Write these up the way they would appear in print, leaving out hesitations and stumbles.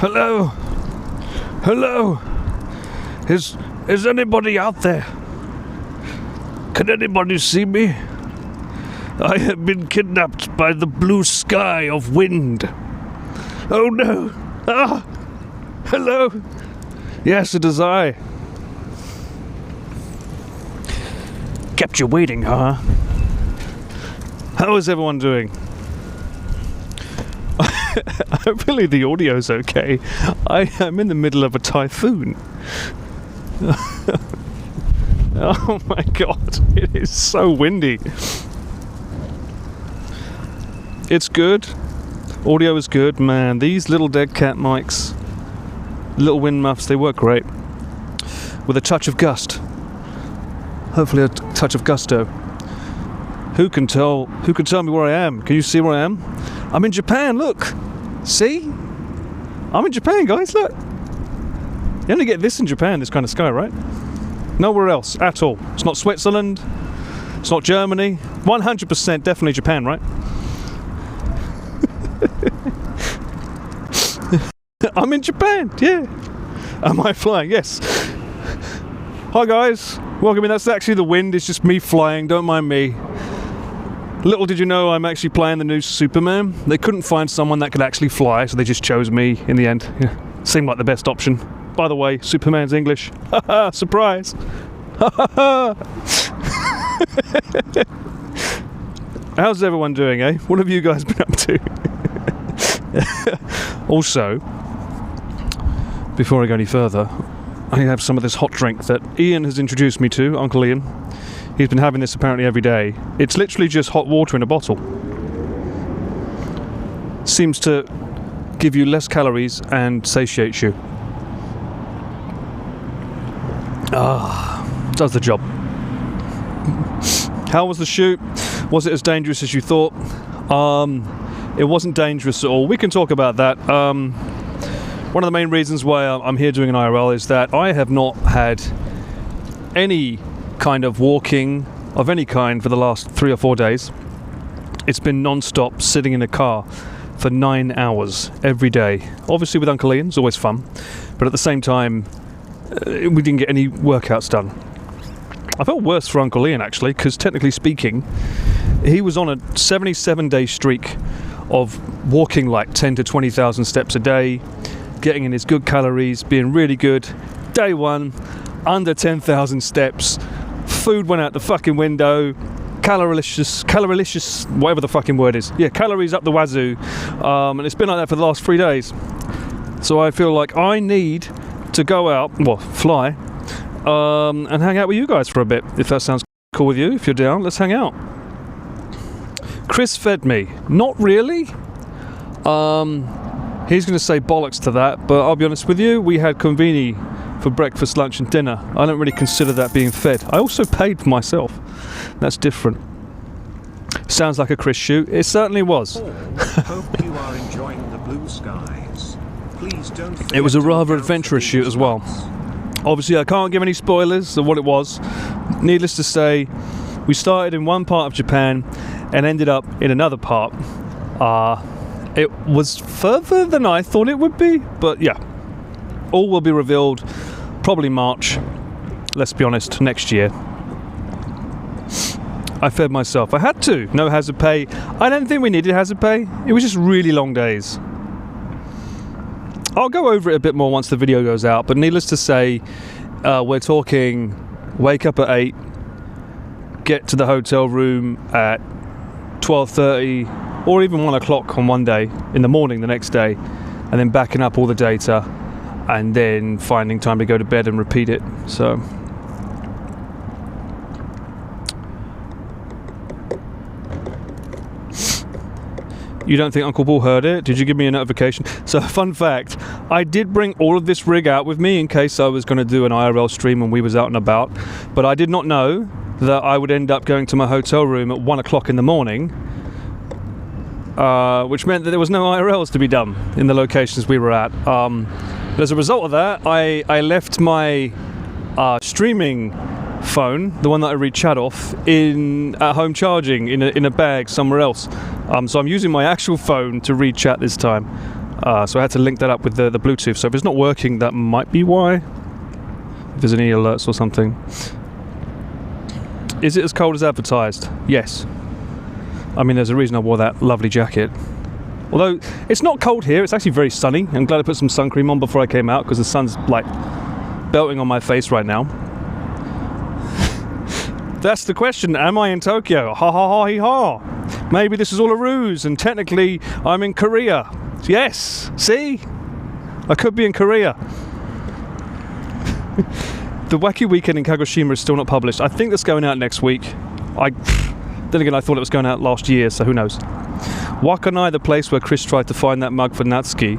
Hello? Hello? Is anybody out there? Can anybody see me? I have been kidnapped by the blue sky of wind. Oh no! Ah! Hello? Yes, it is I. Kept you waiting, huh? How is everyone doing? Hopefully the audio's okay. I am in the middle of a typhoon. Oh my god, it is so windy. It's good. Audio is good, man. These little dead cat mics, little wind muffs, they work great. With a touch of gust. Hopefully a touch of gusto. Who can tell me where I am? Can you see where I am? I'm in Japan, look. See? I'm in Japan, guys, look. You only get this in Japan, this kind of sky, right? Nowhere else at all. It's not Switzerland. It's not Germany. 100% definitely Japan, right? I'm in Japan, yeah. Am I flying? Yes. Hi guys, welcome in. That's actually the wind, it's just me flying, don't mind me. Little did you know I'm actually playing the new Superman. They couldn't find someone that could actually fly, so they just chose me in the end. Yeah. Seemed like the best option. By the way, Superman's English. Haha, surprise. How's everyone doing, eh? What have you guys been up to? Also, before I go any further, I have some of this hot drink that Ian has introduced me to, Uncle Ian. He's been having this apparently every day. It's literally just hot water in a bottle. Seems to give you less calories and satiates you. Ah, does the job. How was the shoot? Was it as dangerous as you thought? It wasn't dangerous at all. We can talk about that. One of the main reasons why I'm here doing an IRL is that I have not had any kind of walking of any kind for the last 3 or 4 days. It's been non-stop sitting in a car for 9 hours every day. Obviously with Uncle Ian, it's always fun, but at the same time we didn't get any workouts done. I felt worse for Uncle Ian actually, because technically speaking he was on a 77-day streak of walking like 10 to 20,000 steps a day, getting in his good calories, being really good. Day one, under 10,000 steps, food went out the fucking window, calorylicious, whatever the fucking word is. Yeah, calories up the wazoo, and it's been like that for the last 3 days. So I feel like I need to go out, well, fly, and hang out with you guys for a bit, if that sounds cool with you. If you're down, let's hang out. Chris fed me. Not really. He's going to say bollocks to that, but I'll be honest with you, we had conveni for breakfast, lunch and dinner. I don't really consider that being fed. I also paid for myself. That's different. Sounds like a Chris shoot. It certainly was. Hope you are enjoying the blue skies. Please don't. It was a rather adventurous shoot as well. Obviously, I can't give any spoilers of what it was. Needless to say, we started in one part of Japan and ended up in another part. It was further than I thought it would be, but yeah. All will be revealed probably March, let's be honest, next year. I fed myself. I had to. No hazard pay. I don't think we needed hazard pay. It was just really long days. I'll go over it a bit more once the video goes out, but needless to say, we're talking wake up at 8, get to the hotel room at 12:30 or even 1 o'clock on one day, in the morning the next day, and then backing up all the data and then finding time to go to bed and repeat it. So you don't think Uncle Paul heard it? Did you give me a notification? So fun fact, I did bring all of this rig out with me in case I was going to do an IRL stream when we was out and about, but I did not know that I would end up going to my hotel room at 1 o'clock in the morning, which meant that there was no IRLs to be done in the locations we were at. As a result of that, I left my streaming phone, the one that I read chat off, at home charging in a bag somewhere else. So I'm using my actual phone to read chat this time. So I had to link that up with the Bluetooth. So if it's not working, that might be why. If there's any alerts or something. Is it as cold as advertised? Yes. I mean, there's a reason I wore that lovely jacket. Although, it's not cold here. It's actually very sunny. I'm glad I put some sun cream on before I came out, because the sun's, like, belting on my face right now. That's the question. Am I in Tokyo? Ha ha ha hee ha. Maybe this is all a ruse, and technically I'm in Korea. Yes, see? I could be in Korea. The Wacky Weekend in Kagoshima is still not published. I think that's going out next week. Then again, I thought it was going out last year, so who knows. Wakanai, the place where Chris tried to find that mug for Natsuki.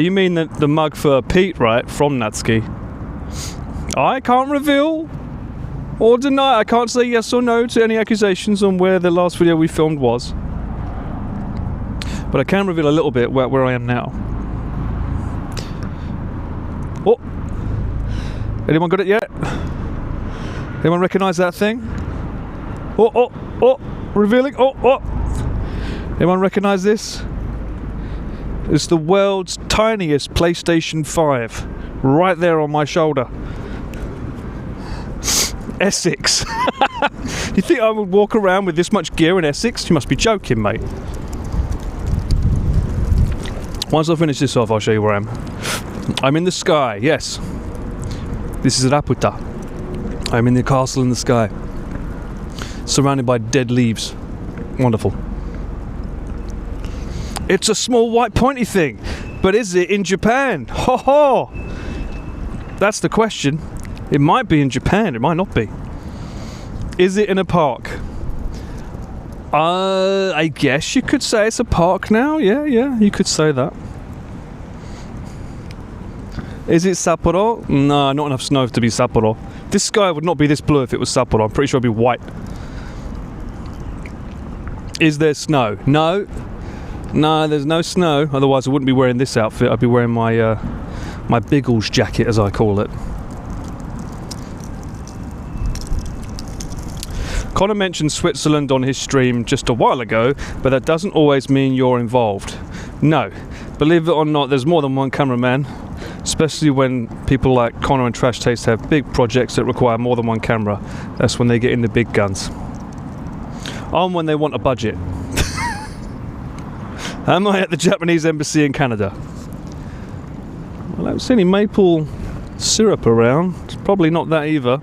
You mean the mug for Pete, right? From Natsuki. I can't reveal or deny. I can't say yes or no to any accusations on where the last video we filmed was. But I can reveal a little bit where I am now. Oh! Anyone got it yet? Anyone recognise that thing? Oh, oh, oh! Revealing! Oh, oh! Anyone recognise this? It's the world's tiniest PlayStation 5. Right there on my shoulder. Essex. You think I would walk around with this much gear in Essex? You must be joking, mate. Once I finish this off, I'll show you where I am. I'm in the sky, yes. This is Raputa. I'm in the castle in the sky. Surrounded by dead leaves. Wonderful. It's a small white pointy thing. But is it in Japan? Ho ho! That's the question. It might be in Japan, it might not be. Is it in a park? I guess you could say it's a park now. Yeah, you could say that. Is it Sapporo? No, not enough snow to be Sapporo. This sky would not be this blue if it was Sapporo. I'm pretty sure it'd be white. Is there snow? No. No, there's no snow. Otherwise I wouldn't be wearing this outfit. I'd be wearing my my Biggles jacket, as I call it. Connor mentioned Switzerland on his stream just a while ago, but that doesn't always mean you're involved. No, believe it or not, there's more than one cameraman, especially when people like Connor and Trash Taste have big projects that require more than one camera. That's when they get in the big guns. I'm when they want a budget. Am I at the Japanese embassy in Canada? Well, I don't see any maple syrup around. It's probably not that either.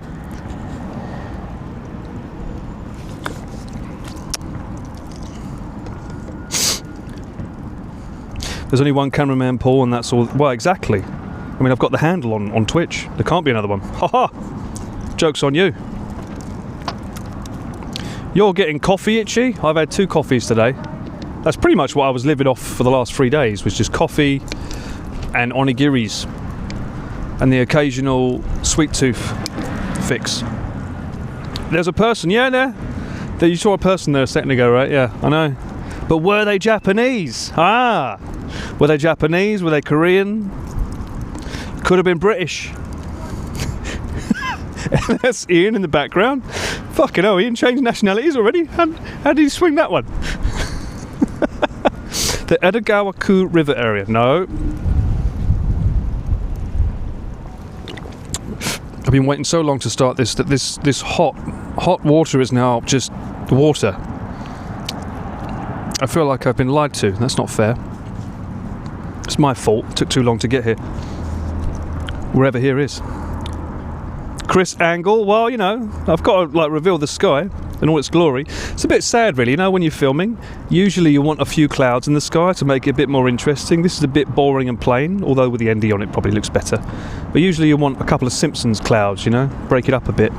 There's only one cameraman, Paul, and that's all. Well, exactly. I mean, I've got the handle on Twitch. There can't be another one. Ha ha! Joke's on you. You're getting coffee itchy? I've had 2 coffees today. That's pretty much what I was living off for the last 3 days, was just coffee and onigiris. And the occasional sweet tooth fix. There's a person, yeah, there. You saw a person there a second ago, right? Yeah, I know. But were they Japanese? Ah! Were they Japanese? Were they Korean? Could have been British. That's Ian in the background. Fucking hell, Ian changed nationalities already? How did he swing that one? The Edogawa-ku River area. No. I've been waiting so long to start this that this hot water is now just water. I feel like I've been lied to. That's not fair. It's my fault. It took too long to get here. Wherever here is. Chris Angle. Well, you know, I've got to reveal the sky in all its glory. It's a bit sad, really. You know, when you're filming, usually you want a few clouds in the sky to make it a bit more interesting. This is a bit boring and plain, although with the ND on it probably looks better. But usually you want a couple of Simpsons clouds, you know, break it up a bit.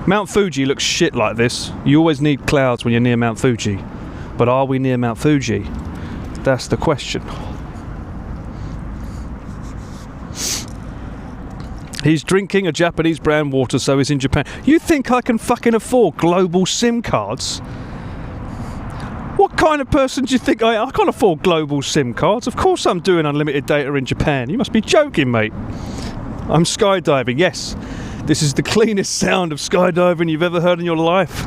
Mount Fuji looks shit like this. You always need clouds when you're near Mount Fuji. But are we near Mount Fuji? That's the question. He's drinking a Japanese brand water, so he's in Japan. You think I can fucking afford global SIM cards? What kind of person do you think I am? I can't afford global SIM cards. Of course I'm doing unlimited data in Japan. You must be joking, mate. I'm skydiving, yes. This is the cleanest sound of skydiving you've ever heard in your life.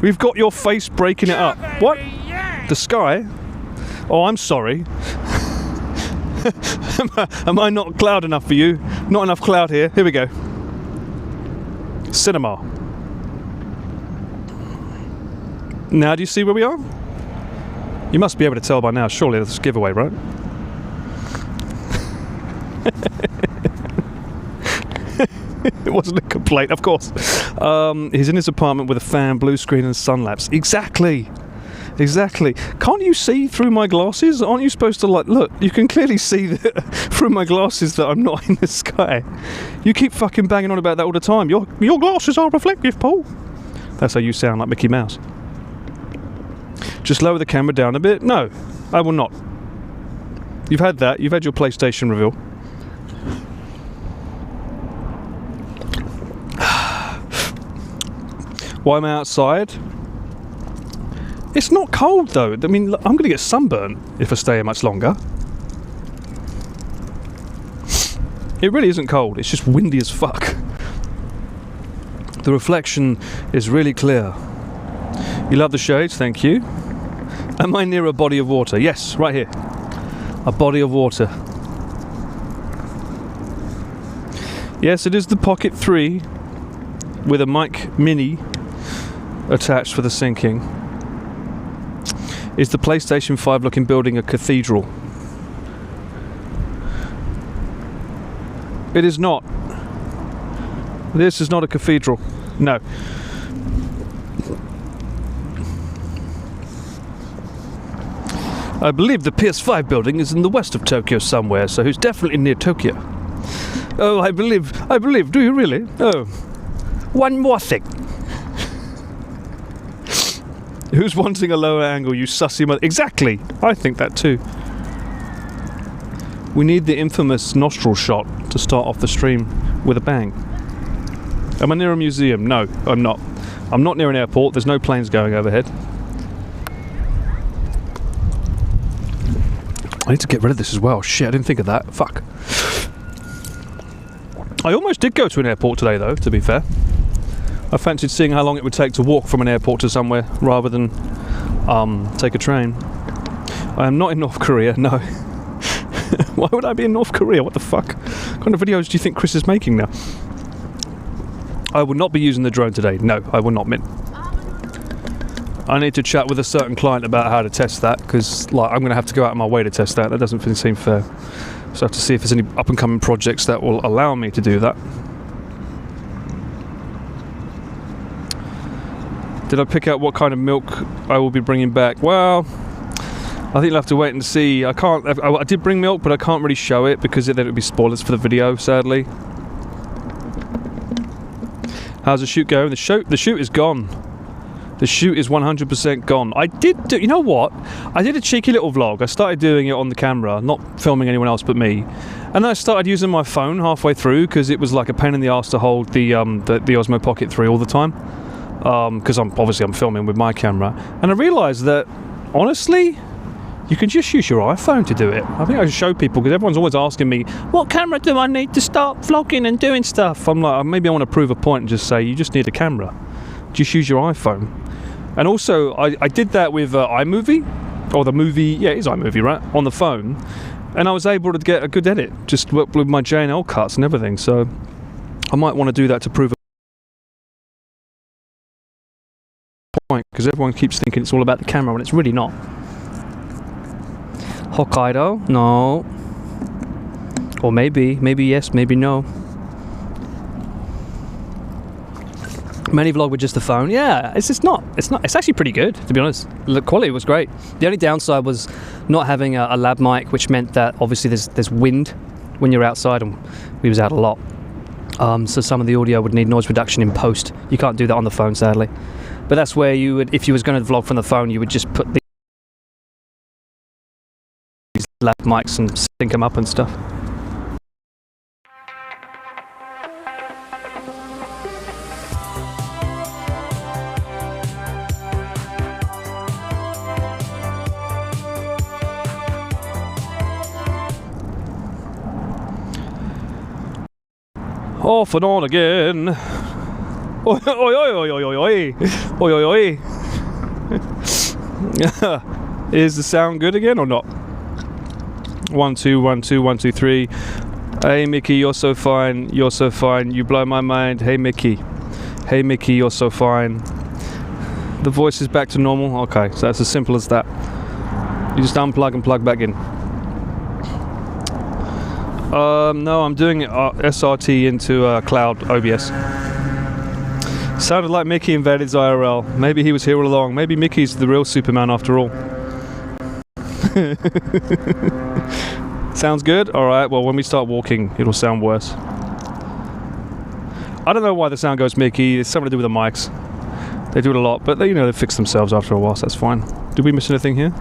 We've got your face breaking it up. What? The sky? Oh, I'm sorry. Am I not cloud enough for you? Not enough cloud here. Here we go. Cinema. Now do you see where we are? You must be able to tell by now. Surely that's a giveaway, right? It wasn't a complaint, of course. He's in his apartment with a fan, blue screen and sun lapse. Exactly. Can't you see through my glasses? Aren't you supposed to, like, look, you can clearly see through my glasses that I'm not in the sky. You keep fucking banging on about that all the time. Your glasses are reflective, Paul. That's how you sound, like Mickey Mouse. Just lower the camera down a bit. No, I will not. You've had that. You've had your PlayStation reveal. Why am I outside? It's not cold though. I mean, I'm going to get sunburnt if I stay here much longer. It really isn't cold. It's just windy as fuck. The reflection is really clear. You love the shades, thank you. Am I near a body of water? Yes, right here. A body of water. Yes, it is the Pocket 3 with a mic mini attached for the syncing. Is the PlayStation 5 looking building a cathedral? It is not. This is not a cathedral. No. I believe the PS5 building is in the west of Tokyo somewhere, so it's definitely near Tokyo. Oh, I believe. Do you really? Oh. One more thing. Who's wanting a lower angle, you sussy mother? Exactly! I think that too. We need the infamous nostril shot to start off the stream with a bang. Am I near a museum? No, I'm not. I'm not near an airport. There's no planes going overhead. I need to get rid of this as well. Shit, I didn't think of that. Fuck. I almost did go to an airport today though, to be fair. I fancied seeing how long it would take to walk from an airport to somewhere rather than take a train. I am not in North Korea, no. Why would I be in North Korea? What the fuck? What kind of videos do you think Chris is making now? I will not be using the drone today. No, I will not, Mint. I need to chat with a certain client about how to test that, because like, I'm going to have to go out of my way to test that. That doesn't seem fair. So I have to see if there's any up-and-coming projects that will allow me to do that. Did I pick out what kind of milk I will be bringing back? Well, I think you'll have to wait and see. I did bring milk, but I can't really show it because then it would be spoilers for the video, sadly. How's the shoot going? The shoot is gone. The shoot is 100% gone. I did do, you know what? I did a cheeky little vlog. I started doing it on the camera, not filming anyone else but me. And then I started using my phone halfway through because it was like a pain in the ass to hold the Osmo Pocket 3 all the time. Because I'm filming with my camera, and I realised that honestly, you can just use your iPhone to do it. I think I should show people because everyone's always asking me, what camera do I need to start vlogging and doing stuff? I'm like, maybe I want to prove a point and just say you just need a camera. Just use your iPhone. And also, I did that with iMovie, or the movie, yeah, it is iMovie, right, on the phone, and I was able to get a good edit just with my J&L cuts and everything. So I might want to do that to prove point, because everyone keeps thinking it's all about the camera when it's really not. Hokkaido? No. Or maybe yes, maybe no. Many vlog with just the phone. Yeah, it's actually pretty good, to be honest. The quality was great. The only downside was not having a lab mic, which meant that obviously there's wind when you're outside, and we was out a lot. So some of the audio would need noise reduction in post. You can't do that on the phone, sadly. But that's where you would, if you was going to vlog from the phone, you would just put these lab mics and sync them up and stuff. Off and on again. Oi, oi, oi, oi, oi, oi, oi, oi, oi. Is the sound good again or not? 1 2 1 2 1 2 3. Hey Mickey, you're so fine. You're so fine. You blow my mind. Hey Mickey. Hey Mickey, you're so fine. The voice is back to normal. Okay, so that's as simple as that. You just unplug and plug back in. No, I'm doing SRT into Cloud OBS. Sounded like Mickey invaded his IRL. Maybe he was here all along. Maybe Mickey's the real Superman after all. Sounds good? Alright, well when we start walking, it'll sound worse. I don't know why the sound goes Mickey. It's something to do with the mics. They do it a lot, but they fix themselves after a while, so that's fine. Did we miss anything here?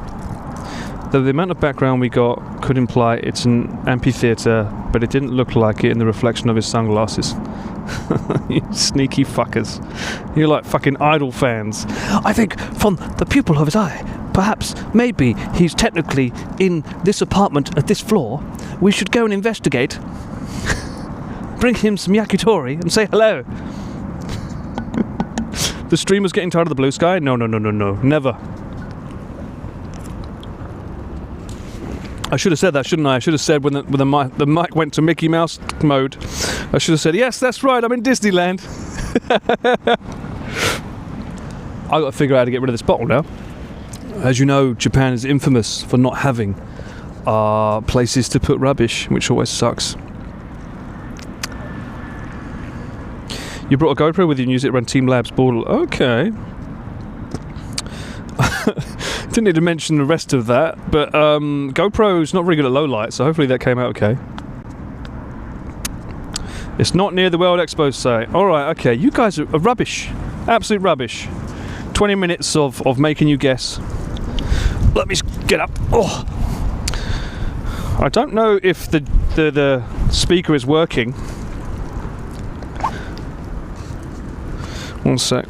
The amount of background we got could imply it's an amphitheater, but it didn't look like it in the reflection of his sunglasses. You sneaky fuckers. You're like fucking Idol fans. I think from the pupil of his eye, perhaps, maybe he's technically in this apartment at this floor. We should go and investigate. Bring him some yakitori and say hello. The streamer's getting tired of the blue sky? No, never. I should have said that, shouldn't I? I should have said when the mic went to Mickey Mouse mode, I should have said, yes, that's right, I'm in Disneyland. I've got to figure out how to get rid of this bottle now. As you know, Japan is infamous for not having places to put rubbish, which always sucks. You brought a GoPro with you and used it to run Team Labs Border. Okay. Didn't need to mention the rest of that, but GoPro's not very good at low light, so hopefully that came out okay. It's not near the World Expo site. Alright, okay, you guys are rubbish. Absolute rubbish. 20 minutes of making you guess. Let me get up. Oh. I don't know if the speaker is working. One sec.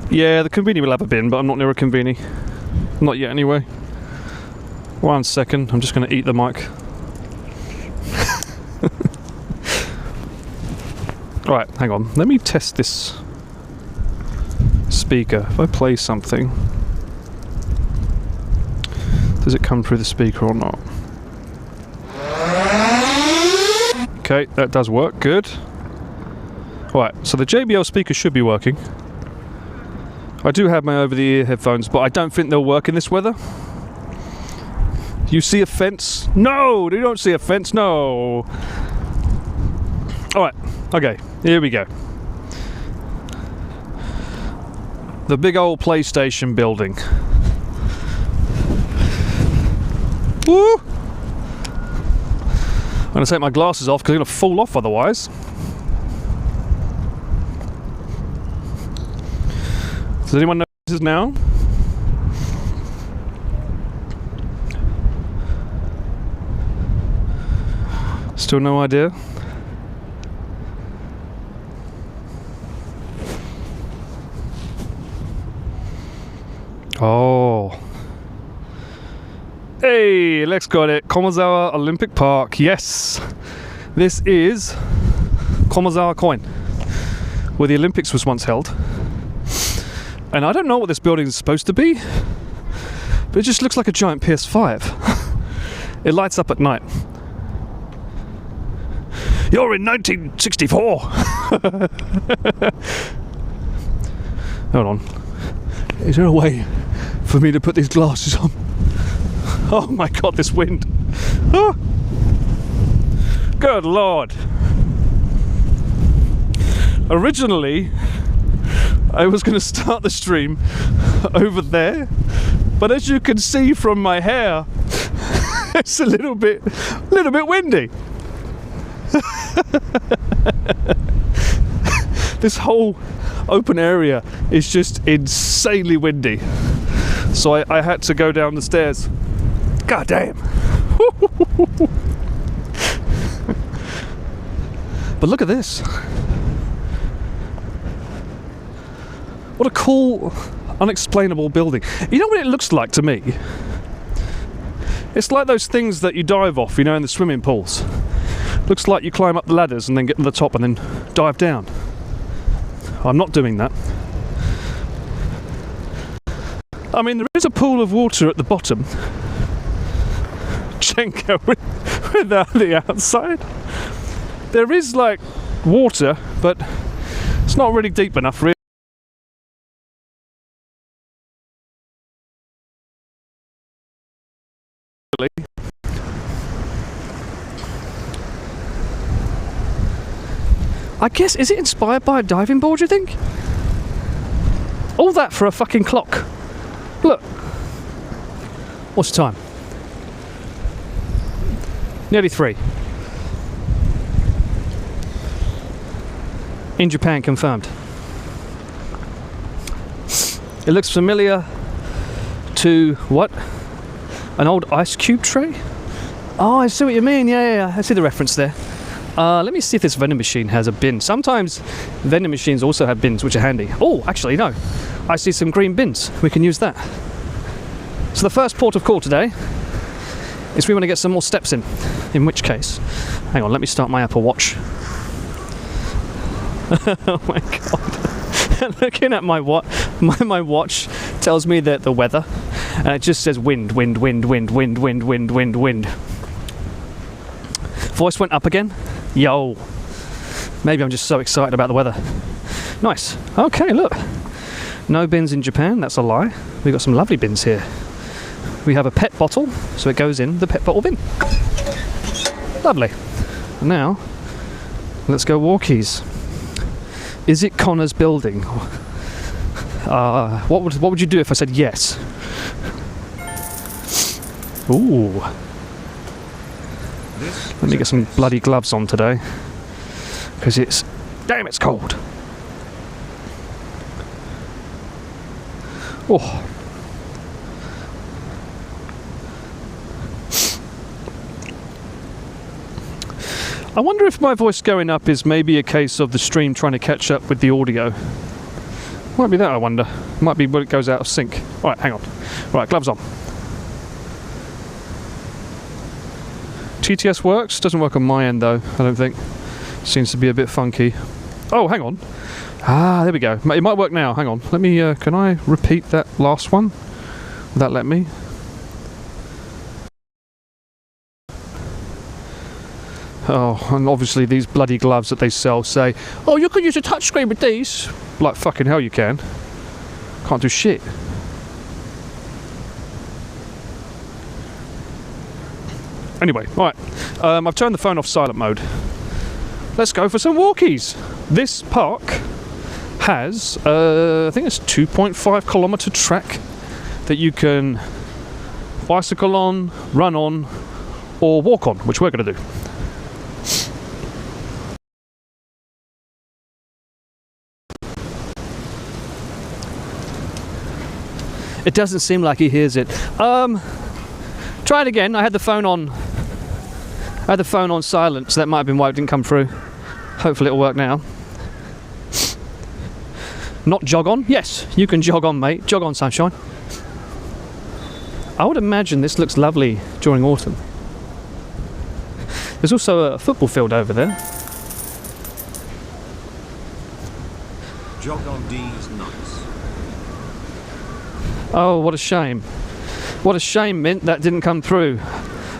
Yeah, the conveni will have a bin, but I'm not near a conveni. Not yet, anyway. 1 second, I'm just going to eat the mic. Right, hang on. Let me test this speaker. If I play something, does it come through the speaker or not? Okay, that does work. Good. Right, so the JBL speaker should be working. I do have my over-the-ear headphones, but I don't think they'll work in this weather. You see a fence? No! You don't see a fence, no! Alright, okay, here we go. The big old PlayStation building. Woo! I'm going to take my glasses off because they're going to fall off otherwise. Does anyone know what this is now? Still no idea? Oh. Hey, Lex got it. Komazawa Olympic Park. Yes. This is Komazawa Coin, where the Olympics was once held. And I don't know what this building is supposed to be, but it just looks like a giant PS5. It lights up at night. You're in 1964! Hold on. Is there a way for me to put these glasses on? Oh my god, this wind! Oh. Good lord! Originally, I was going to start the stream over there, but as you can see from my hair, it's a little bit windy. This whole open area is just insanely windy, so I had to go down the stairs. God damn. But look at this. What a cool, unexplainable building. You know what it looks like to me? It's like those things that you dive off, in the swimming pools. Looks like you climb up the ladders and then get to the top and then dive down. I'm not doing that. I mean, there is a pool of water at the bottom. Chenko without the outside. There is like water, but it's not really deep enough, really. I guess, is it inspired by a diving board, you think? All that for a fucking clock. Look. What's the time? Nearly 3. In Japan, confirmed. It looks familiar to what? An old ice cube tray? Oh, I see what you mean. Yeah. I see the reference there. Let me see if this vending machine has a bin. Sometimes vending machines also have bins, which are handy. Oh, actually, no. I see some green bins. We can use that. So the first port of call today is we want to get some more steps in which case, hang on, let me start my Apple Watch. Oh my god. Looking at my watch, my watch tells me that the weather, and it just says wind. Voice went up again. Yo. Maybe I'm just so excited about the weather. Nice. Okay, look. No bins in Japan, that's a lie. We've got some lovely bins here. We have a pet bottle, so it goes in the pet bottle bin. Lovely. Now, let's go walkies. Is it Connor's building? What would you do if I said yes? Ooh. Let me get some bloody gloves on today, because it's cold. Oh. I wonder if my voice going up is maybe a case of the stream trying to catch up with the audio. Might be that, I wonder. Might be when it goes out of sync. Alright, hang on. Right, gloves on. TTS works. Doesn't work on my end though, I don't think. Seems to be a bit funky. Oh, hang on. Ah, there we go. It might work now. Hang on. Let me, can I repeat that last one? Will that let me? Oh, and obviously these bloody gloves that they sell say, oh, you can use a touchscreen with these. Like fucking hell you can. Can't do shit. Anyway, right. I've turned the phone off silent mode. Let's go for some walkies. This park has, I think it's 2.5 kilometre track that you can bicycle on, run on, or walk on, which we're going to do. It doesn't seem like he hears it. Try it again. I had the phone on silent, so that might have been why it didn't come through. Hopefully it'll work now. Not jog on? Yes, you can jog on, mate. Jog on, sunshine. I would imagine this looks lovely during autumn. There's also a football field over there. Jog on D's nuts. Oh, what a shame. What a shame, Mint, that didn't come through.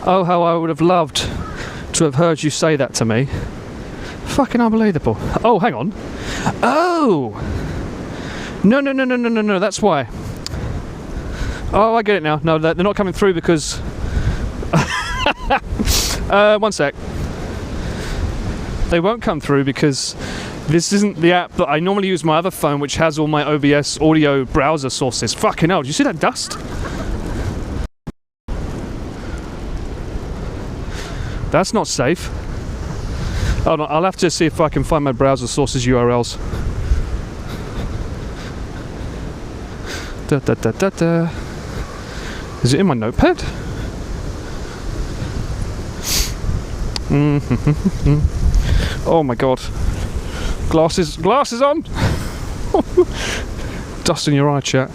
Oh, how I would have loved to have heard you say that to me. Fucking unbelievable. Oh, hang on. Oh! No, that's why. Oh, I get it now. No, they're not coming through because... one sec. They won't come through because this isn't the app that I normally use my other phone, which has all my OBS audio browser sources. Fucking hell, do you see that dust? That's not safe. Hold on, I'll have to see if I can find my browser sources URLs. Is it in my notepad? Oh my god. Glasses on! Dust in your eye, chat.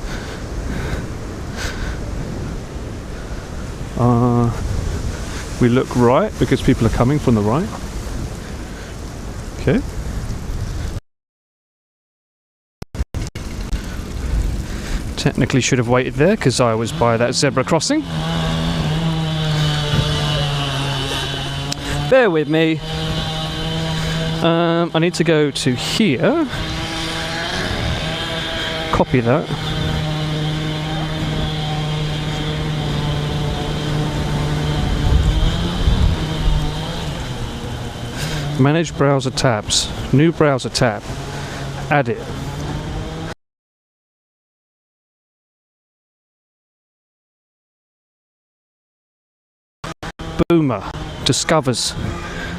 We look right because people are coming from the right. Okay. Technically should have waited there because I was by that zebra crossing. Bear with me. I need to go to here. Copy that. Manage browser tabs. New browser tab. Add it. Boomer discovers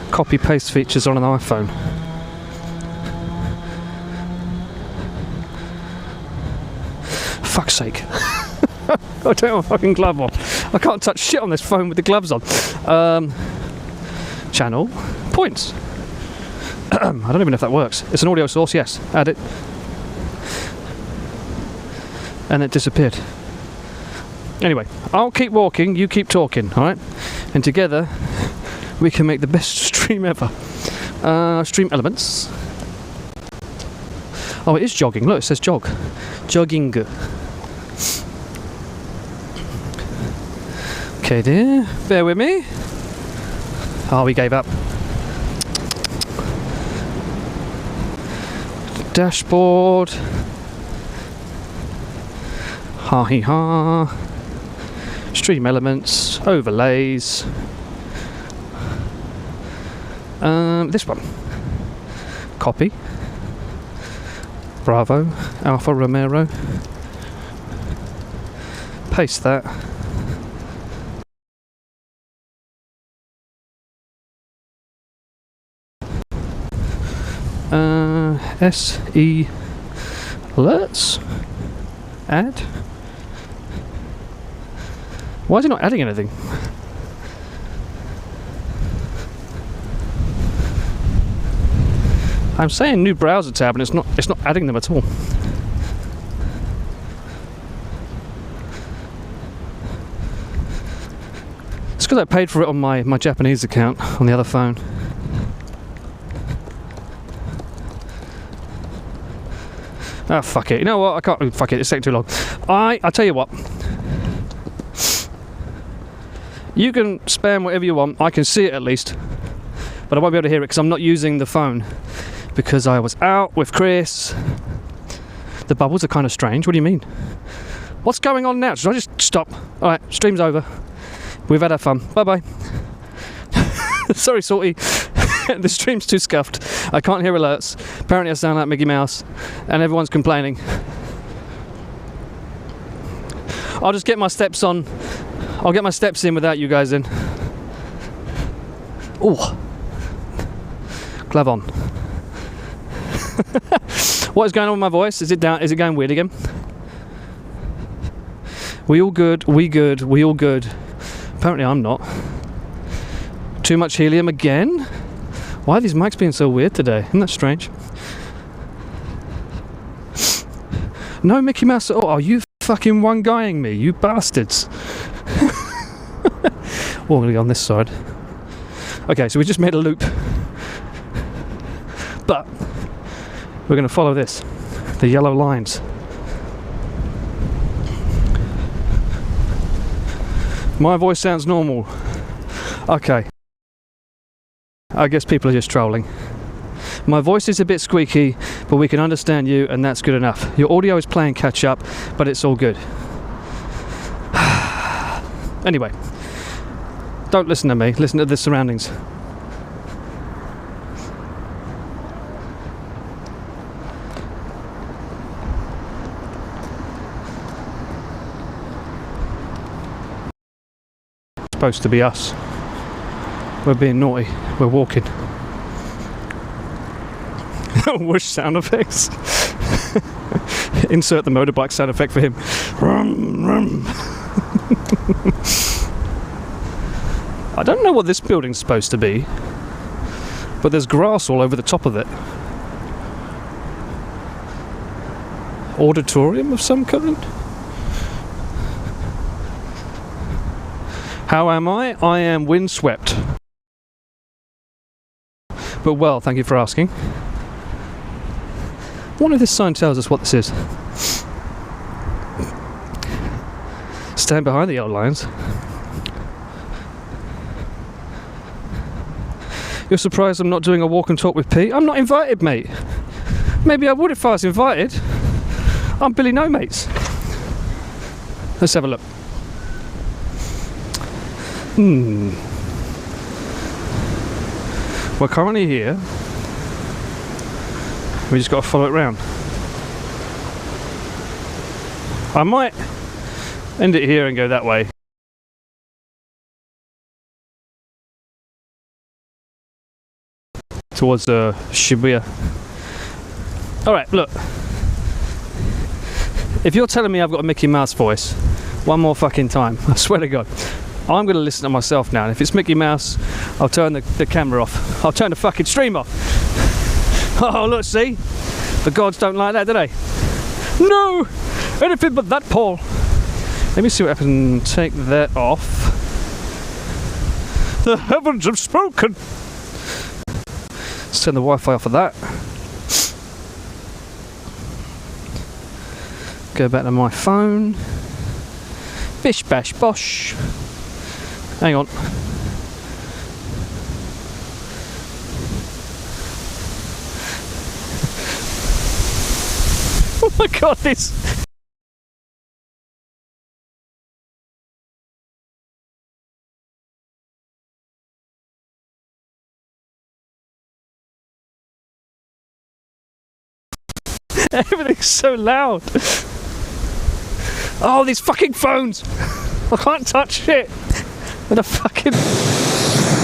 copy paste features on an iPhone. Fuck's sake. I don't have a fucking glove on. I can't touch shit on this phone with the gloves on. Channel points. I don't even know if that works. It's an audio source, yes. Add it. And it disappeared. Anyway, I'll keep walking, you keep talking, alright? And together, we can make the best stream ever. Stream elements. Oh, it is jogging. Look, it says jog. Jogging. Okay, dear. Bear with me. Oh, we gave up. Dashboard. Ha-hee-ha. Stream elements. Overlays. This one. Copy. Bravo. Alfa Romero. Paste that. SE alerts. Add. Why is it not adding anything? I'm saying new browser tab and it's not adding them at all. It's because I paid for it on my Japanese account on the other phone. Ah, fuck it. You know what? I can't. Fuck it. It's taking too long. I'll tell you what. You can spam whatever you want. I can see it at least, but I won't be able to hear it because I'm not using the phone because I was out with Chris. The bubbles are kind of strange. What do you mean? What's going on now? Should I just stop? All right. Stream's over. We've had our fun. Bye bye. Sorry, Salty. The stream's too scuffed. I can't hear alerts. Apparently I sound like Mickey Mouse and everyone's complaining. I'll just get my steps on. I'll get my steps in without you guys in. Oh, glove on. What is going on with my voice? Is it down? Is it going weird again? We all good. We good. We all good. Apparently I'm not. Too much helium again? Why are these mics being so weird today? Isn't that strange? No Mickey Mouse at all. Oh, you fucking one-guying me, you bastards. Well, I'm going to go on this side. Okay, so we just made a loop. But we're going to follow this. The yellow lines. My voice sounds normal. Okay. I guess people are just trolling. My voice is a bit squeaky, but we can understand you, and that's good enough. Your audio is playing catch up, but it's all good. Anyway, don't listen to me, listen to the surroundings. It's supposed to be us. We're being naughty. We're walking. Whoosh sound effects. Insert the motorbike sound effect for him. Rum, rum. I don't know what this building's supposed to be, but there's grass all over the top of it. Auditorium of some kind? How am I? I am windswept. But well, thank you for asking. I wonder if this sign tells us what this is. Stand behind the yellow lines. You're surprised I'm not doing a walk and talk with Pete? I'm not invited, mate. Maybe I would if I was invited. I'm Billy No Mates. Let's have a look. We're currently here. We just got to follow it round. I might end it here and go that way. Towards Shibuya. Alright, look. If you're telling me I've got a Mickey Mouse voice one more fucking time, I swear to God, I'm going to listen to myself now. And if it's Mickey Mouse, I'll turn the camera off. I'll turn the fucking stream off. Oh, look, see? The gods don't like that, do they? No! Anything but that, Paul. Let me see what happens. Take that off. The heavens have spoken. Let's turn the Wi-Fi off of that. Go back to my phone. Bish bash bosh. Hang on. Oh my God, this. Everything's so loud. Oh, these fucking phones! I can't touch shit. With a fucking.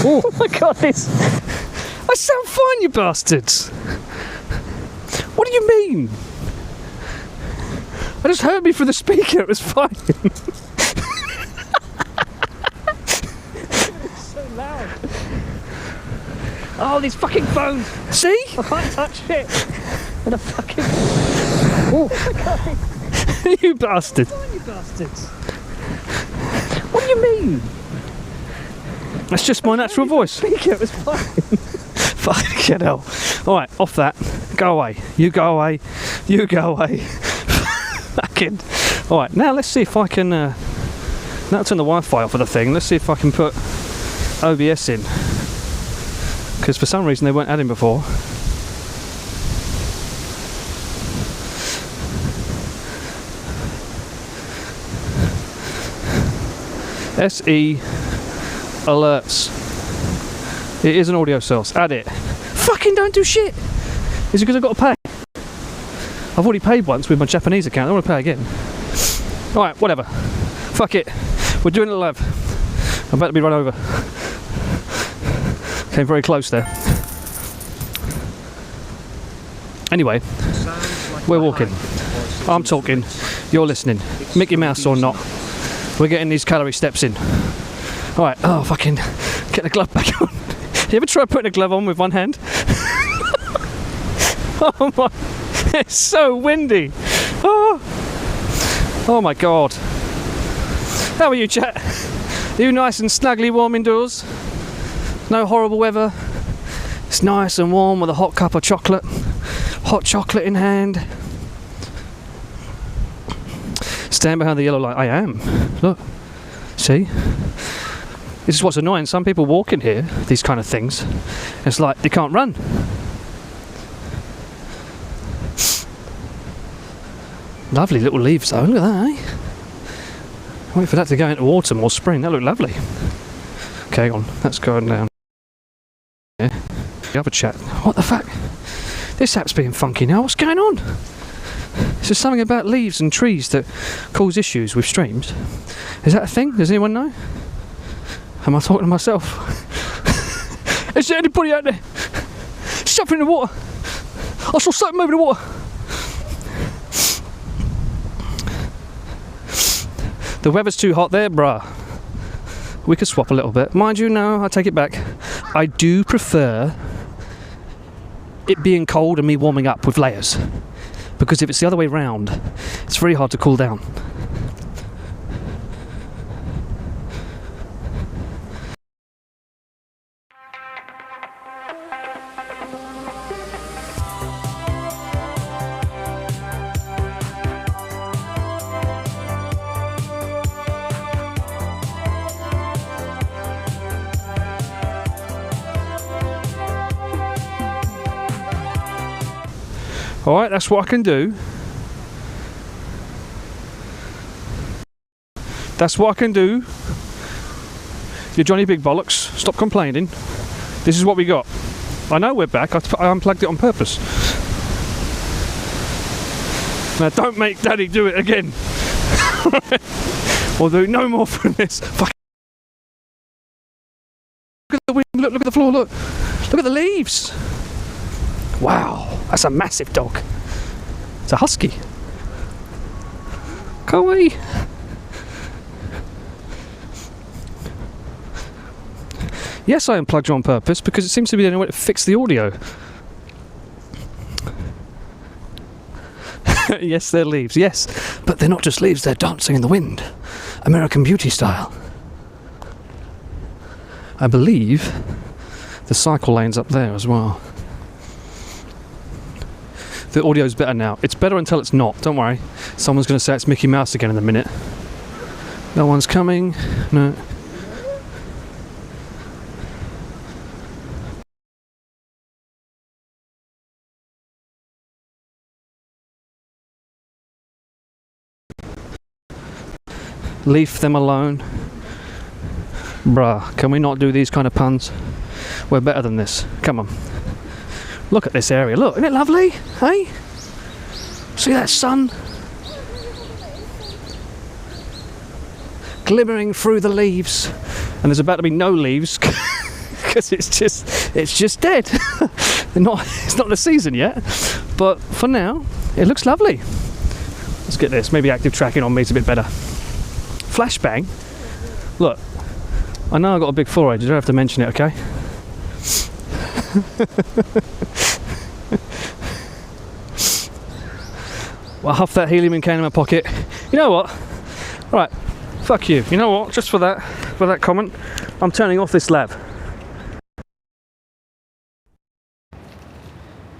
Oh my God, this. I sound fine, you bastards. What do you mean? I just heard me through the speaker. It was fine. It's so loud. Oh, these fucking phones. See? I can't touch shit. With a fucking. Oh my God. You bastard! You bastards! What do you mean? That's just my natural voice. Speaker, it was fine. Fucking hell! All right, off that. Go away. You go away. You go away. Fucking. All right, now let's see if I can. Now turn the Wi-Fi off of the thing. Let's see if I can put OBS in. Because for some reason they weren't adding before. SE alerts. It is an audio source. Add it. Fucking don't do shit. Is it because I've got to pay? I've already paid once with my Japanese account. I don't want to pay again. Alright, whatever. Fuck it. We're doing it live. I'm about to be run over. Came very close there. Anyway, we're walking. I'm talking. You're listening. Mickey Mouse or not. We're getting these calorie steps in. Alright, oh fucking, get the glove back on. You ever try putting a glove on with one hand? Oh my, it's so windy. Oh my God. How are you, chat? Are you nice and snugly warm indoors? No horrible weather? It's nice and warm with a hot cup of chocolate. Hot chocolate in hand. Stand behind the yellow light. I am. Look. See? This is what's annoying. Some people walk in here, these kind of things. It's like they can't run. Lovely little leaves though. Look at that, eh? Wait for that to go into autumn or spring. That look lovely. Okay, hang on. That's going down. Yeah. The other chat. What the fuck? This app's being funky now. What's going on? There's something about leaves and trees that cause issues with streams. Is that a thing? Does anyone know? Am I talking to myself? Is there anybody out there? Something in the water. I saw something moving in the water. The weather's too hot there, bruh. We could swap a little bit. Mind you, no, I take it back. I do prefer it being cold and me warming up with layers. Because if it's the other way round, it's very hard to cool down. Alright, that's what I can do. That's what I can do. You Johnny Big Bollocks, stop complaining. This is what we got. I know we're back, I unplugged it on purpose. Now don't make Daddy do it again. We'll do no more from this. Fuck. Look at the wind, look at the floor, look. Look at the leaves. Wow, that's a massive dog. It's a husky. Go away. Yes, I unplugged you on purpose because it seems to be the only way to fix the audio. Yes, they're leaves, yes. But they're not just leaves, they're dancing in the wind. American Beauty style. I believe the cycle lane's up there as well. The audio's better now. It's better until it's not, don't worry. Someone's going to say it's Mickey Mouse again in a minute. No one's coming. No. Leave them alone. Bruh, can we not do these kind of puns? We're better than this. Come on. Look at this area. Look, isn't it lovely? Hey? See that sun? Glimmering through the leaves. And there's about to be no leaves because it's just dead. It's not the season yet. But for now, it looks lovely. Let's get this. Maybe active tracking on me is a bit better. Flashbang. Look, I know I've got a big forehead, you don't have to mention it, okay? Well, I huffed that helium and can in my pocket. You know what? Right, fuck you. You know what? Just for that comment, I'm turning off this lab.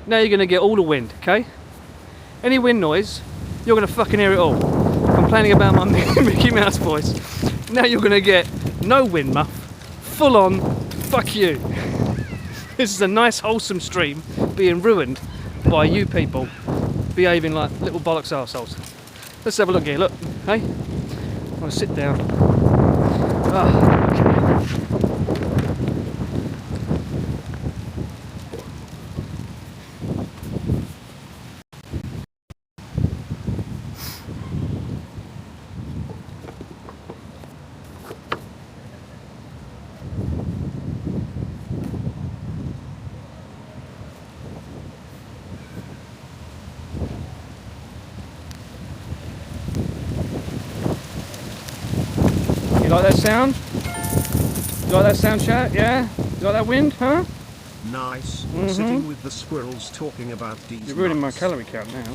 Now you're going to get all the wind, okay? Any wind noise, you're going to fucking hear it all. Complaining about my Mickey Mouse voice. Now you're going to get no wind muff, full on, fuck you. This is a nice wholesome stream being ruined by you people behaving like little bollocks arseholes. Let's have a look here, look, hey? I'm going to sit down. Oh, okay. You like that sound? You like that sound, chat? Yeah? You like that wind, huh? Nice. Sitting with the squirrels talking about these. You're ruining my nuts. calorie count now.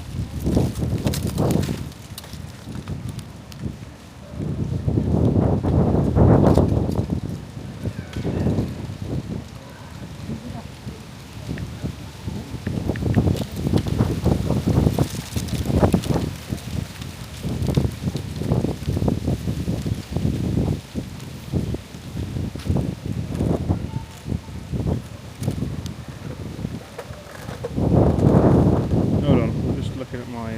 Hold on, I'm just looking at my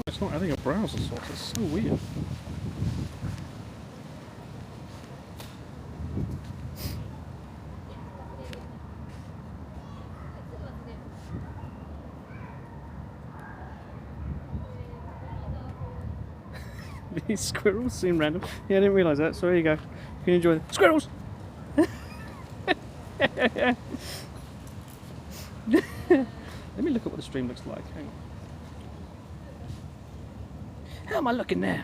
it's not adding a browser source, it's so weird. These squirrels seem random. Yeah, I didn't realise that, so here you go. You can enjoy them. Squirrels! Let me look at what the stream looks like. Hang on. How am I looking now?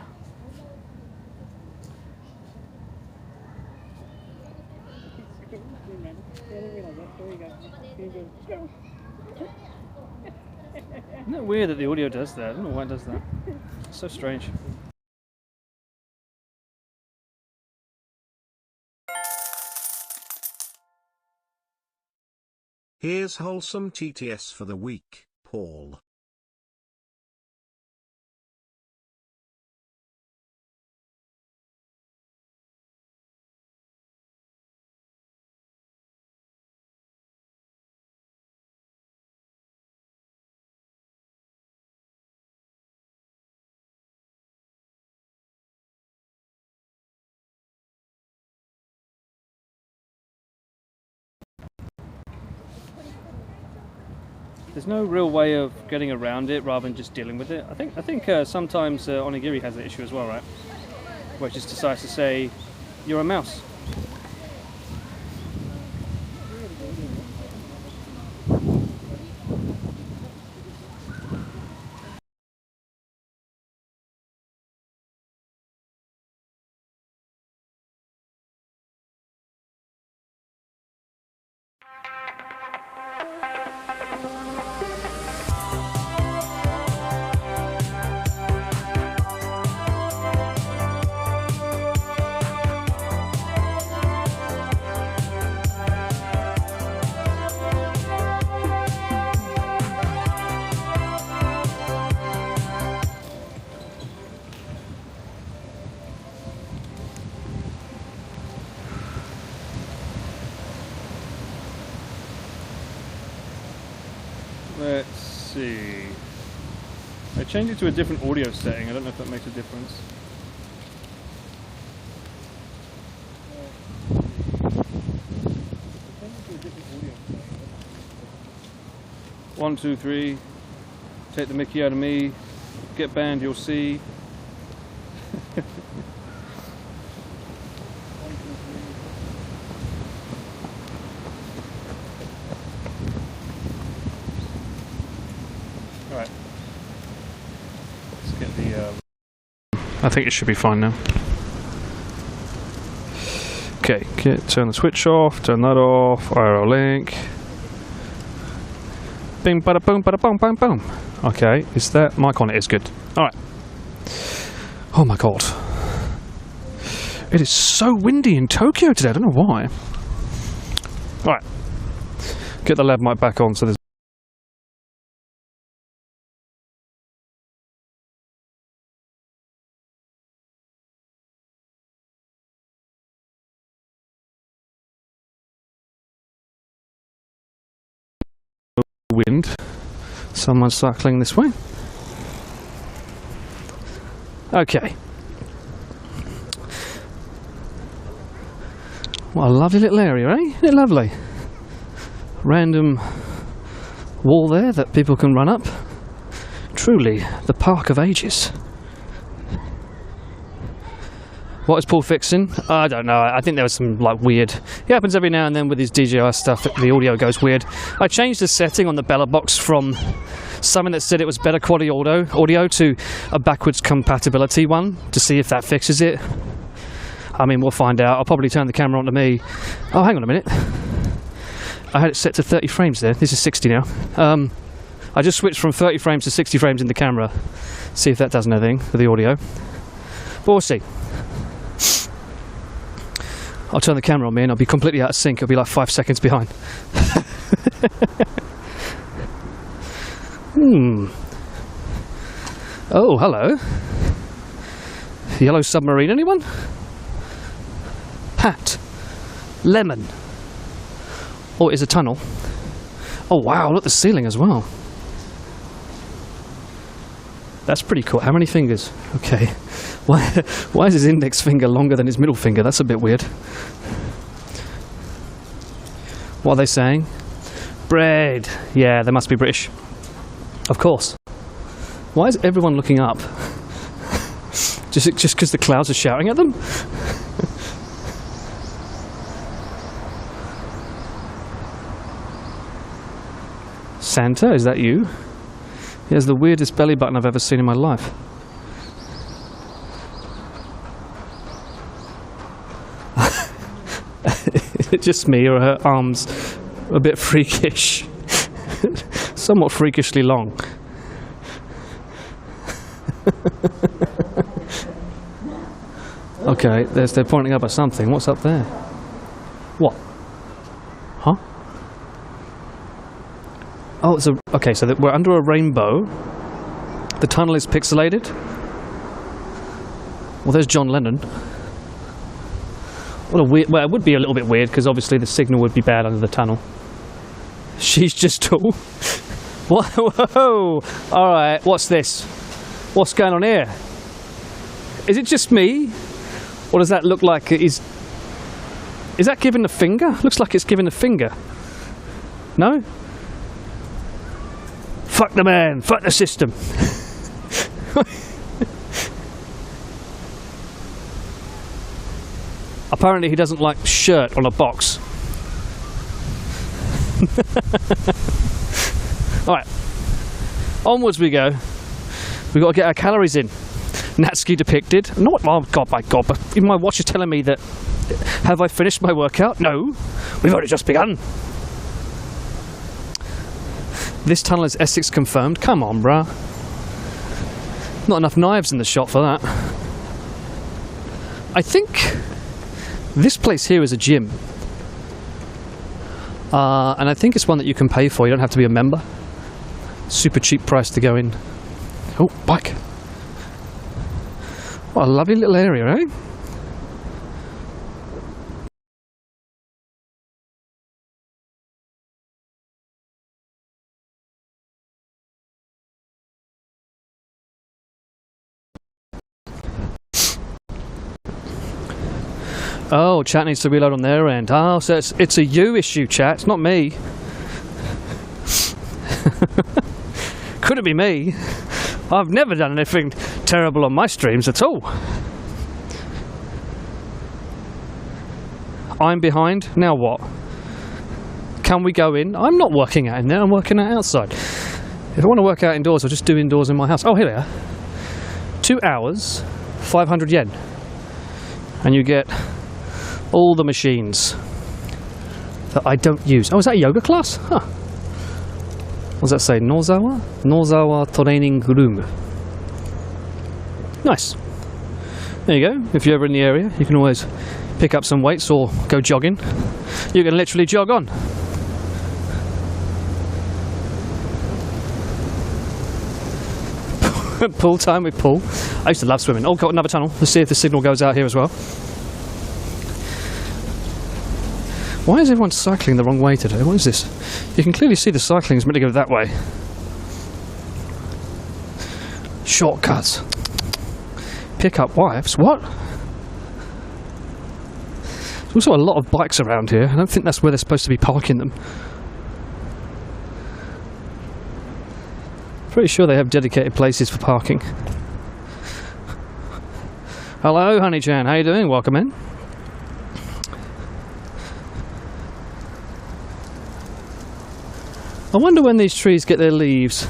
Isn't it weird that the audio does that? I don't know why it does that. It's so strange. Here's wholesome TTS for the week, Paul. There's no real way of getting around it rather than just dealing with it. I think sometimes Onigiri has that issue as well, right? Where it just decides to say, you're a mouse. Let's see. I changed it to a different audio setting. I don't know if that makes a difference. One, two, three. Take the mickey out of me. Get banned, you'll see. Alright. Let's get the... I think it should be fine now. Okay, turn the switch off, turn that off, IRL link. Bing, bada boom, bada boom, bang, boom. Okay, is that mic on? It is good. Alright. Oh my god. It is so windy in Tokyo today, I don't know why. Alright. Get the lav mic back on so there's wind. Someone's cycling this way. Okay. What a lovely little area, eh? Isn't it lovely? Random wall there that people can run up. Truly, the park of ages. What is Paul fixing? I don't know. I think there was some like weird. It happens every now and then with his DJI stuff. The audio goes weird. I changed the setting on the Bella box from something that said it was better quality audio to a backwards compatibility one to see if that fixes it. I mean, we'll find out. I'll probably turn the camera on to me. Oh, hang on a minute. I had it set to 30 frames there. This is 60 now. I just switched from 30 frames to 60 frames in the camera. See if that does anything with the audio. But we'll see. I'll turn the camera on me and I'll be completely out of sync. It'll be like 5 seconds behind. Oh, hello. Yellow submarine, anyone? Hat. Lemon. Oh, it is a tunnel. Oh wow, look at the ceiling as well. That's pretty cool. How many fingers? Okay. Why is his index finger longer than his middle finger? That's a bit weird. What are they saying? Bread. Yeah, they must be British. Of course. Why is everyone looking up? Just because the clouds are shouting at them? Santa, is that you? He has the weirdest belly button I've ever seen in my life. Is it just me, or are her arms a bit freakish? Somewhat freakishly long. Okay, they're pointing up at something. What's up there? What? Huh? Oh, it's okay, so we're under a rainbow. The tunnel is pixelated. Well, there's John Lennon. What a weird... Well, it would be a little bit weird, because obviously the signal would be bad under the tunnel. She's just tall. Whoa! Alright, what's this? What's going on here? Is it just me? Or does that look like it is... Is that giving the finger? Looks like it's giving the finger. No? Fuck the man, fuck the system. Apparently he doesn't like shirt on a box. Alright. Onwards we go. We've got to get our calories in. Natsuki depicted. Not, oh god, my god, but even my watch is telling me that... Have I finished my workout? No. We've only just begun. This tunnel is Essex confirmed. Come on, bruh. Not enough knives in the shop for that. I think this place here is a gym. And I think it's one that you can pay for. You don't have to be a member. Super cheap price to go in. Oh, bike. What a lovely little area, eh? Oh, chat needs to reload on their end. Oh, so it's a you issue, chat. It's not me. Couldn't be me. I've never done anything terrible on my streams at all. I'm behind. Now what? Can we go in? I'm not working out in there. I'm working out outside. If I want to work out indoors, I'll just do indoors in my house. Oh, here they are. 2 hours, 500 yen. And you get... all the machines that I don't use. Oh, is that a yoga class? Huh. What does that say? Nozawa? Nozawa Training Room. Nice. There you go. If you're ever in the area, you can always pick up some weights or go jogging. You can literally jog on. Pool time with Paul. I used to love swimming. Oh, got another tunnel. Let's see if the signal goes out here as well. Why is everyone cycling the wrong way today? What is this? You can clearly see the cycling is meant to go that way. Shortcuts. Pick up wives. What? There's also a lot of bikes around here. I don't think that's where they're supposed to be parking them. Pretty sure they have dedicated places for parking. Hello, Honey-chan. How you doing? Welcome in. I wonder when these trees get their leaves.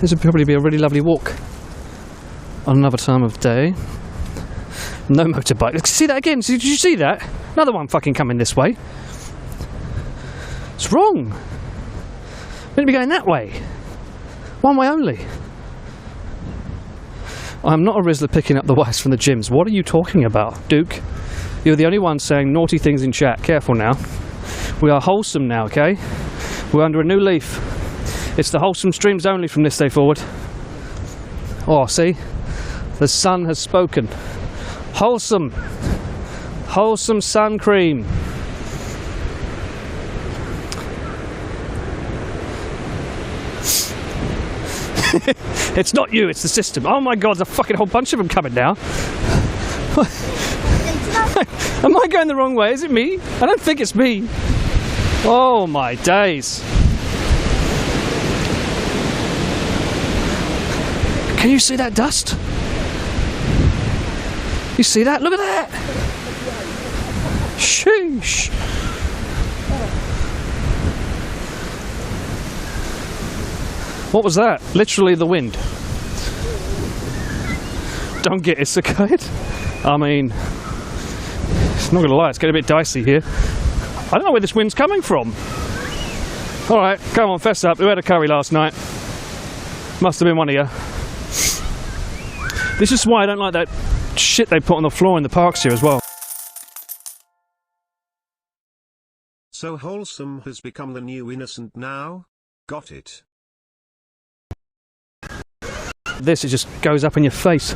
This would probably be a really lovely walk on another time of day. No motorbike. See that again? Did you see that? Another one fucking coming this way. It's wrong. We're going to be going that way. One way only. I'm not a Rizzler picking up the wives from the gyms. What are you talking about, Duke? You're the only one saying naughty things in chat. Careful now. We are wholesome now, okay? We're under a new leaf. It's the wholesome streams only from this day forward. Oh, see? The sun has spoken. Wholesome. Wholesome sun cream. It's not you, it's the system. Oh my god, there's a fucking whole bunch of them coming now. Am I going the wrong way? Is it me? I don't think it's me. Oh my days. Can you see that dust? You see that? Look at that! Sheesh! What was that? Literally the wind. Don't get isekai. I mean, it's not gonna lie, it's getting a bit dicey here. I don't know where this wind's coming from. Alright, come on, fess up. Who had a curry last night? Must have been one of you. This is why I don't like that shit they put on the floor in the parks here as well. So wholesome has become the new innocent now? Got it. This, it just goes up in your face.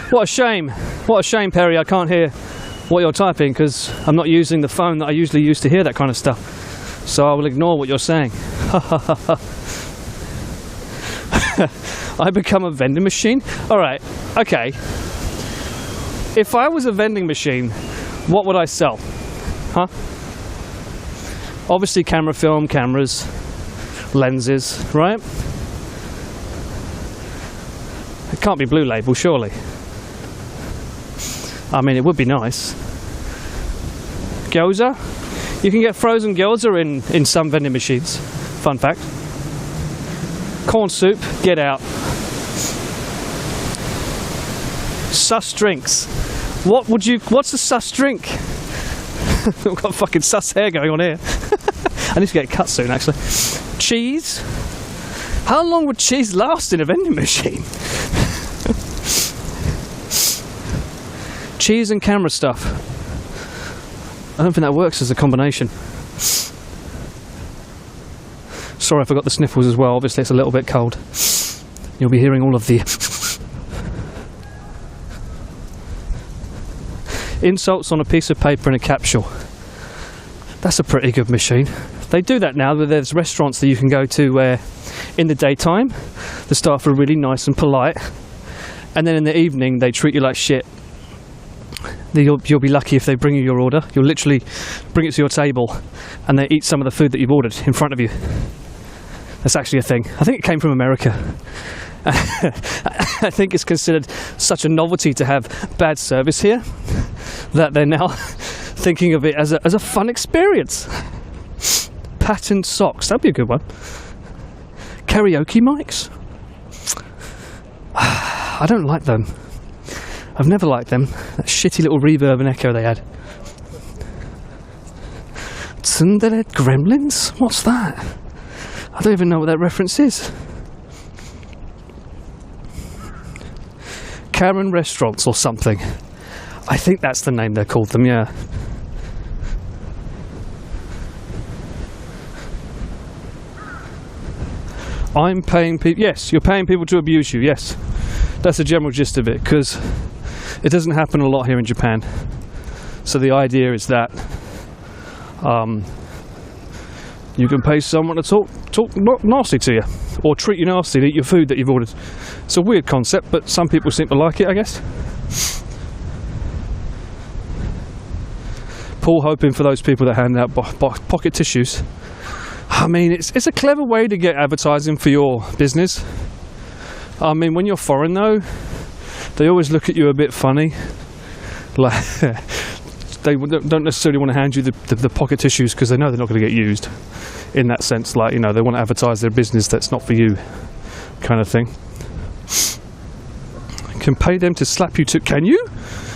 What a shame. What a shame, Perry. I can't hear what you're typing because I'm not using the phone that I usually use to hear that kind of stuff. So I will ignore what you're saying. I become a vending machine? Alright, okay. If I was a vending machine, what would I sell? Huh? Obviously camera film, cameras, lenses, right? It can't be Blue Label, surely. I mean, it would be nice. Gyoza? You can get frozen gyoza in some vending machines. Fun fact. Corn soup, get out. Sus drinks. What's a sus drink? I've got fucking sus hair going on here. I need to get it cut soon, actually. Cheese. How long would cheese last in a vending machine? Cheese and camera stuff. I don't think that works as a combination. Sorry, I forgot the sniffles as well. Obviously, it's a little bit cold. You'll be hearing all of the insults on a piece of paper in a capsule. That's a pretty good machine. They do that now. There's restaurants that you can go to where in the daytime the staff are really nice and polite, and then in the evening they treat you like shit. You'll be lucky if they bring you your order. You'll literally bring it to your table and they eat some of the food that you've ordered in front of you. That's actually a thing. I think it came from America. I think it's considered such a novelty to have bad service here that they're now thinking of it as a fun experience. Patterned socks, that'd be a good one. Karaoke mics? I don't like them. I've never liked them. That shitty little reverb and echo they had. Tsundere Gremlins? What's that? I don't even know what that reference is. Karen Restaurants or something. I think that's the name they called them, yeah. I'm paying people... Yes, you're paying people to abuse you, yes. That's the general gist of it, because it doesn't happen a lot here in Japan. So the idea is that you can pay someone to talk nasty to you, or treat you nasty to eat your food that you've ordered. It's a weird concept, but some people seem to like it, I guess. Paul hoping for those people that hand out pocket tissues. I mean, it's a clever way to get advertising for your business. I mean, when you're foreign though, they always look at you a bit funny. Like, they don't necessarily want to hand you the pocket tissues because they know they're not going to get used. In that sense, like, you know, they want to advertise their business that's not for you, kind of thing. You can pay them to slap you too. Can you?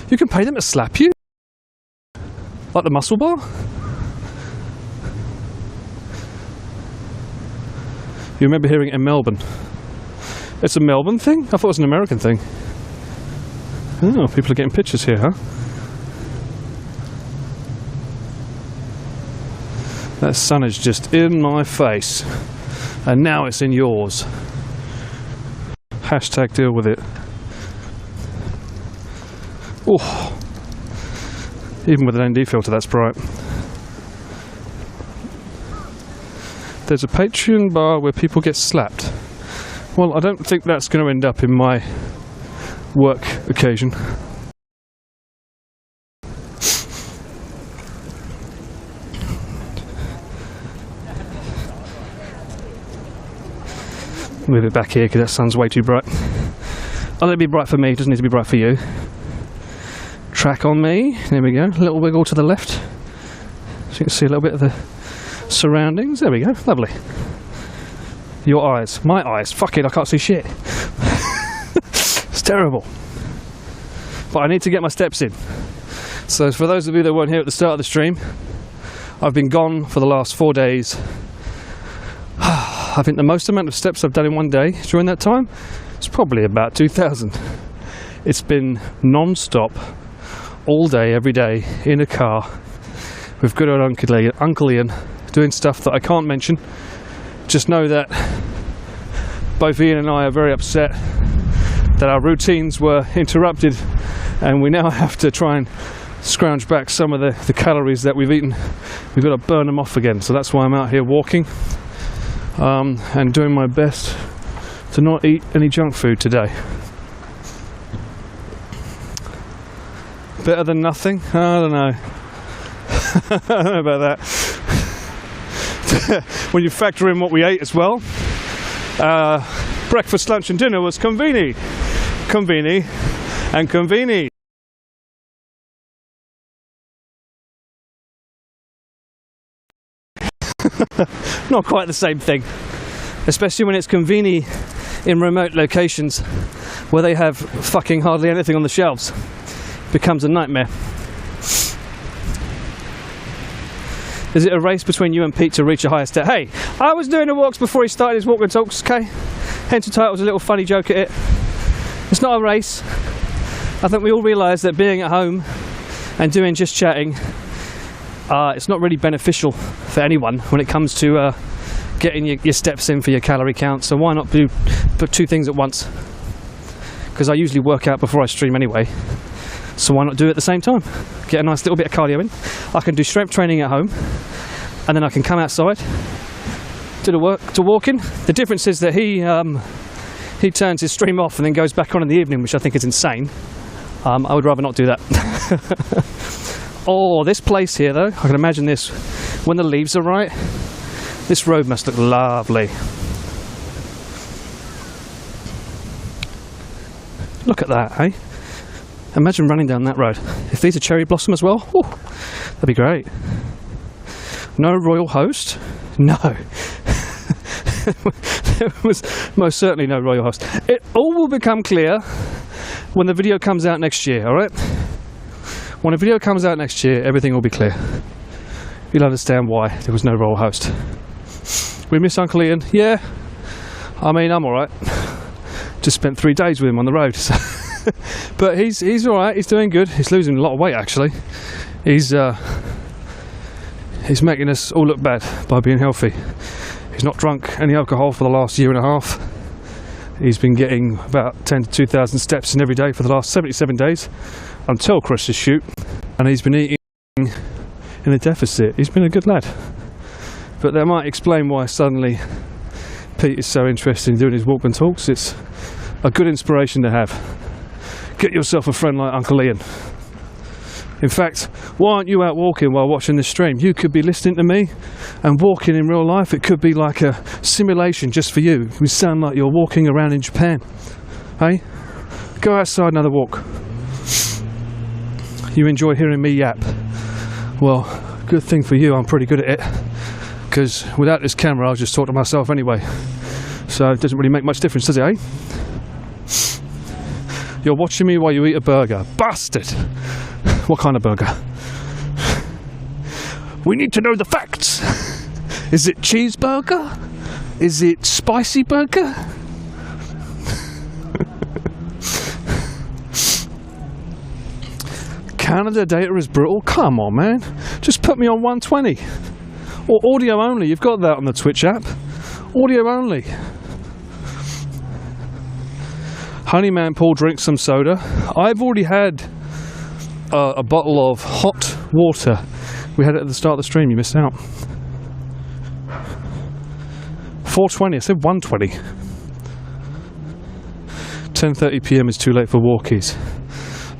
You can pay them to slap you? Like the muscle bar? You remember hearing it in Melbourne? It's a Melbourne thing? I thought it was an American thing. Oh, people are getting pictures here, huh? That sun is just in my face. And now it's in yours. Hashtag deal with it. Oh. Even with an ND filter, that's bright. There's a Patreon bar where people get slapped. Well, I don't think that's going to end up in my work occasion. Move it back here because that sun's way too bright. Oh, let it be bright for me, it doesn't need to be bright for you. Track on me, there we go, a little wiggle to the left. So you can see a little bit of the surroundings, there we go, lovely. Your eyes, my eyes, fuck it, I can't see shit. It's terrible. But I need to get my steps in. So for those of you that weren't here at the start of the stream, I've been gone for the last 4 days. I think the most amount of steps I've done in one day during that time is probably about 2,000. It's been non-stop, all day, every day, in a car with good old Uncle Ian, doing stuff that I can't mention. Just know that both Ian and I are very upset that our routines were interrupted, and we now have to try and scrounge back some of the calories that we've eaten. We've got to burn them off again, so that's why I'm out here walking and doing my best to not eat any junk food today. Better than nothing? I don't know. I don't know about that. When you factor in what we ate as well, breakfast, lunch and dinner was convenient, and convenient. Not quite the same thing, especially when it's convenient in remote locations where they have fucking hardly anything on the shelves. Becomes a nightmare. Is it a race between you and Pete to reach a higher step? Hey, I was doing the walks before he started his walk and talks, okay? Hence the title was a little funny joke at it. It's not a race. I think we all realise that being at home and doing just chatting, it's not really beneficial for anyone when it comes to getting your steps in for your calorie count. So why not put two things at once? Because I usually work out before I stream anyway. So why not do it at the same time? Get a nice little bit of cardio in. I can do strength training at home, and then I can come outside, do the walking. The difference is that he turns his stream off and then goes back on in the evening, which I think is insane. I would rather not do that. Oh, this place here though, I can imagine this when the leaves are right. This road must look lovely. Look at that, eh? Imagine running down that road. If these are cherry blossom as well, ooh, that'd be great. No royal host? No. There was most certainly no royal host. It all will become clear when the video comes out next year, alright? When the video comes out next year, everything will be clear. You'll understand why there was no royal host. We miss Uncle Ian? Yeah. I mean, I'm alright. Just spent 3 days with him on the road, so but he's alright, he's doing good. He's losing a lot of weight actually. He's making us all look bad by being healthy. He's not drunk any alcohol for the last year and a half. He's been getting about 10 to 2,000 steps in every day for the last 77 days until Chris's shoot, and he's been eating in a deficit. He's been a good lad. But that might explain why suddenly Pete is so interested in doing his walk and talks. It's a good inspiration to have. Get yourself a friend like Uncle Ian. In fact, why aren't you out walking while watching this stream? You could be listening to me and walking in real life. It could be like a simulation just for you. You sound like you're walking around in Japan. Hey? Go outside and have a walk. You enjoy hearing me yap. Well, good thing for you, I'm pretty good at it. Because without this camera, I'll just talk to myself anyway. So it doesn't really make much difference, does it, eh? You're watching me while you eat a burger. Bastard! What kind of burger? We need to know the facts. Is it cheeseburger? Is it spicy burger? Canada data is brutal. Come on, man. Just put me on 120. Or audio only. You've got that on the Twitch app. Audio only. Honeyman Paul drinks some soda. I've already had a bottle of hot water. We had it at the start of the stream. You missed out. 4:20. I said 1:20. 10:30 p.m. is too late for walkies.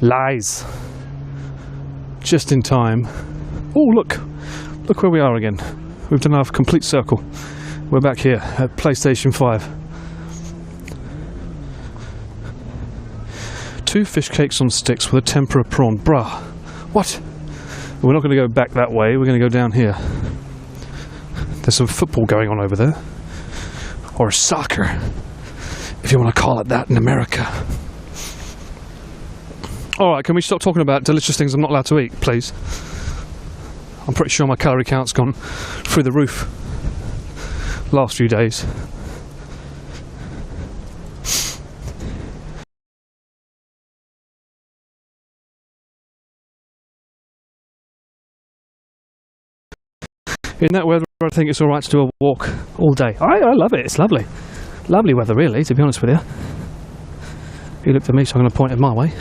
Lies. Just in time. Oh, look. Look where we are again. We've done our complete circle. We're back here at PlayStation 5. 2 fish cakes on sticks with a tempura prawn. Bruh. What? We're not going to go back that way. We're going to go down here. There's some football going on over there. Or soccer, if you want to call it that in America. Alright, can we stop talking about delicious things I'm not allowed to eat, please? I'm pretty sure my calorie count's gone through the roof last few days. In that weather, I think it's all right to do a walk all day. I love it. It's lovely. Lovely weather, really, to be honest with you. You looked at me, so I'm going to point it my way.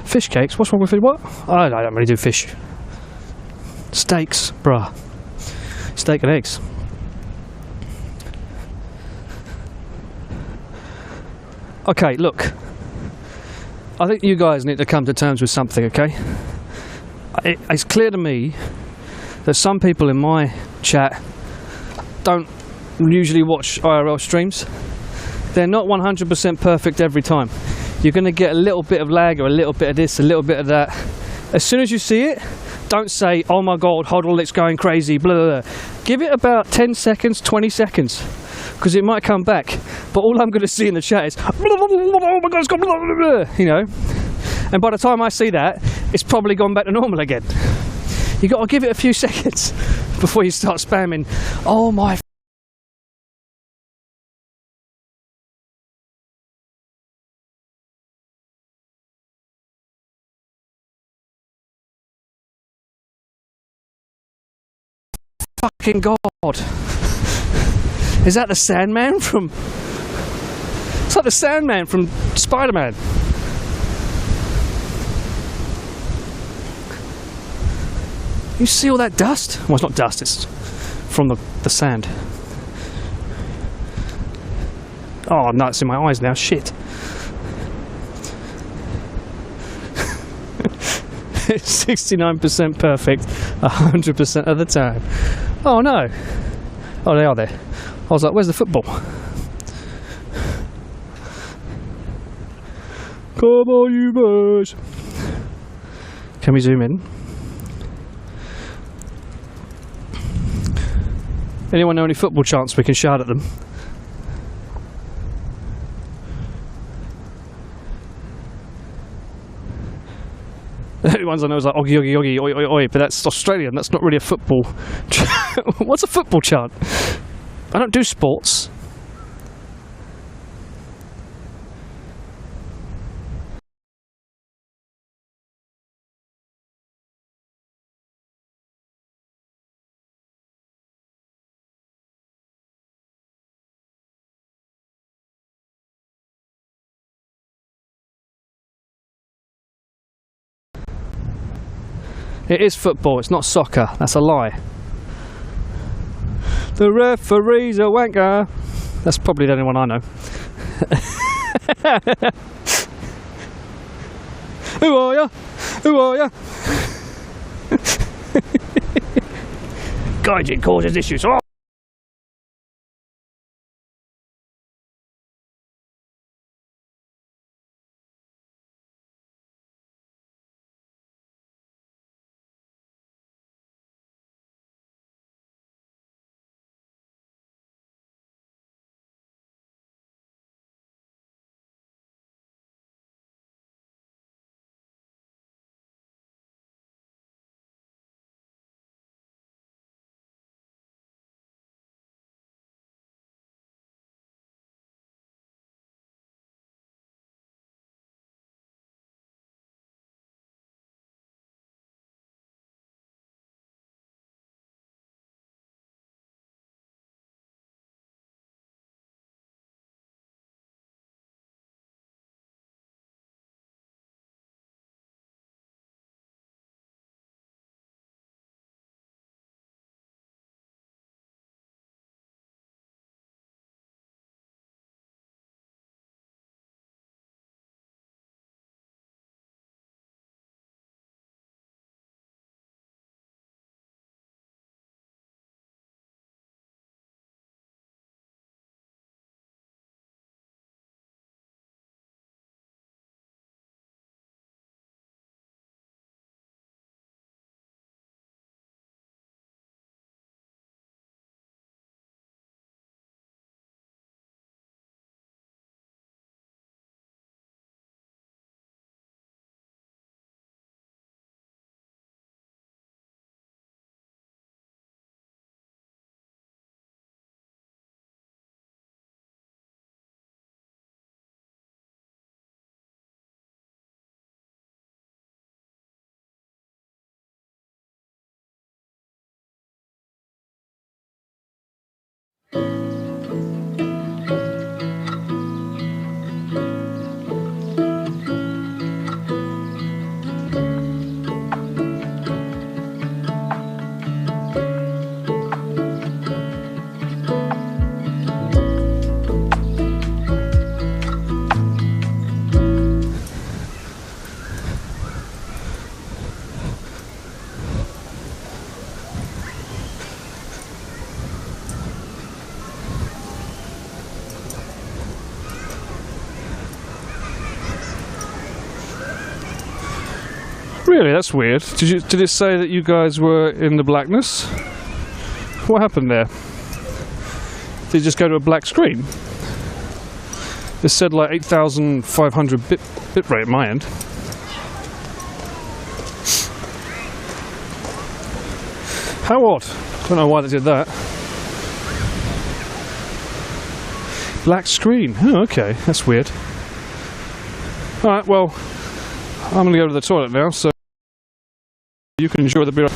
Fish cakes? What's wrong with it? What? I don't really do fish. Steaks, bruh. Steak and eggs. Okay, look. I think you guys need to come to terms with something, okay? It's clear to me that some people in my chat don't usually watch IRL streams. They're not 100% perfect every time. You're going to get a little bit of lag or a little bit of this, a little bit of that. As soon as you see it, don't say, oh my god, Hoddle, it's going crazy, blah, blah, blah. Give it about 10 seconds, 20 seconds, because it might come back. But all I'm going to see in the chat is, oh my god, it's gone, blah, blah, blah, you know. And by the time I see that, it's probably gone back to normal again. You got to give it a few seconds before you start spamming, oh my fucking god. Is that the Sandman from... It's like the Sandman from Spider-Man. You see all that dust? Well, it's not dust, it's from the sand. Oh no, it's in my eyes now, shit. It's 69% perfect 100% of the time. Oh no. Oh, they are there. I was like, where's the football? Come on, you boys. Can we zoom in? Anyone know any football chants we can shout at them? The only ones I know is like oggy oggy oggy oi oi oi, but that's Australian, that's not really a football. What's a football chant? I don't do sports. It is football, it's not soccer. That's a lie. The referee's a wanker. That's probably the only one I know. Who are ya? Who are ya? Gaijin causes issues. Oh! Really, that's weird. Did it say that you guys were in the blackness? What happened there? Did you just go to a black screen? It said like 8,500 bit rate at my end. How odd. Don't know why they did that. Black screen. Oh, okay. That's weird. Alright, well, I'm going to go to the toilet now, so you can enjoy the beer.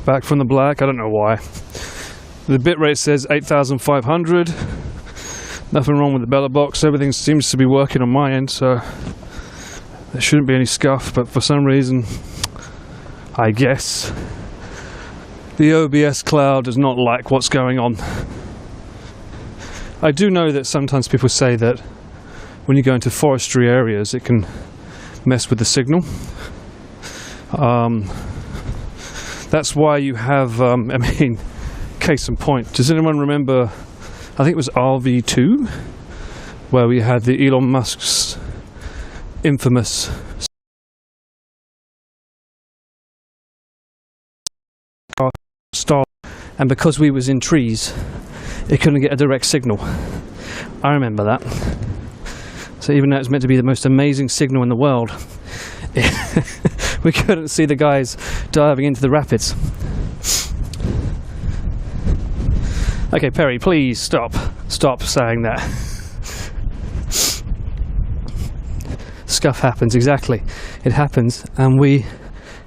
Back from the black, I don't know why. The bitrate says 8,500. Nothing wrong with the bella box. Everything seems to be working on my end, so there shouldn't be any scuff, but for some reason, I guess, the OBS cloud does not like what's going on. I do know that sometimes people say that when you go into forestry areas, it can mess with the signal. That's why you have, case in point, does anyone remember, I think it was RV2, where we had the Elon Musk's infamous star, and because we was in trees, it couldn't get a direct signal. I remember that. So even though it's meant to be the most amazing signal in the world, we couldn't see the guys diving into the rapids. Okay, Perry, please stop saying that. Scuff happens, exactly. It happens, and we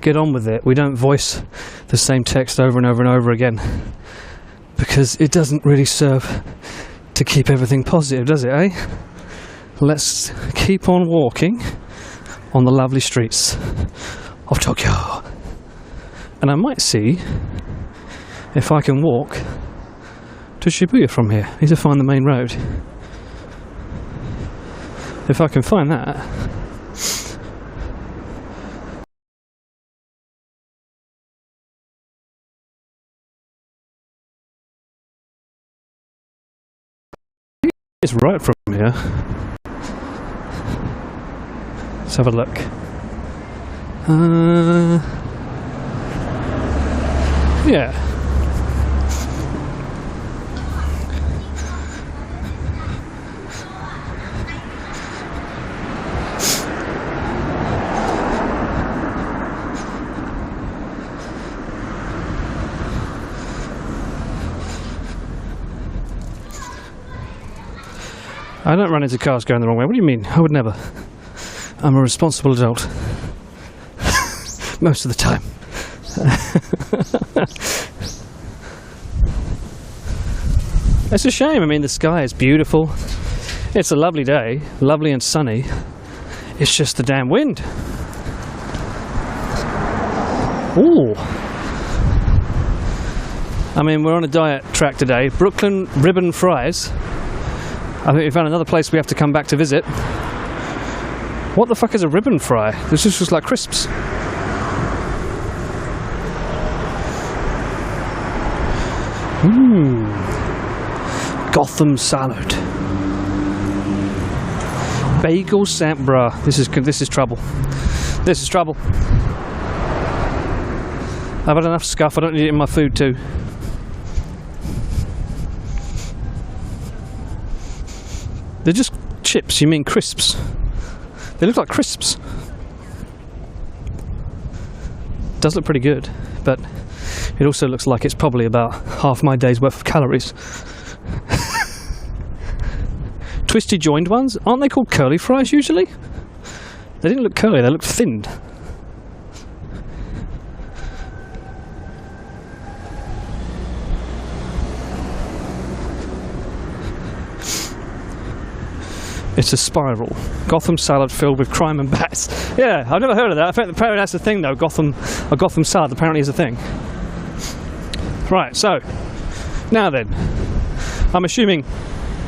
get on with it. We don't voice the same text over and over and over again, because it doesn't really serve to keep everything positive, does it, eh? Let's keep on walking on the lovely streets of Tokyo. And I might see if I can walk to Shibuya from here. I need to find the main road. If I can find that, it's right from here. Let's have a look. Yeah. I don't run into cars going the wrong way. What do you mean? I would never. I'm a responsible adult. Most of the time. It's a shame. I mean, the sky is beautiful. It's a lovely day, lovely and sunny. It's just the damn wind. Ooh. I mean, we're on a diet track today. Brooklyn ribbon fries. I think we found another place we have to come back to visit. What the fuck is a ribbon fry? This is just like crisps. Gotham salad. Bagel bruh. This is trouble. This is trouble. I've had enough scuff. I don't need it in my food too. They're just chips. You mean crisps? They look like crisps. Does look pretty good, but it also looks like it's probably about half my day's worth of calories. Twisty joined ones? Aren't they called curly fries usually? They didn't look curly, they looked thinned. It's a spiral. Gotham salad filled with crime and bats. Yeah, I've never heard of that. I think apparently that's a thing though. A Gotham salad apparently is a thing. Right, so now then, I'm assuming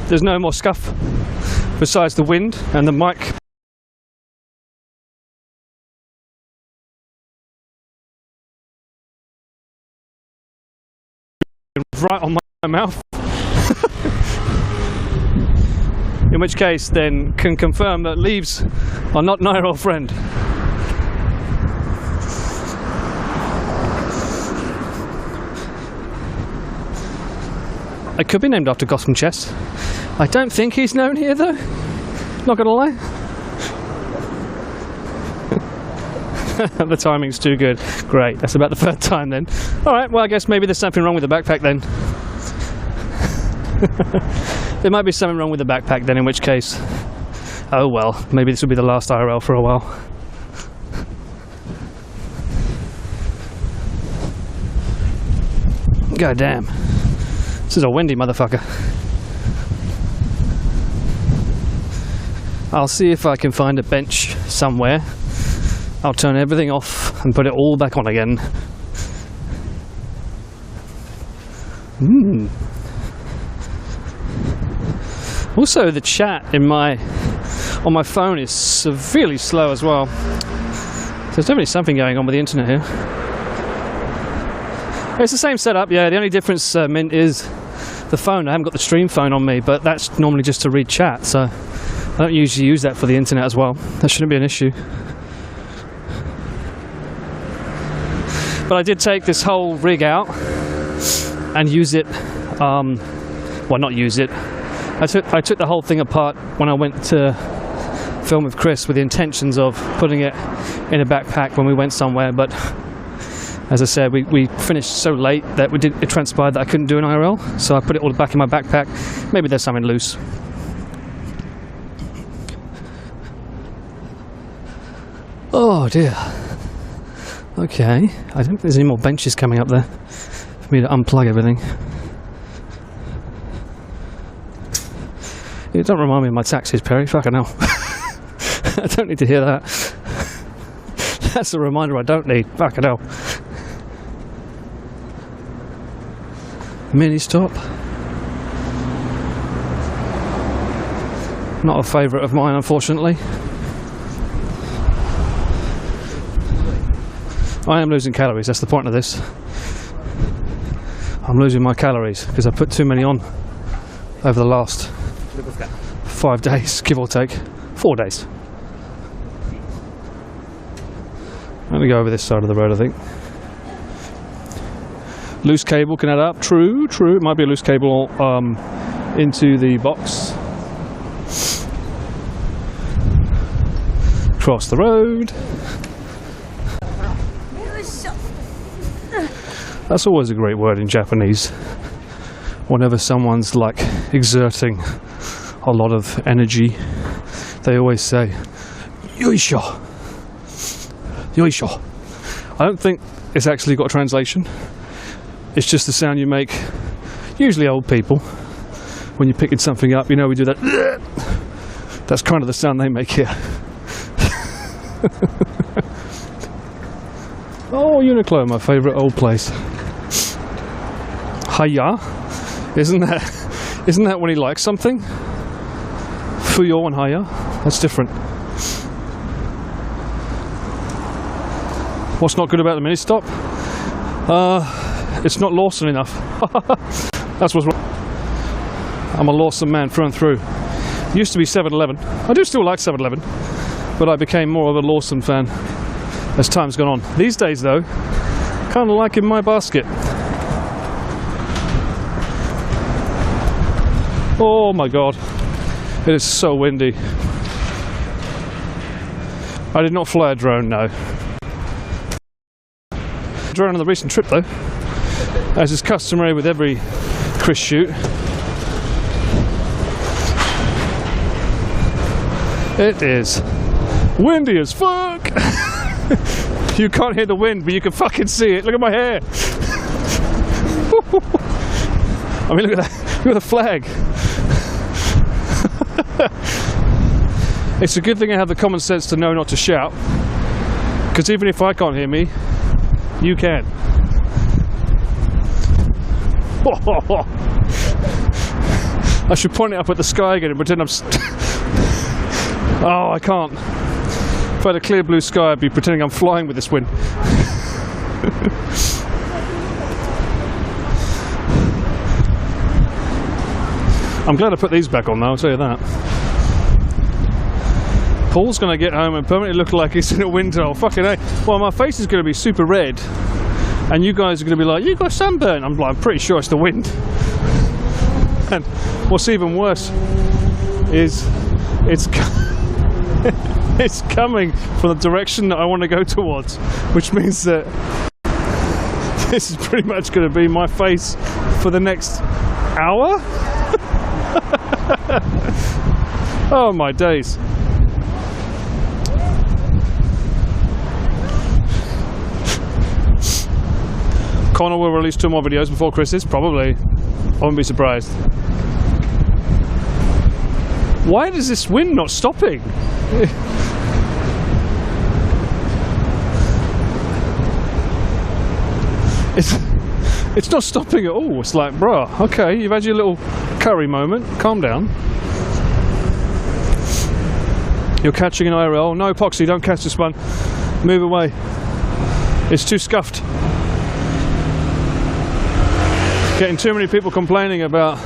there's no more scuff besides the wind and the mic. Right on my mouth. In which case, then, can confirm that leaves are not an IRL friend. It could be named after Gotham Chess. I don't think he's known here, though. Not gonna lie. The timing's too good. Great, that's about the third time then. Alright, well I guess maybe there's something wrong with the backpack then. There might be something wrong with the backpack then, in which case, oh well, maybe this will be the last IRL for a while. God damn. This is a windy motherfucker. I'll see if I can find a bench somewhere. I'll turn everything off and put it all back on again. Also, the chat on my phone is severely slow as well. So there's definitely something going on with the internet here. It's the same setup, yeah. The only difference, Mint, is the phone. I haven't got the stream phone on me, but that's normally just to read chat, so I don't usually use that for the internet as well. That shouldn't be an issue. But I did take this whole rig out and use it, well, not use it. I took the whole thing apart when I went to film with Chris with the intentions of putting it in a backpack when we went somewhere, but as I said, we finished so late that it transpired that I couldn't do an IRL, so I put it all back in my backpack. Maybe there's something loose. Oh dear. Okay, I don't think there's any more benches coming up there for me to unplug everything. You don't remind me of my taxes, Perry. Fucking hell. I don't need to hear that. That's a reminder I don't need. Fucking hell. Mini stop. Not a favourite of mine, unfortunately. I am losing calories, that's the point of this. I'm losing my calories because I put too many on over the last 5 days, give or take. 4 days. Let me go over this side of the road, I think. Loose cable can add up. True. It might be a loose cable into the box. Cross the road. That's always a great word in Japanese. Whenever someone's like exerting a lot of energy, they always say, yoisho. Yoisho. I don't think it's actually got a translation. It's just the sound you make, usually old people, when you're picking something up. You know, we do that. That's kind of the sound they make here. Oh, Uniqlo, my favourite old place. Hiya. Isn't that when he likes something? Fuyo and hiya. That's different. What's not good about the mini stop? It's not Lawson enough. That's what's wrong. I'm a Lawson man through and through. Used to be 7-Eleven. I do still like 7-Eleven, but I became more of a Lawson fan as time's gone on. These days, though, kind of like in my basket. Oh my god, it is so windy. I did not fly a drone, no. Drone on the recent trip, though, as is customary with every Chris shoot. It is windy as fuck. You can't hear the wind, but you can fucking see it. Look at my hair. I mean, look at that. Look at the flag. It's a good thing I have the common sense to know not to shout, because even if I can't hear me, you can. I should point it up at the sky again and pretend I'm oh, I can't. If I had a clear blue sky, I'd be pretending I'm flying with this wind. I'm glad I put these back on though, I'll tell you that. Paul's going to get home and permanently look like he's in a wind tunnel. Fucking A. Well, my face is going to be super red, and you guys are going to be like, you got sunburn. I'm pretty sure it's the wind. And what's even worse is it's coming from the direction that I want to go towards, which means that this is pretty much going to be my face for the next hour. Oh my days. Connor will release 2 more videos before Chris's, probably. I wouldn't be surprised. Why is this wind not stopping? It's not stopping at all. It's like, bruh, okay, you've had your little curry moment. Calm down. You're catching an IRL. No, Poxy, don't catch this one. Move away. It's too scuffed. Getting too many people complaining about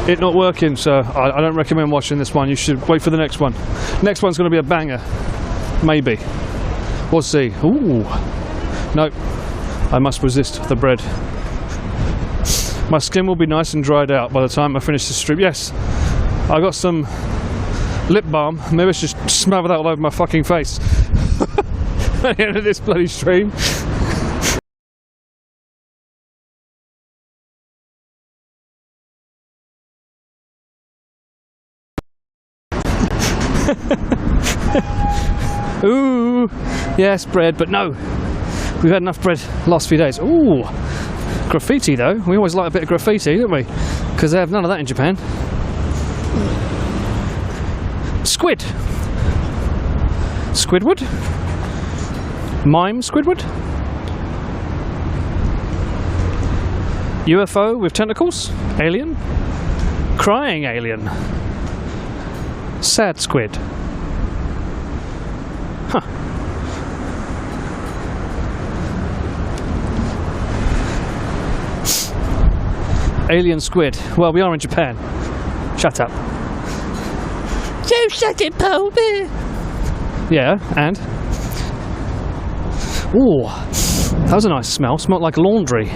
it not working, so I don't recommend watching this one. You should wait for the next one. Next one's going to be a banger. Maybe. We'll see. Ooh. No. I must resist the bread. My skin will be nice and dried out by the time I finish this stream. Yes, I got some lip balm. Maybe I should smother that all over my fucking face at the end of this bloody stream. Ooh, yes, bread, but no. We've had enough bread last few days. Ooh, graffiti though. We always like a bit of graffiti, don't we? Because they have none of that in Japan. Squid. Squidward? Mime Squidward? UFO with tentacles? Alien? Crying alien? Sad squid? Huh. Alien squid. Well, we are in Japan. Shut up. You shut it, Polar Bear. Yeah, and? Ooh, that was a nice smell. Smelled like laundry.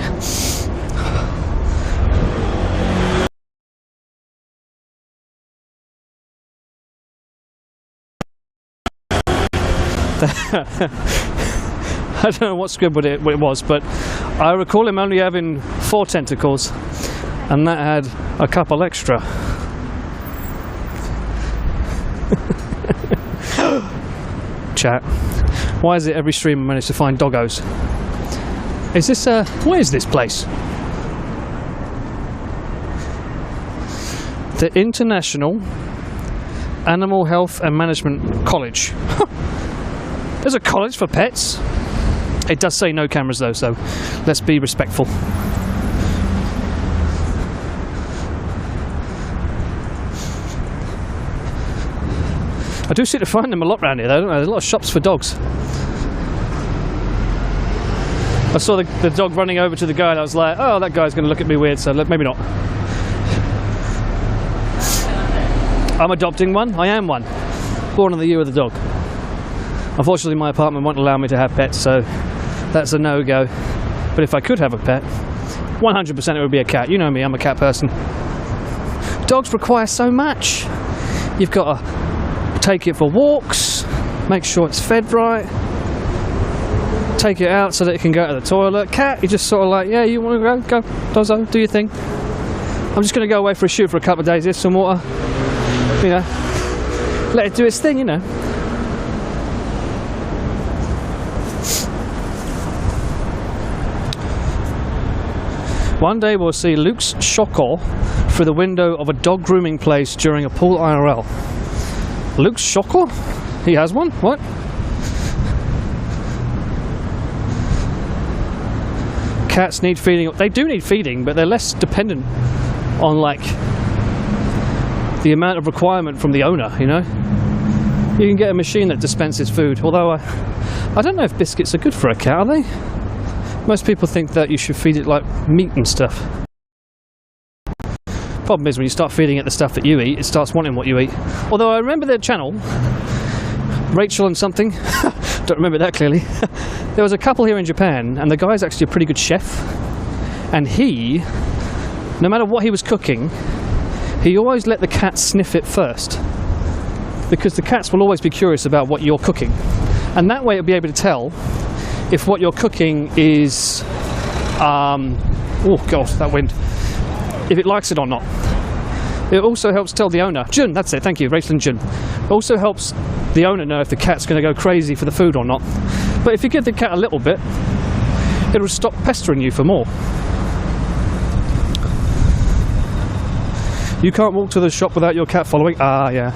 I don't know what squid it was, but I recall him only having 4 tentacles, and that had a couple extra. Chat. Why is it every stream I manage to find doggos? Is this where is this place? The International Animal Health and Management College. There's a college for pets. It does say no cameras though, so let's be respectful. I do seem to find them a lot around here though, don't I? There's a lot of shops for dogs. I saw the dog running over to the guy and I was like, oh, that guy's going to look at me weird, so maybe not. I'm adopting one. I am one. Born in the year of the dog. Unfortunately, my apartment won't allow me to have pets, so that's a no-go. But if I could have a pet, 100% it would be a cat. You know me, I'm a cat person. Dogs require so much. You've got to take it for walks, make sure it's fed right, take it out so that it can go to the toilet. Cat, you're just sort of like, yeah, you want to go? Go, Dozzo, do your thing. I'm just going to go away for a shoot for a couple of days, here's some water. You know, let it do its thing, you know. One day we'll see Luke's shocker through the window of a dog grooming place during a pool IRL. Luke's shocker? He has one? What? Cats need feeding. They do need feeding, but they're less dependent on, like, the amount of requirement from the owner, you know? You can get a machine that dispenses food, although I don't know if biscuits are good for a cat, are they? Most people think that you should feed it like meat and stuff. Problem is, when you start feeding it the stuff that you eat, it starts wanting what you eat. Although I remember their channel, Rachel and something, don't remember that clearly. There was a couple here in Japan, and the guy's actually a pretty good chef. And he, no matter what he was cooking, he always let the cats sniff it first. Because the cats will always be curious about what you're cooking. And that way it'll be able to tell if what you're cooking is, oh god, that wind, if it likes it or not. It also helps tell the owner, Jun, that's it, thank you, Rachel and Jun. It also helps the owner know if the cat's going to go crazy for the food or not. But if you give the cat a little bit, it'll stop pestering you for more. You can't walk to the shop without your cat following. Ah, yeah.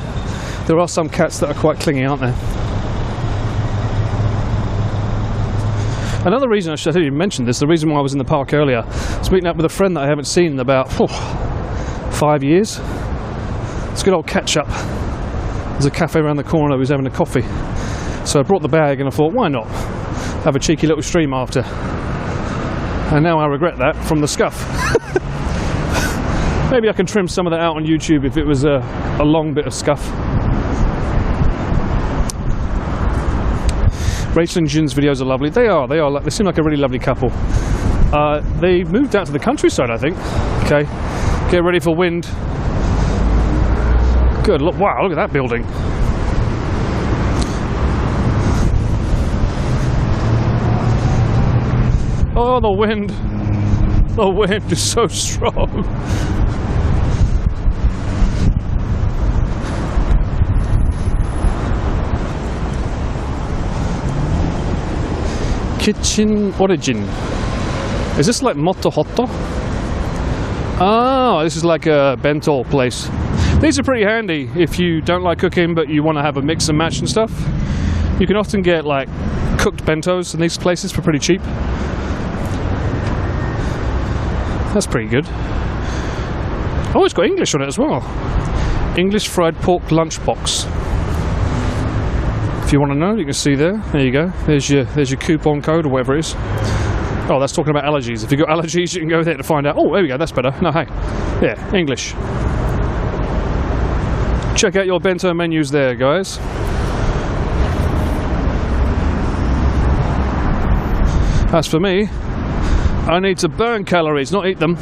There are some cats that are quite clingy, aren't there? Another reason, I should have even mentioned this, the reason why I was in the park earlier, I was meeting up with a friend that I haven't seen in about 5 years. It's a good old catch up. There's a cafe around the corner, I was having a coffee. So I brought the bag and I thought, why not have a cheeky little stream after? And now I regret that from the scuff. Maybe I can trim some of that out on YouTube if it was a long bit of scuff. Rachel and Jin's videos are lovely. They are. They seem like a really lovely couple. They moved out to the countryside, I think. Okay, get ready for wind. Good. Look! Wow! Look at that building. Oh, the wind! The wind is so strong. Kitchen Origin. Is this like Motohoto? Oh, this is like a bento place. These are pretty handy if you don't like cooking but you want to have a mix and match and stuff. You can often get like cooked bentos in these places for pretty cheap. That's pretty good. Oh, it's got English on it as well. English fried pork lunchbox. If you want to know, you can see there. There you go. There's your coupon code or whatever it is. Oh, that's talking about allergies. If you've got allergies, you can go there to find out. Oh, there we go. That's better. No, hey. Yeah, English. Check out your bento menus there, guys. As for me, I need to burn calories, not eat them.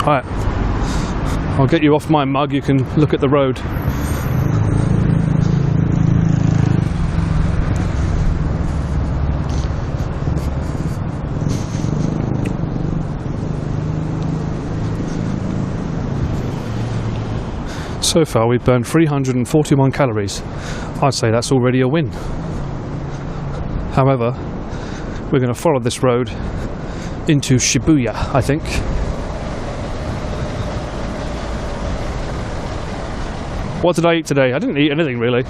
Alright. I'll get you off my mug, you can look at the road. So far we've burned 341 calories. I'd say that's already a win. However, we're going to follow this road into Shibuya, I think. What did I eat today? I didn't eat anything really.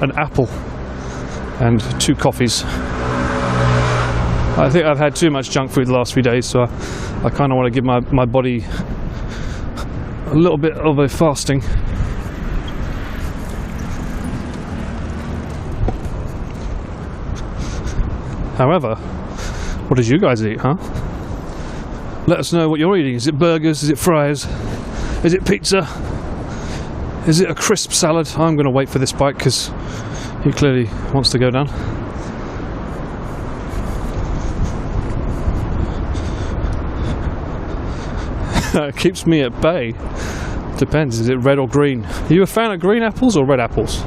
An apple and 2 coffees. I think I've had too much junk food the last few days, so I kind of want to give my body a little bit of a fasting. However, what did you guys eat, huh? Let us know what you're eating. Is it burgers? Is it fries? Is it pizza? Is it a crisp salad? I'm going to wait for this bike because he clearly wants to go down. It keeps me at bay. Depends, is it red or green? Are you a fan of green apples or red apples?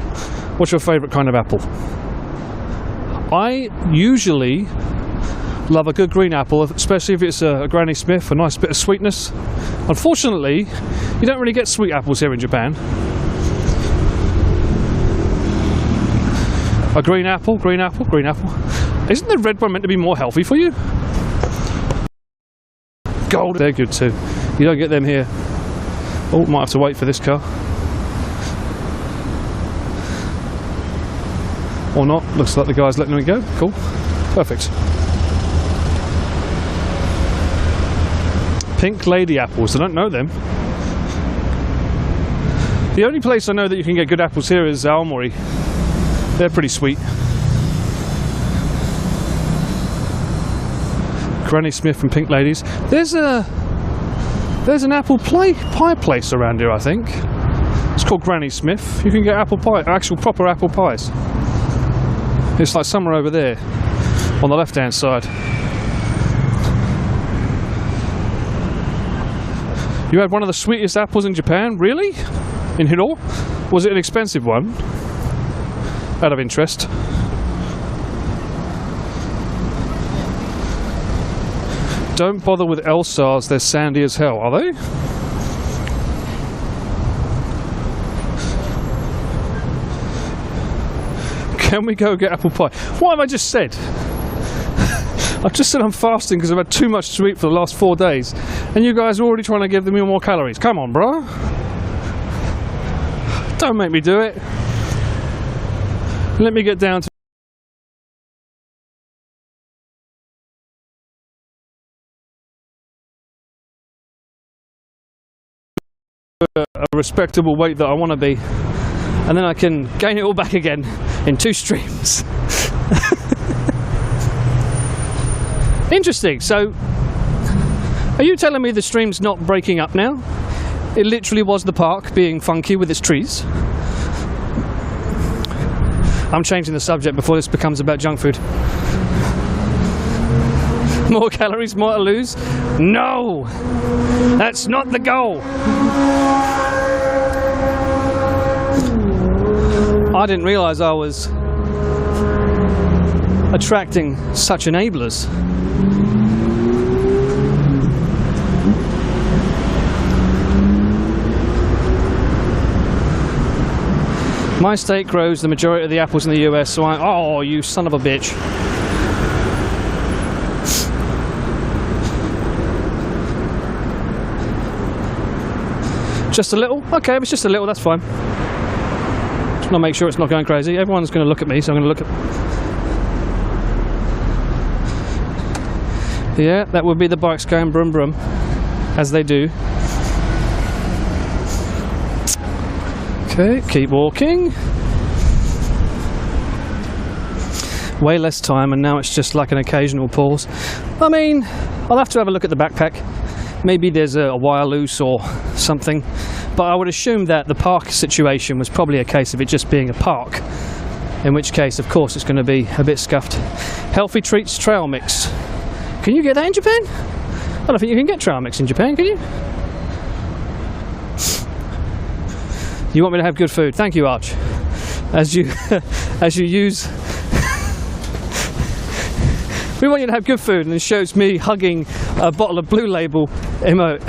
What's your favourite kind of apple? I usually love a good green apple, especially if it's a Granny Smith, a nice bit of sweetness. Unfortunately, you don't really get sweet apples here in Japan. A green apple, green apple, green apple. Isn't the red one meant to be more healthy for you? Gold, they're good too. You don't get them here. Oh, might have to wait for this car. Or not. Looks like the guy's letting me go. Cool. Perfect. Pink lady apples. I don't know them. The only place I know that you can get good apples here is Aomori. They're pretty sweet. Granny Smith and Pink Ladies. There's an apple pie place around here, I think. It's called Granny Smith. You can get apple pie, actual proper apple pies. It's like somewhere over there on the left hand side. You had one of the sweetest apples in Japan? Really? In Hiro? Was it an expensive one? Out of interest. Don't bother with Elsars, they're sandy as hell, are they? Can we go get apple pie? What have I just said? I've just said I'm fasting because I've had too much to eat for the last 4 days. And you guys are already trying to give me more calories. Come on, bro. Don't make me do it. Let me get down to a respectable weight that I want to be. And then I can gain it all back again in 2 streams. Interesting. So, are you telling me the stream's not breaking up now? It literally was the park being funky with its trees. I'm changing the subject before this becomes about junk food. More calories, more to lose? No! That's not the goal! I didn't realise I was attracting such enablers. My state grows the majority of the apples in the US, so oh, you son of a bitch. Just a little? Okay, if it's just a little, that's fine. Just want to make sure it's not going crazy. Everyone's going to look at me, so I'm going to look at... Yeah, that would be the bikes going brum brum, as they do. Okay, keep walking. Way less time, and now it's just like an occasional pause. I mean, I'll have to have a look at the backpack. Maybe there's a wire loose or something. But I would assume that the park situation was probably a case of it just being a park. In which case, of course, it's going to be a bit scuffed. Healthy Treats trail mix. Can you get that in Japan? I don't think you can get trail mix in Japan, can you? You want me to have good food? Thank you, Arch. As you use... We want you to have good food, and it shows me hugging a bottle of Blue Label emote.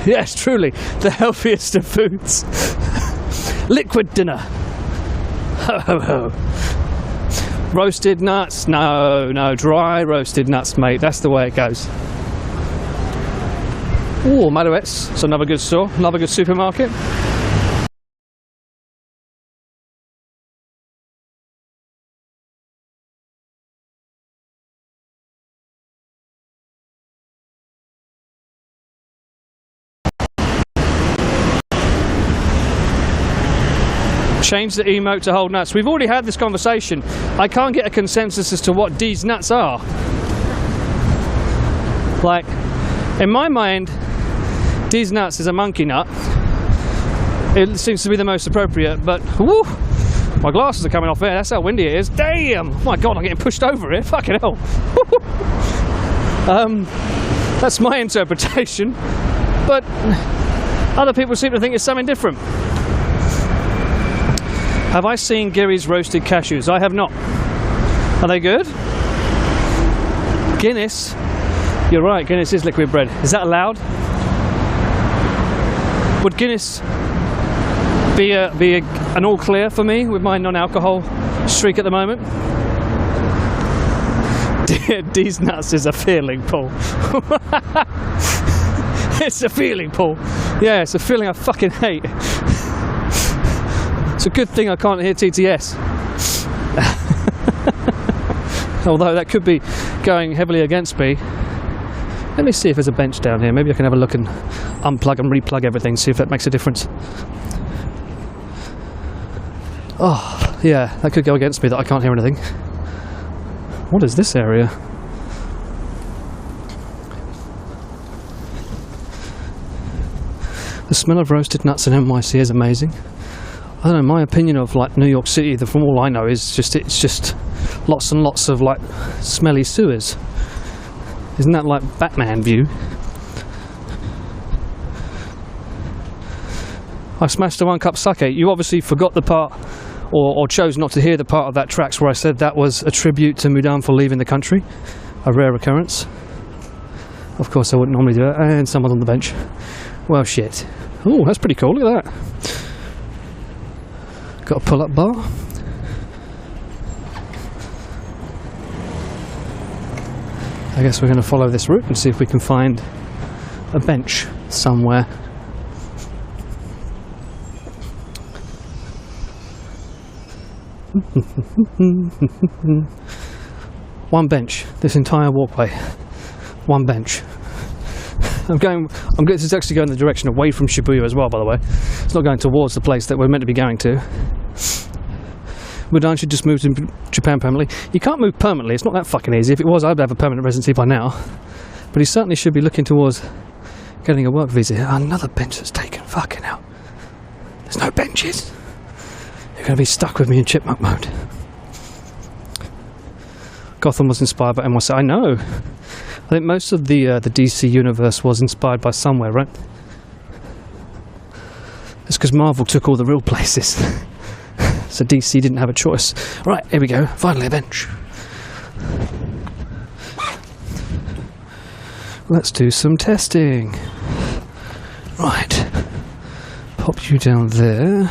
Yes, truly, the healthiest of foods. Liquid dinner. Ho, ho, ho. Roasted nuts? No, dry roasted nuts, mate. That's the way it goes. Ooh, Malouette's. It's another good store, another good supermarket. Change the emote to hold nuts. We've already had this conversation. I can't get a consensus as to what these nuts are. Like, in my mind, these nuts is a monkey nut. It seems to be the most appropriate, but woo, my glasses are coming off there. That's how windy it is. Damn! Oh my god, I'm getting pushed over here. Fucking hell. That's my interpretation. But other people seem to think it's something different. Have I seen Gary's roasted cashews? I have not. Are they good? Guinness. You're right, Guinness is liquid bread. Is that allowed? Would Guinness be an all clear for me with my non-alcohol streak at the moment? These nuts is a feeling, Paul. It's a feeling, Paul. Yeah, it's a feeling I fucking hate. It's a good thing I can't hear TTS. Although that could be going heavily against me. Let me see if there's a bench down here. Maybe I can have a look and unplug and replug everything, see if that makes a difference. Oh, yeah, that could go against me that I can't hear anything. What is this area? The smell of roasted nuts in NYC is amazing. I don't know, my opinion of like New York City, from all I know, is it's just lots and lots of like smelly sewers. Isn't that like Batman view? I smashed a 1 cup sake. You obviously forgot the part, or chose not to hear the part of that tracks where I said that was a tribute to Mudan for leaving the country. A rare occurrence. Of course I wouldn't normally do it. And someone on the bench. Well, shit. Oh, that's pretty cool, look at that. Got a pull-up bar. I guess we're going to follow this route and see if we can find a bench somewhere. One bench, this entire walkway. One bench. This is actually going the direction away from Shibuya as well, by the way. It's not going towards the place that we're meant to be going to. Mudan should just move to Japan permanently. You can't move permanently, it's not that fucking easy. If it was, I'd have a permanent residency by now. But he certainly should be looking towards getting a work visa here. Another bench that's taken. Fucking hell. There's no benches. You're going to be stuck with me in chipmunk mode. Gotham was inspired by NYC. I know. I think most of the DC universe was inspired by somewhere, right? It's because Marvel took all the real places. So DC didn't have a choice. Right, here we go. Finally a bench. Let's do some testing. Right. Pop you down there.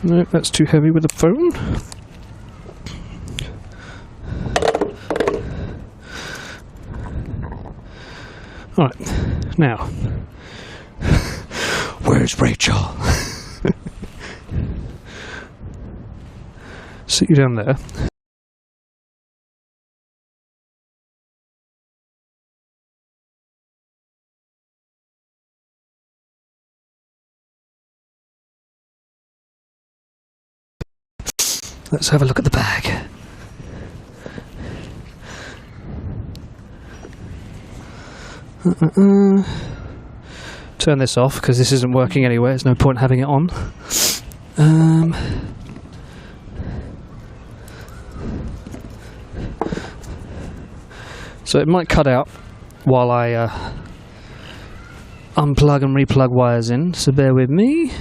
No, that's too heavy with the phone. Alright, now. Where's Rachel? Sit you down there. Let's have a look at the bag. Turn this off because this isn't working anyway. There's no point having it on. So it might cut out while I unplug and replug wires in, so bear with me.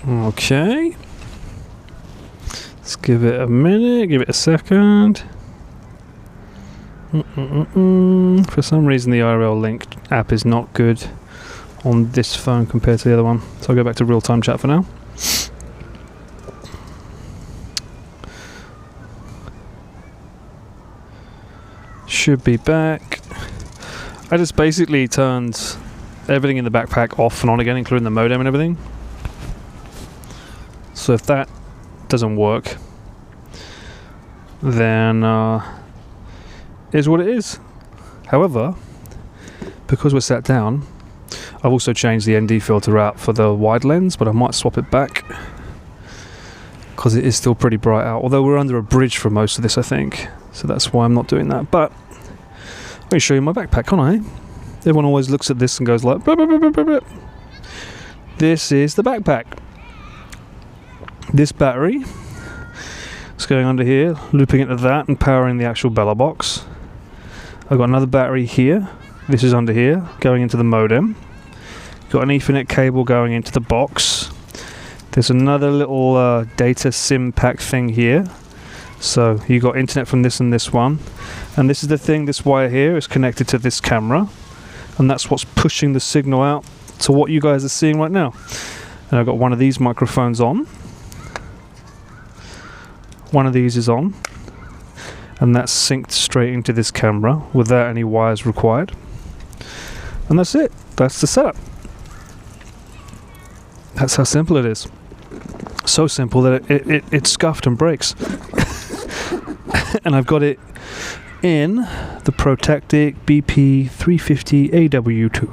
Okay. Let's give it a minute, give it a second. For some reason the IRL link app is not good on this phone compared to the other one. So I'll go back to real-time chat for now. Should be back. I just basically turned everything in the backpack off and on again, including the modem and everything. So if that doesn't work, then is what it is. However, because we're sat down, I've also changed the ND filter out for the wide lens, but I might swap it back because it is still pretty bright out, although we're under a bridge for most of this, I think, so that's why I'm not doing that. But let me show you my backpack, can't I? Everyone always looks at this and goes like, blah, blah, blah, blah, blah, blah. This is the backpack. This battery is going under here, looping into that and powering the actual Bella box. I've got another battery here. This is under here, going into the modem. Got an Ethernet cable going into the box. There's another little data SIM pack thing here. So you got internet from this and this one. And this is the thing, this wire here is connected to this camera. And that's what's pushing the signal out to what you guys are seeing right now. And I've got one of these microphones on. One of these is on. And that's synced straight into this camera without any wires required. And that's it. That's the setup. That's how simple it is. So simple that it's scuffed and breaks. And I've got it in the Protectic BP350 AW2.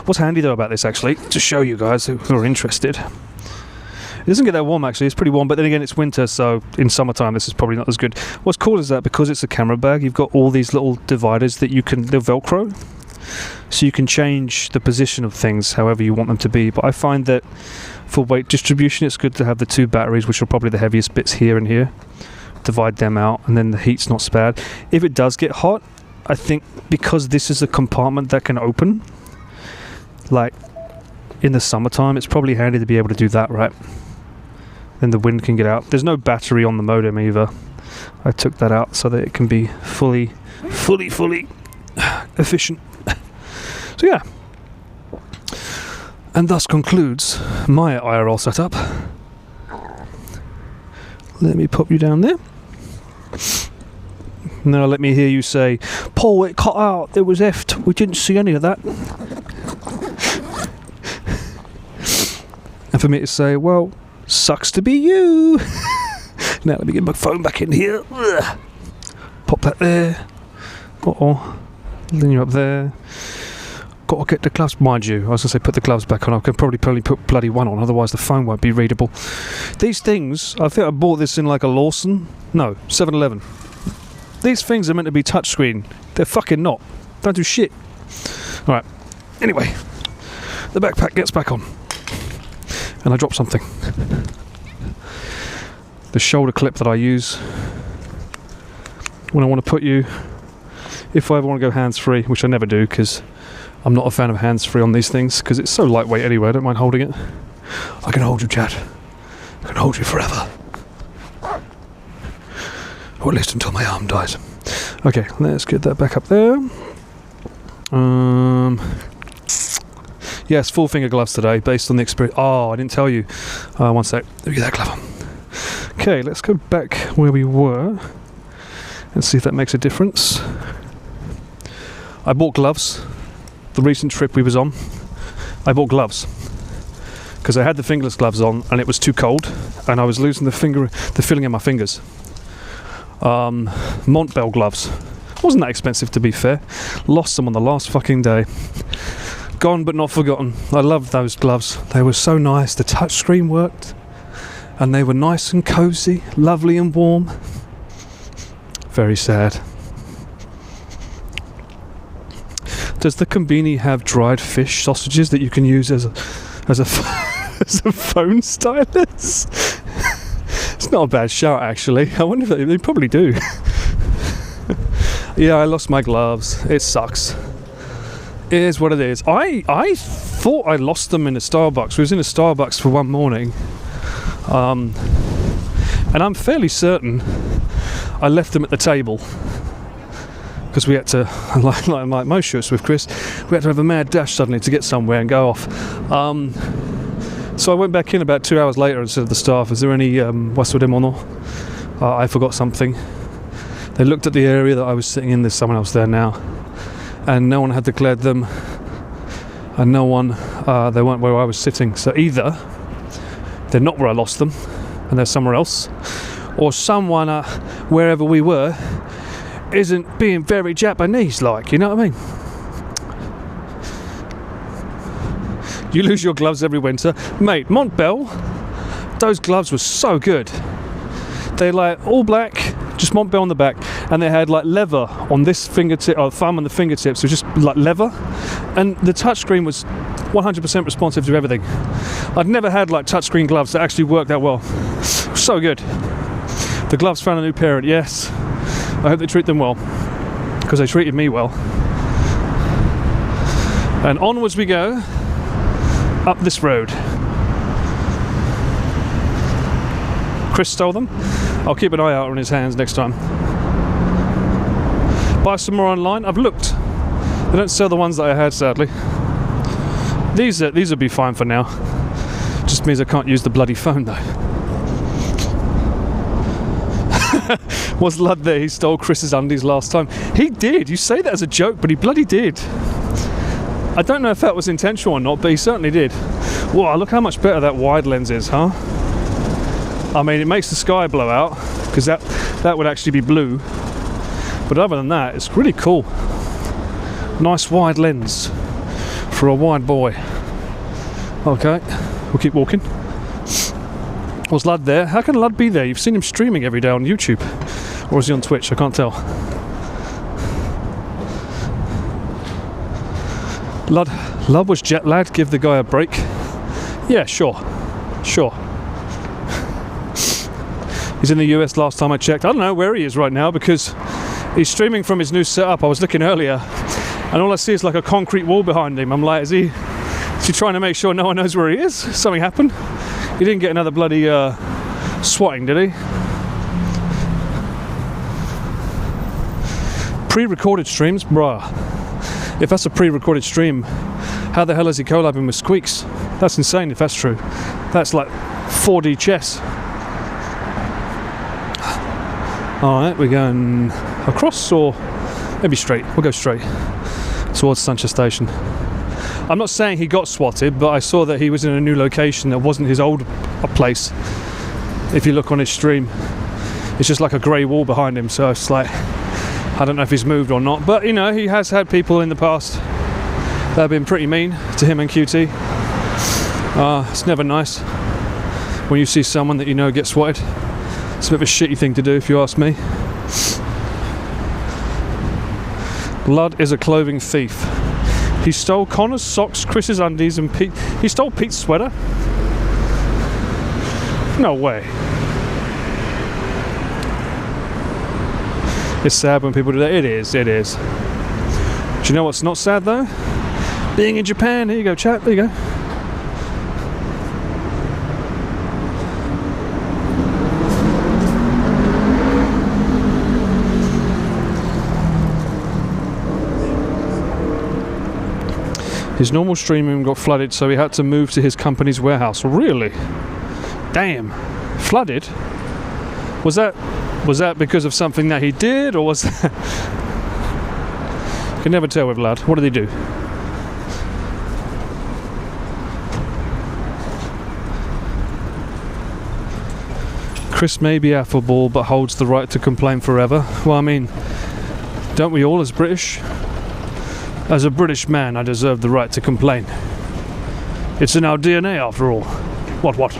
What's handy though about this, actually, to show you guys who are interested, it doesn't get that warm actually, it's pretty warm, but then again it's winter, so in summertime this is probably not as good. What's cool is that because it's a camera bag, you've got all these little dividers that you can, they're Velcro, so you can change the position of things however you want them to be. But I find that for weight distribution it's good to have the two batteries, which are probably the heaviest bits here and here. Divide them out, and then the heat's not spared. If it does get hot, I think because this is a compartment that can open, like in the summertime, it's probably handy to be able to do that, right? Then the wind can get out. There's no battery on the modem either. I took that out so that it can be fully efficient. So yeah, and thus concludes my IRL setup. Let me pop you down there. Now let me hear you say, Paul, it cut out, it was effed, we didn't see any of that. And for me to say, well, sucks to be you. Now let me get my phone back in here. Pop that there. Then you're up there. Got to get the gloves, mind you. I was going to say put the gloves back on. I can probably put bloody one on, otherwise the phone won't be readable. These things, I think I bought this in like a Lawson. No, 7-Eleven. These things are meant to be touchscreen. They're fucking not. Don't do shit. Alright. Anyway, the backpack gets back on. And I dropped something. The shoulder clip that I use when I want to put you, if I ever want to go hands-free, which I never do because I'm not a fan of hands-free on these things because it's so lightweight anyway, I don't mind holding it. I can hold you, Chad. I can hold you forever. Or at least until my arm dies. Okay, let's get that back up there. Yes, full finger gloves today based on the experience. Oh, I didn't tell you. One sec. Let me get that glove on. Okay, let's go back where we were and see if that makes a difference. I bought gloves. The recent trip we was on, I bought gloves because I had the fingerless gloves on and it was too cold and I was losing the feeling in my fingers. Montbell gloves, wasn't that expensive to be fair. Lost them on the last fucking day. Gone but not forgotten. I loved those gloves. They were so nice. The touchscreen worked and they were nice and cozy, lovely and warm. Very sad. Does the Combini have dried fish sausages that you can use as a as a phone stylus? It's not a bad shout, actually. I wonder if they probably do. Yeah, I lost my gloves. It sucks. It is what it is. I thought I lost them in a Starbucks. We was in a Starbucks for one morning, And I'm fairly certain I left them at the table because we had to, like most shoots with Chris, we had to have a mad dash suddenly to get somewhere and go off. So I went back in about 2 hours later and said to the staff, is there any wasudémono? I forgot something. They looked at the area that I was sitting in, there's someone else there now, and no one had declared them, and no one, they weren't where I was sitting. So either they're not where I lost them and they're somewhere else, or someone wherever we were isn't being very Japanese like, you know what I mean? You lose your gloves every winter. Mate, Montbell, those gloves were so good. They're like all black, just Montbell on the back, and they had like leather on this fingertip, or thumb on the fingertips, so just like leather, and the touchscreen was 100% responsive to everything. I'd never had like touchscreen gloves that actually worked that well. So good. The gloves found a new parent, yes. I hope they treat them well, because they treated me well. And onwards we go, up this road. Chris stole them. I'll keep an eye out on his hands next time. Buy some more online. I've looked. They don't sell the ones that I had, sadly. These will be fine for now. Just means I can't use the bloody phone though. Was Lud there? He stole Chris's undies last time. He did. You say that as a joke, but he bloody did. I don't know if that was intentional or not, but he certainly did. Wow, look how much better that wide lens is, huh? I mean, it makes the sky blow out, because that would actually be blue. But other than that, it's really cool. Nice wide lens for a wide boy. Okay, we'll keep walking. Was Lud there? How can Lud be there? You've seen him streaming every day on YouTube. Or is he on Twitch? I can't tell. Lud was jet lagged. Give the guy a break. Yeah, sure. He's in the US last time I checked. I don't know where he is right now because he's streaming from his new setup. I was looking earlier and all I see is like a concrete wall behind him. I'm like, is he trying to make sure no one knows where he is? Something happened? He didn't get another bloody swatting, did he? Pre-recorded streams? Bruh. If that's a pre-recorded stream, how the hell is he collabing with Squeaks? That's insane if that's true. That's like 4D chess. Alright, we're going across or maybe straight. We'll go straight towards Sancha Station. I'm not saying he got swatted, but I saw that he was in a new location that wasn't his old place. If you look on his stream, it's just like a grey wall behind him, so it's like, I don't know if he's moved or not, but you know, he has had people in the past that have been pretty mean to him and QT. It's never nice when you see someone that you know get swatted. It's a bit of a shitty thing to do if you ask me. Lud is a clothing thief. He stole Connor's socks, Chris's undies, and he stole Pete's sweater? No way. It's sad when people do that. It is. Do you know what's not sad though? Being in Japan. Here you go, chat. There you go. His normal stream room got flooded, so he had to move to his company's warehouse. Really? Damn. Flooded? Was that because of something that he did, or was that... You can never tell with Lud. What did he do? Chris may be affable, but holds the right to complain forever. Well, I mean, don't we all as British? As a British man, I deserve the right to complain. It's in our DNA, after all. What?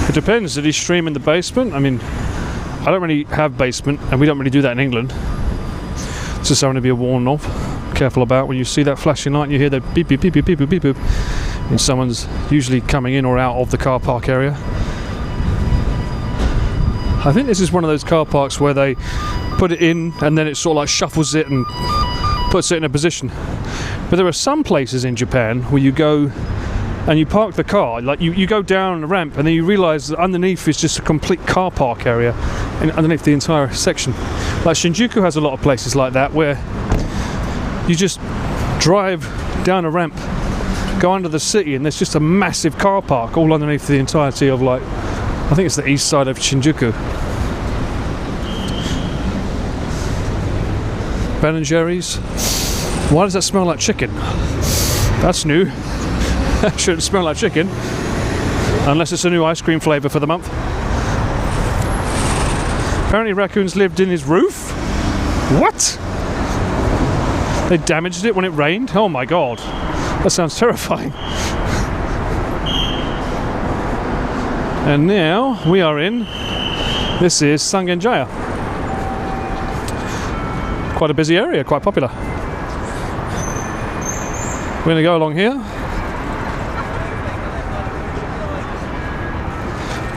It depends. Did he stream in the basement? I mean, I don't really have basement, and we don't really do that in England. It's just something to be warned of. Careful about when you see that flashing light and you hear the beep beep beep beep beep beep beep beep. And someone's usually coming in or out of the car park area. I think this is one of those car parks where they put it in and then it sort of like shuffles it and puts it in a position. But there are some places in Japan where you go and you park the car, like you go down the ramp and then you realise that underneath is just a complete car park area and underneath the entire section. Like Shinjuku has a lot of places like that where you just drive down a ramp, go under the city, and there's just a massive car park all underneath the entirety of, like, I think it's the east side of Shinjuku. Ben & Jerry's. Why does that smell like chicken? That's new. That shouldn't smell like chicken. Unless it's a new ice cream flavour for the month. Apparently raccoons lived in his roof? What? They damaged it when it rained? Oh my god. That sounds terrifying. And now we are in, this is Sangenjaya. Quite a busy area, quite popular. We're going to go along here.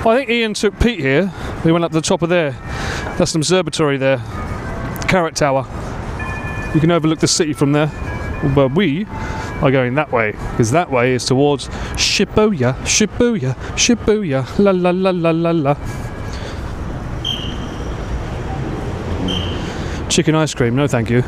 I think Ian took Pete here. We went up to the top of there. That's an observatory there. Carrot Tower. You can overlook the city from there. But we are going that way, because that way is towards Shibuya, Shibuya, Shibuya, la la la la la la. Chicken ice cream, no thank you.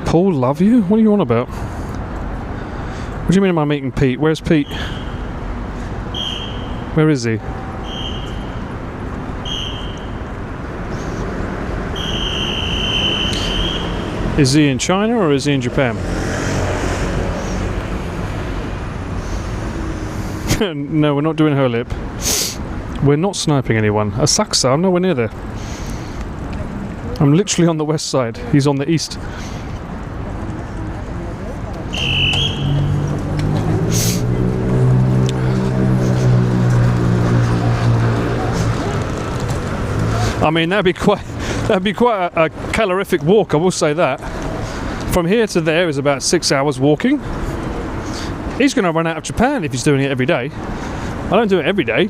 Paul love you? What are you on about? What do you mean am I meeting Pete? Where's Pete? Where is he? Is he in China or is he in Japan? No, we're not doing her lip. We're not sniping anyone. Asakusa, I'm nowhere near there. I'm literally on the west side. He's on the east. I mean, that'd be quite a calorific walk, I will say that. From here to there is about 6 hours walking. He's going to run out of Japan if he's doing it every day. I don't do it every day.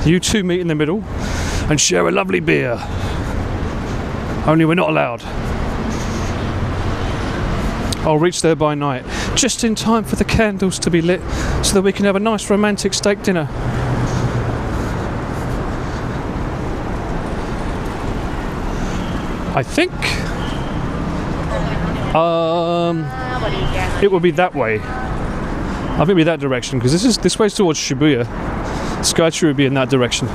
You two meet in the middle and share a lovely beer. Only we're not allowed. I'll reach there by night, just in time for the candles to be lit so that we can have a nice romantic steak dinner. I think it will be that way. I think it'll be that direction, because this way's towards Shibuya. Skytree would be in that direction.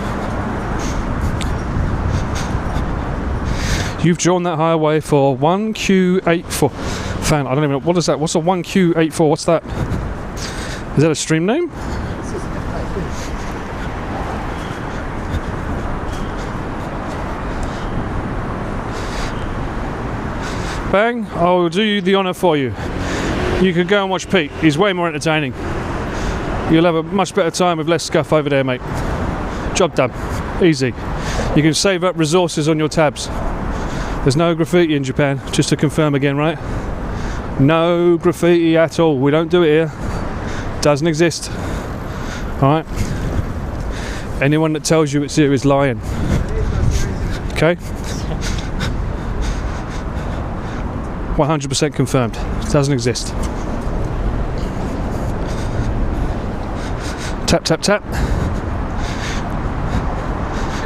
You've drawn that highway for 1Q84. Fan, I don't even know, what is that? What's a 1Q84? What's that? Is that a stream name? Bang, I'll do you the honour for you. You can go and watch Pete. He's way more entertaining. You'll have a much better time with less scuff over there, mate. Job done. Easy. You can save up resources on your tabs. There's no graffiti in Japan, just to confirm again, right? No graffiti at all. We don't do it here. Doesn't exist. Alright? Anyone that tells you it's here is lying. Okay? 100% confirmed. It doesn't exist. Tap, tap, tap.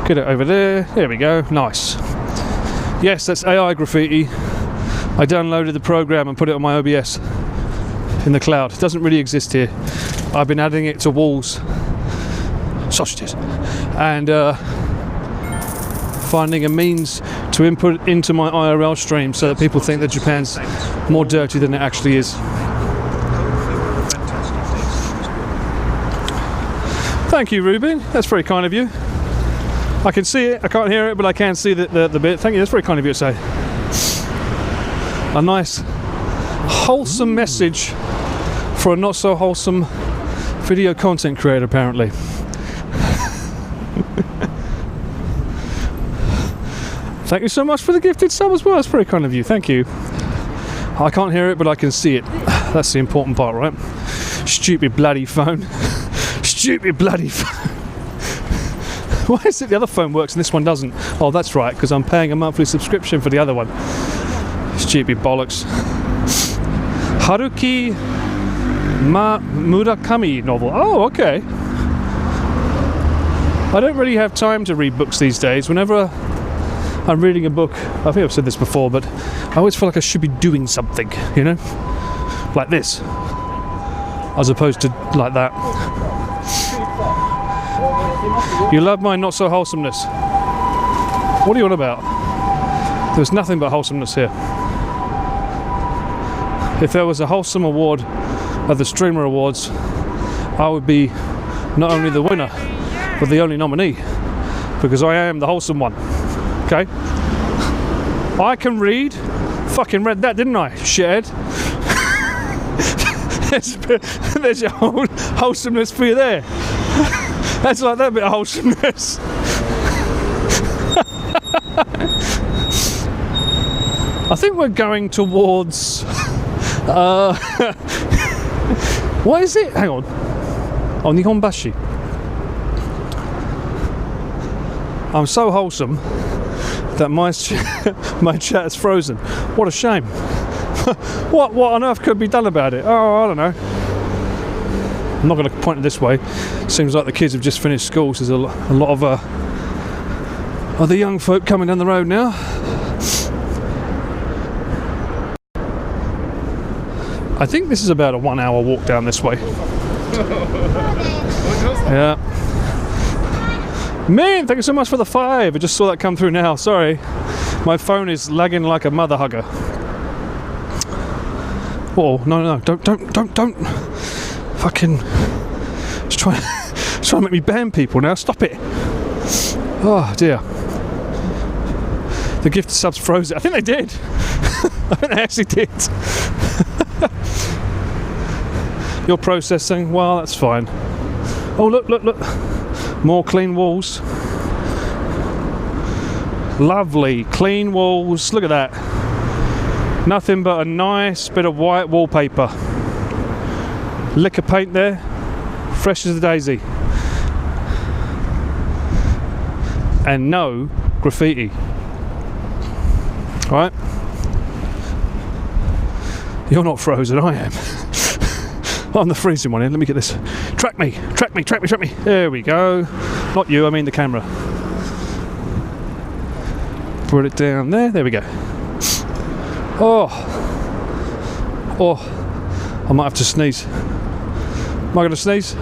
Get it over there. There we go. Nice. Yes, that's AI graffiti. I downloaded the program and put it on my OBS in the cloud. It doesn't really exist here. I've been adding it to walls, sausages, and finding a means to input into my IRL stream so that people think that Japan's more dirty than it actually is. Thank you, Ruben. That's very kind of you. I can see it, I can't hear it, but I can see the bit. Thank you, that's very kind of you to say. A nice, wholesome message for a not so wholesome video content creator, apparently. Thank you so much for the gifted sub as well. That's very kind of you. Thank you. I can't hear it, but I can see it. That's the important part, right? Stupid bloody phone. Stupid bloody phone. Why is it the other phone works and this one doesn't? Oh, that's right, because I'm paying a monthly subscription for the other one. Stupid bollocks. Haruki Murakami novel. Oh, okay. I don't really have time to read books these days. Whenever I'm reading a book, I think I've said this before, but I always feel like I should be doing something, you know? Like this. As opposed to like that. You love my not so wholesomeness. What are you on about? There's nothing but wholesomeness here. If there was a wholesome award at the Streamer Awards, I would be not only the winner, but the only nominee. Because I am the wholesome one. Okay? I can read. Fucking read that, didn't I? Shithead. There's your whole wholesomeness for you there. That's like that bit of wholesomeness. I think we're going towards... what is it? Hang on. Oh, Nihonbashi. I'm so wholesome that my chat is frozen. What a shame. What on earth could be done about it? Oh, I don't know. I'm not going to point it this way. Seems like the kids have just finished school, so there's a lot of other young folk coming down the road now. I think this is about a 1 hour walk down this way. Yeah. Man, thank you so much for the 5. I just saw that come through now. Sorry. My phone is lagging like a mother hugger. Whoa, no, don't. Fucking. It's trying to make me ban people now. Stop it. Oh, dear. The gift subs froze it. I think they did. I think they actually did. You're processing. Well, that's fine. Oh, look. More clean walls. Lovely. Clean walls. Look at that. Nothing but a nice bit of white wallpaper. Liquor paint there. Fresh as a daisy. And no graffiti. Right? You're not frozen, I am. I'm the freezing one here. Let me get this. Track me. There we go. Not you, I mean the camera. Put it down there. There we go. Oh, I might have to sneeze. Am I going to sneeze?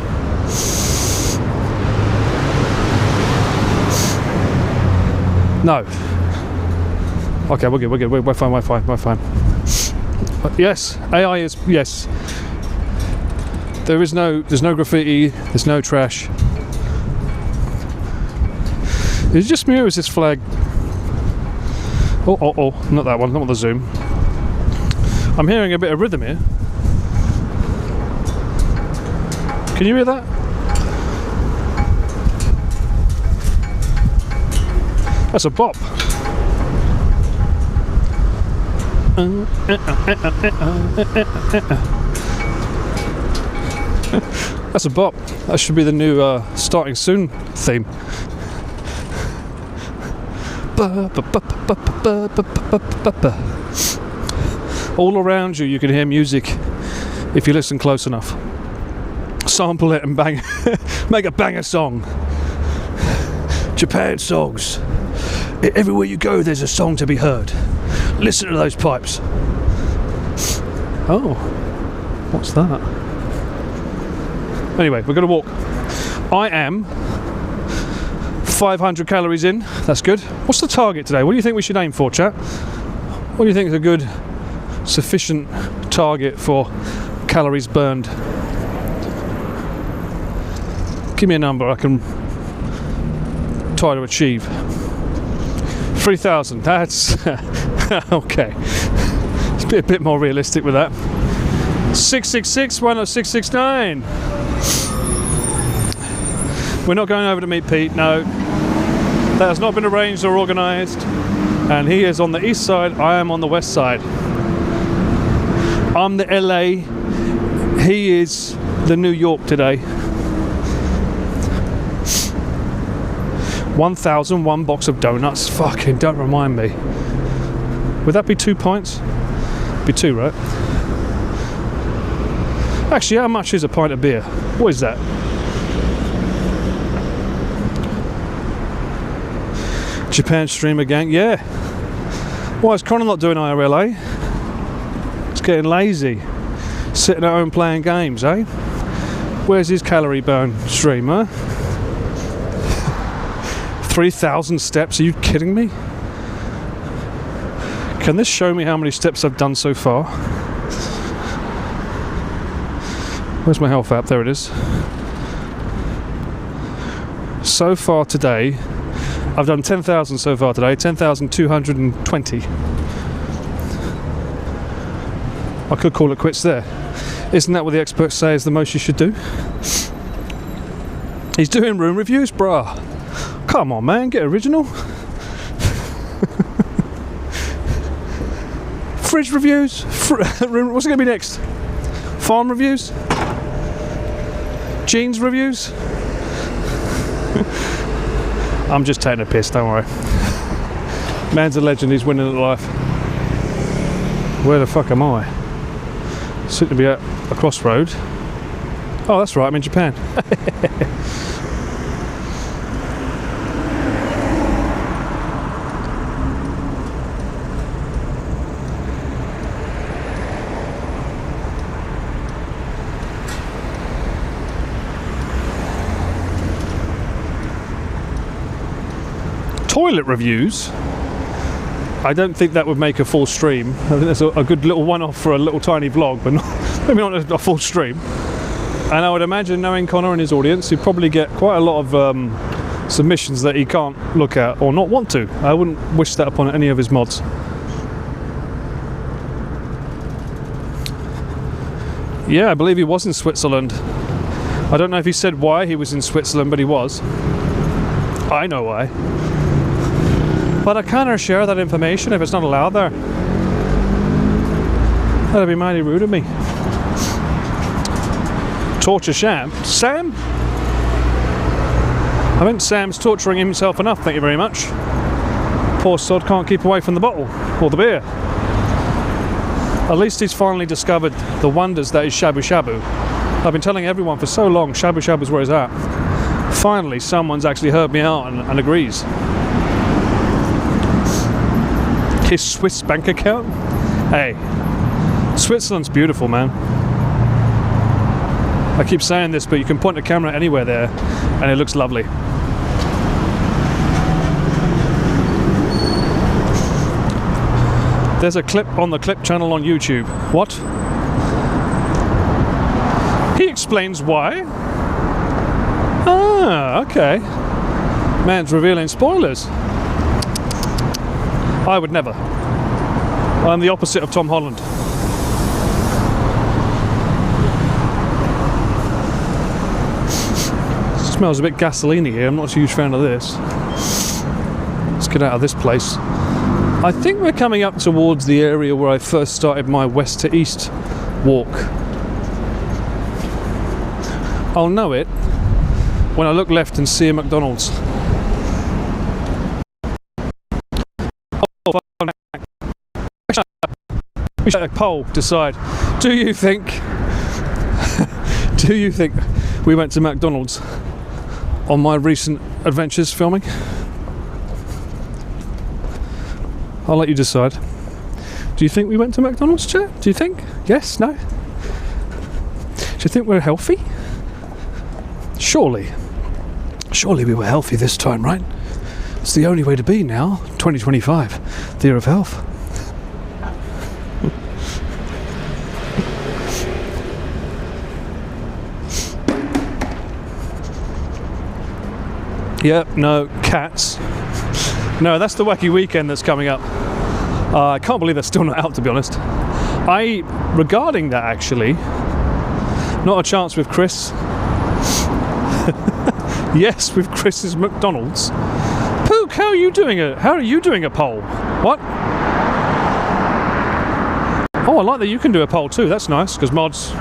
No. Okay, we're good. We're fine. Yes, AI is, yes. There's no graffiti, there's no trash. Is it just me or is this flag? Oh, not that one, not the zoom. I'm hearing a bit of rhythm here. Can you hear that? That's a bop. That's a bop. That should be the new starting soon theme. All around you can hear music if you listen close enough. Sample it and bang, make a banger song. Japan songs. Everywhere you go there's a song to be heard. Listen to those pipes. Oh, what's that? Anyway, we're going to walk. I am 500 calories in. That's good. What's the target today? What do you think we should aim for, chat? What do you think is a good, sufficient target for calories burned? Give me a number I can try to achieve. 3,000. That's okay. Let's be a bit more realistic with that. 666. Why not 669? We're not going over to meet Pete. No, that has not been arranged or organised. And he is on the east side. I am on the west side. I'm the LA He is the New York today. 1,001 box of donuts. Fucking don't remind me. Would that be 2 pints? Be 2, right? Actually, how much is a pint of beer? What is that? Japan streamer gang, yeah. Why is Connor not doing IRL, eh? It's getting lazy. Sitting at home playing games, eh? Where's his calorie burn stream, huh? 3,000 steps, are you kidding me? Can this show me how many steps I've done so far? Where's my health app? There it is. So far today, I've done 10,000 so far today, 10,220. I could call it quits there. Isn't that what the experts say is the most you should do? He's doing room reviews, bruh. Come on, man, get original. Fridge reviews? What's it going to be next? Farm reviews? Jeans reviews? I'm just taking a piss, don't worry. Man's a legend, he's winning at life. Where the fuck am I? Seem to be at a crossroad. Oh, that's right, I'm in Japan. Toilet reviews. I don't think that would make a full stream. I think that's a good little one-off for a little tiny vlog, but maybe not a full stream. And I would imagine, knowing Connor and his audience, he'd probably get quite a lot of submissions that he can't look at or not want to. I wouldn't wish that upon any of his mods. Yeah, I believe he was in Switzerland. I don't know if he said why he was in Switzerland, but he was. I know why. But I can't share that information if it's not allowed there. That'd be mighty rude of me. Torture Sam? Sam? I think Sam's torturing himself enough, thank you very much. Poor sod can't keep away from the bottle, or the beer. At least he's finally discovered the wonders that is shabu shabu. I've been telling everyone for so long, shabu shabu's where he's at. Finally, someone's actually heard me out and agrees. His Swiss bank account? Hey, Switzerland's beautiful, man. I keep saying this, but you can point a camera anywhere there and it looks lovely. There's a clip on the Clip channel on YouTube. What? He explains why. Ah, okay. Man's revealing spoilers. I would never. I'm the opposite of Tom Holland. It smells a bit gasoline-y here. I'm not a huge fan of this. Let's get out of this place. I think we're coming up towards the area where I first started my west to east walk. I'll know it when I look left and see a McDonald's. We should a poll decide. Do you think we went to McDonald's on my recent adventures filming? I'll let you decide. Do you think we went to McDonald's, chat? Do you think? Yes? No? Do you think we're healthy? Surely we were healthy this time, right? It's the only way to be now, 2025, the year of health. Yep, no, cats. No, that's the wacky weekend that's coming up. I can't believe that's still not out, to be honest. Regarding that actually, not a chance with Chris. Yes, with Chris's McDonald's. Pook, how are you doing a poll? What? Oh, I like that you can do a poll too. That's nice, because mods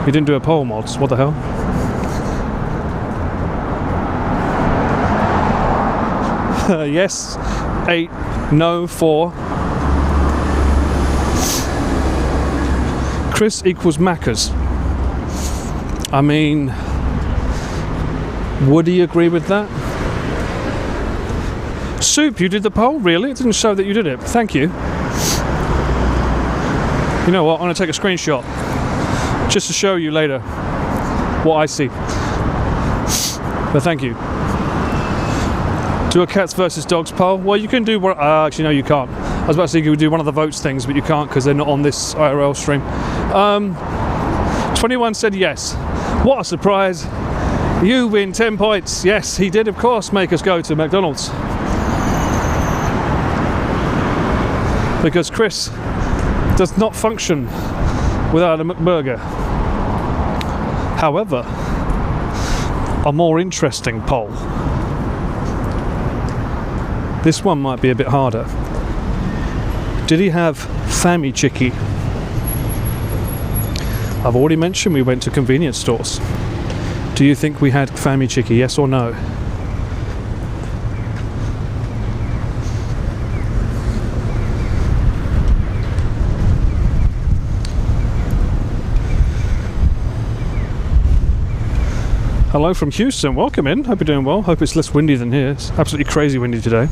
You didn't do a poll, mods. What the hell? Yes, 8, no, 4. Chris equals Macca's. I mean, would he agree with that? Soup, you did the poll? Really? It didn't show that you did it. Thank you. You know what? I'm going to take a screenshot just to show you later what I see. But thank you. Do a cats versus dogs poll? Well, you can do one. Actually, no, you can't. I was about to say you could do one of the votes things, but you can't because they're not on this IRL stream. 21 said yes. What a surprise. You win 10 points. Yes, he did, of course, make us go to McDonald's. Because Chris does not function without a McBurger. However, a more interesting poll. This one might be a bit harder. Did he have Fammy Chicky? I've already mentioned we went to convenience stores. Do you think we had Fammy Chicky, yes or no? Hello from Houston, welcome in. Hope you're doing well. Hope it's less windy than here. It's absolutely crazy windy today.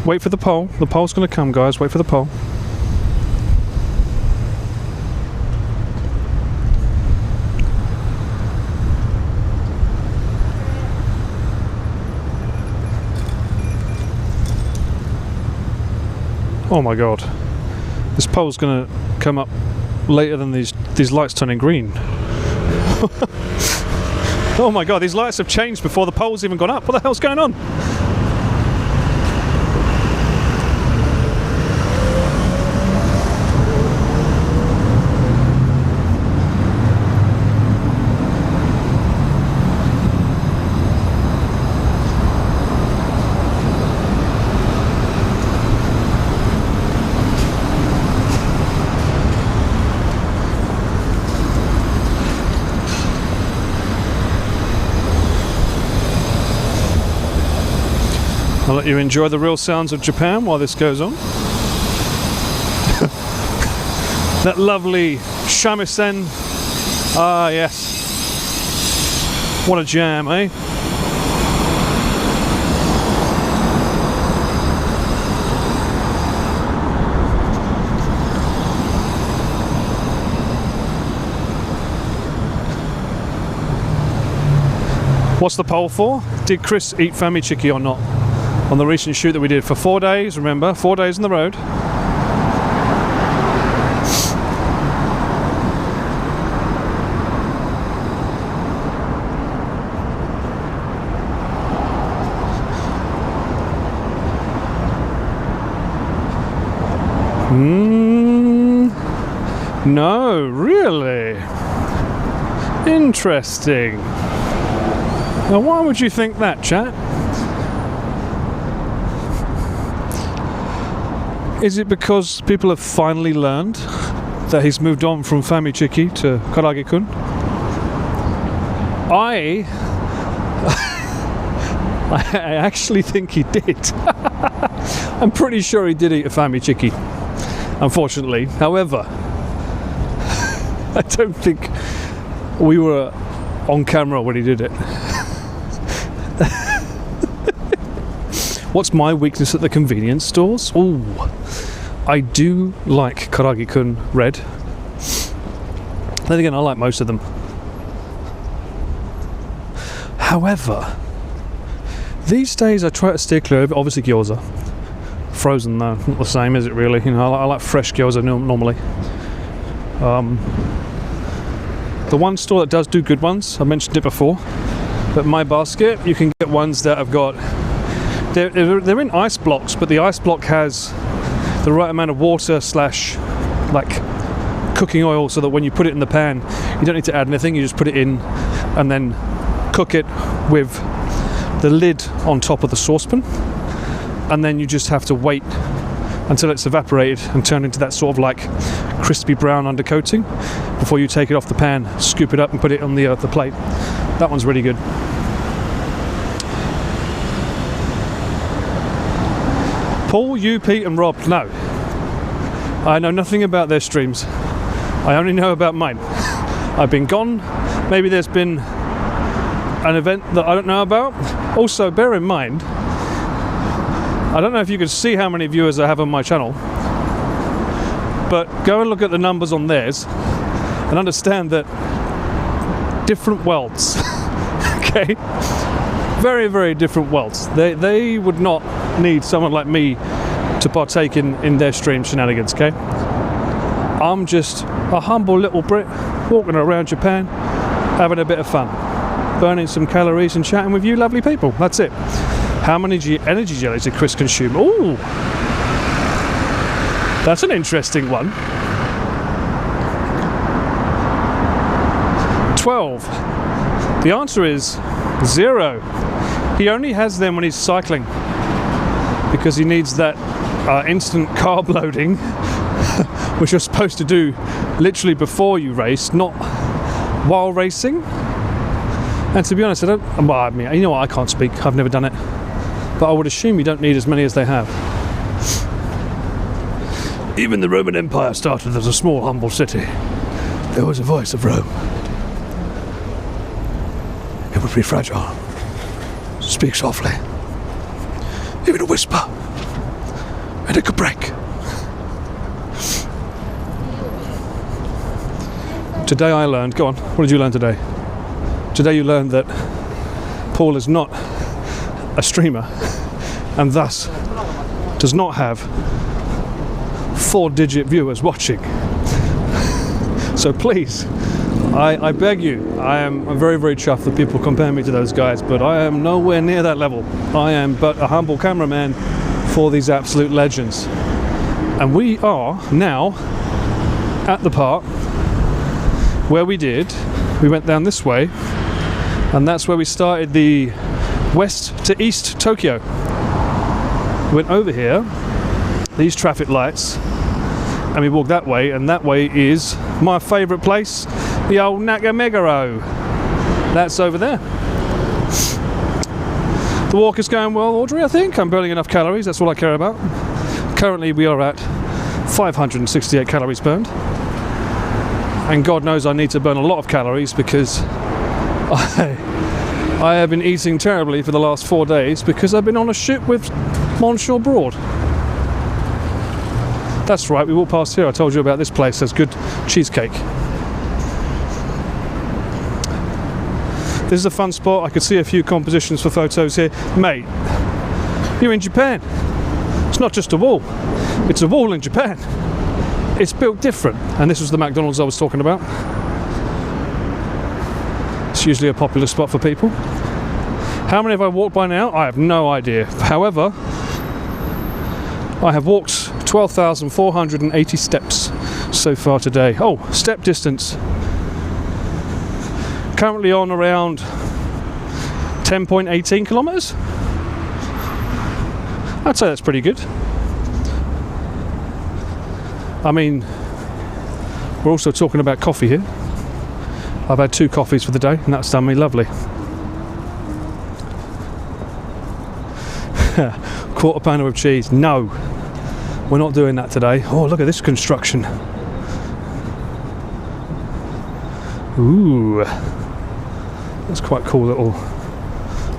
Wait for the poll. The poll's going to come, guys. Wait for the poll. Oh my god. This poll's going to come up later than these lights turning green. Oh my god, these lights have changed before the poll's even gone up. What the hell's going on? I'll let you enjoy the real sounds of Japan while this goes on. That lovely shamisen. Ah, yes. What a jam, eh? What's the poll for? Did Chris eat Fammy Chicky or not? On the recent shoot that we did for 4 days, remember, 4 days on the road. No, really? Interesting. Now, why would you think that, chat? Is it because people have finally learned that he's moved on from Fammy Chicky to Karage-kun? I actually think he did. I'm pretty sure he did eat a Fammy Chicky, unfortunately. However, I don't think we were on camera when he did it. What's my weakness at the convenience stores? Ooh, I do like Karage-kun red. Then again, I like most of them. However, these days I try to steer clear of, obviously, gyoza. Frozen though, not the same, is it really? You know, I like fresh gyoza normally. The one store that does do good ones, I mentioned it before, but My Basket, you can get ones that have got, they're in ice blocks, but the ice block has the right amount of water slash like cooking oil, so that when you put it in the pan, you don't need to add anything, you just put it in and then cook it with the lid on top of the saucepan, and then you just have to wait until it's evaporated and turned into that sort of like crispy brown undercoating before you take it off the pan, scoop it up and put it on the plate. That one's really good. Paul, you, Pete and Rob, no. I know nothing about their streams. I only know about mine. I've been gone. Maybe there's been an event that I don't know about. Also, bear in mind, I don't know if you can see how many viewers I have on my channel, but go and look at the numbers on theirs and understand that different worlds. Okay? Very, very different worlds. They would not need someone like me to partake in their stream shenanigans, okay? I'm just a humble little Brit walking around Japan, having a bit of fun, burning some calories and chatting with you lovely people. That's it. How many energy jellies did Chris consume? Ooh, that's an interesting one. 12. The answer is 0. He only has them when he's cycling because he needs that instant carb loading, which you're supposed to do literally before you race, not while racing. And to be honest, well, I mean, you know what, I can't speak, I've never done it, but I would assume you don't need as many as they have. Even the Roman Empire started as a small, humble city. There was a voice of Rome. It would be fragile. Speak softly. Even a whisper. And it could break. Today I learned, go on, what did you learn today? Today you learned that Paul is not a streamer and thus does not have 4-digit viewers watching. So please, I beg you, I'm very, very chuffed that people compare me to those guys, but I am nowhere near that level. I am but a humble cameraman for these absolute legends. And we are now at the part where we went down this way, and that's where we started the west to east Tokyo. We went over here, these traffic lights, and we walked that way, and that way is my favourite place, the old Nakameguro. That's over there. The walk is going well, Audrey, I think. I'm burning enough calories, that's all I care about. Currently we are at 568 calories burned. And God knows I need to burn a lot of calories because I have been eating terribly for the last 4 days because I've been on a shoot with Monsieur Broad. That's right, we walked past here. I told you about this place. There's good cheesecake. This is a fun spot. I could see a few compositions for photos here. Mate, you're in Japan. It's not just a wall. It's a wall in Japan. It's built different. And this was the McDonald's I was talking about. It's usually a popular spot for people. How many have I walked by now? I have no idea. However, I have walked 12,480 steps so far today. Oh, step distance. Currently on around 10.18 kilometers. I'd say that's pretty good. I mean, we're also talking about coffee here. I've had 2 coffees for the day, and that's done me lovely. Quarter pounder with cheese. No, we're not doing that today. Oh, look at this construction. Ooh, that's quite cool little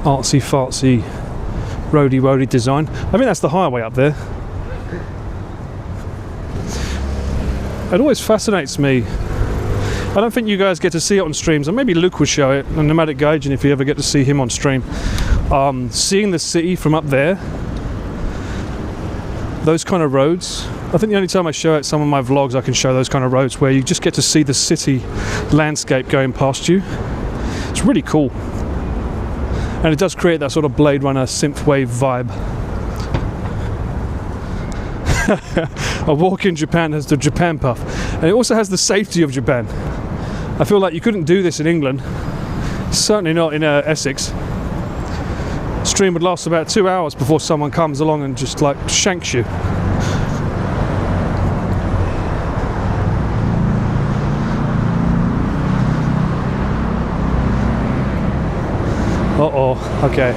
artsy-fartsy roady-woady design. I think that's the highway up there. It always fascinates me. I don't think you guys get to see it on streams, and maybe Luke will show it, and Nomadic Gaijin, if you ever get to see him on stream. Seeing the city from up there, those kind of roads. I think the only time I show it, some of my vlogs, I can show those kind of roads where you just get to see the city landscape going past you. It's really cool. And it does create that sort of Blade Runner synthwave vibe. A walk in Japan has the Japan puff, and it also has the safety of Japan. I feel like you couldn't do this in England, certainly not in Essex. Stream would last about 2 hours before someone comes along and just like shanks you. Uh-oh, okay.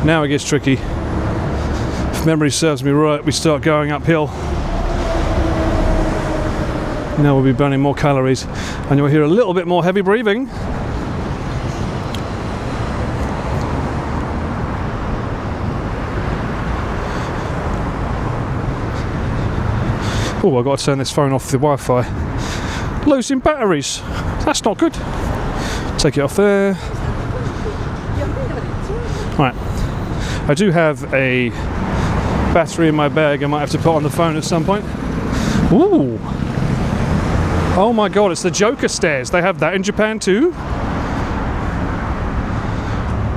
Now it gets tricky. If memory serves me right, we start going uphill. Now we'll be burning more calories, and you'll hear a little bit more heavy breathing. Oh, I've got to turn this phone off the Wi-Fi. Losing batteries. That's not good. Take it off there. Right. I do have a battery in my bag I might have to put on the phone at some point. Ooh. Oh my god, it's the Joker stairs. They have that in Japan too?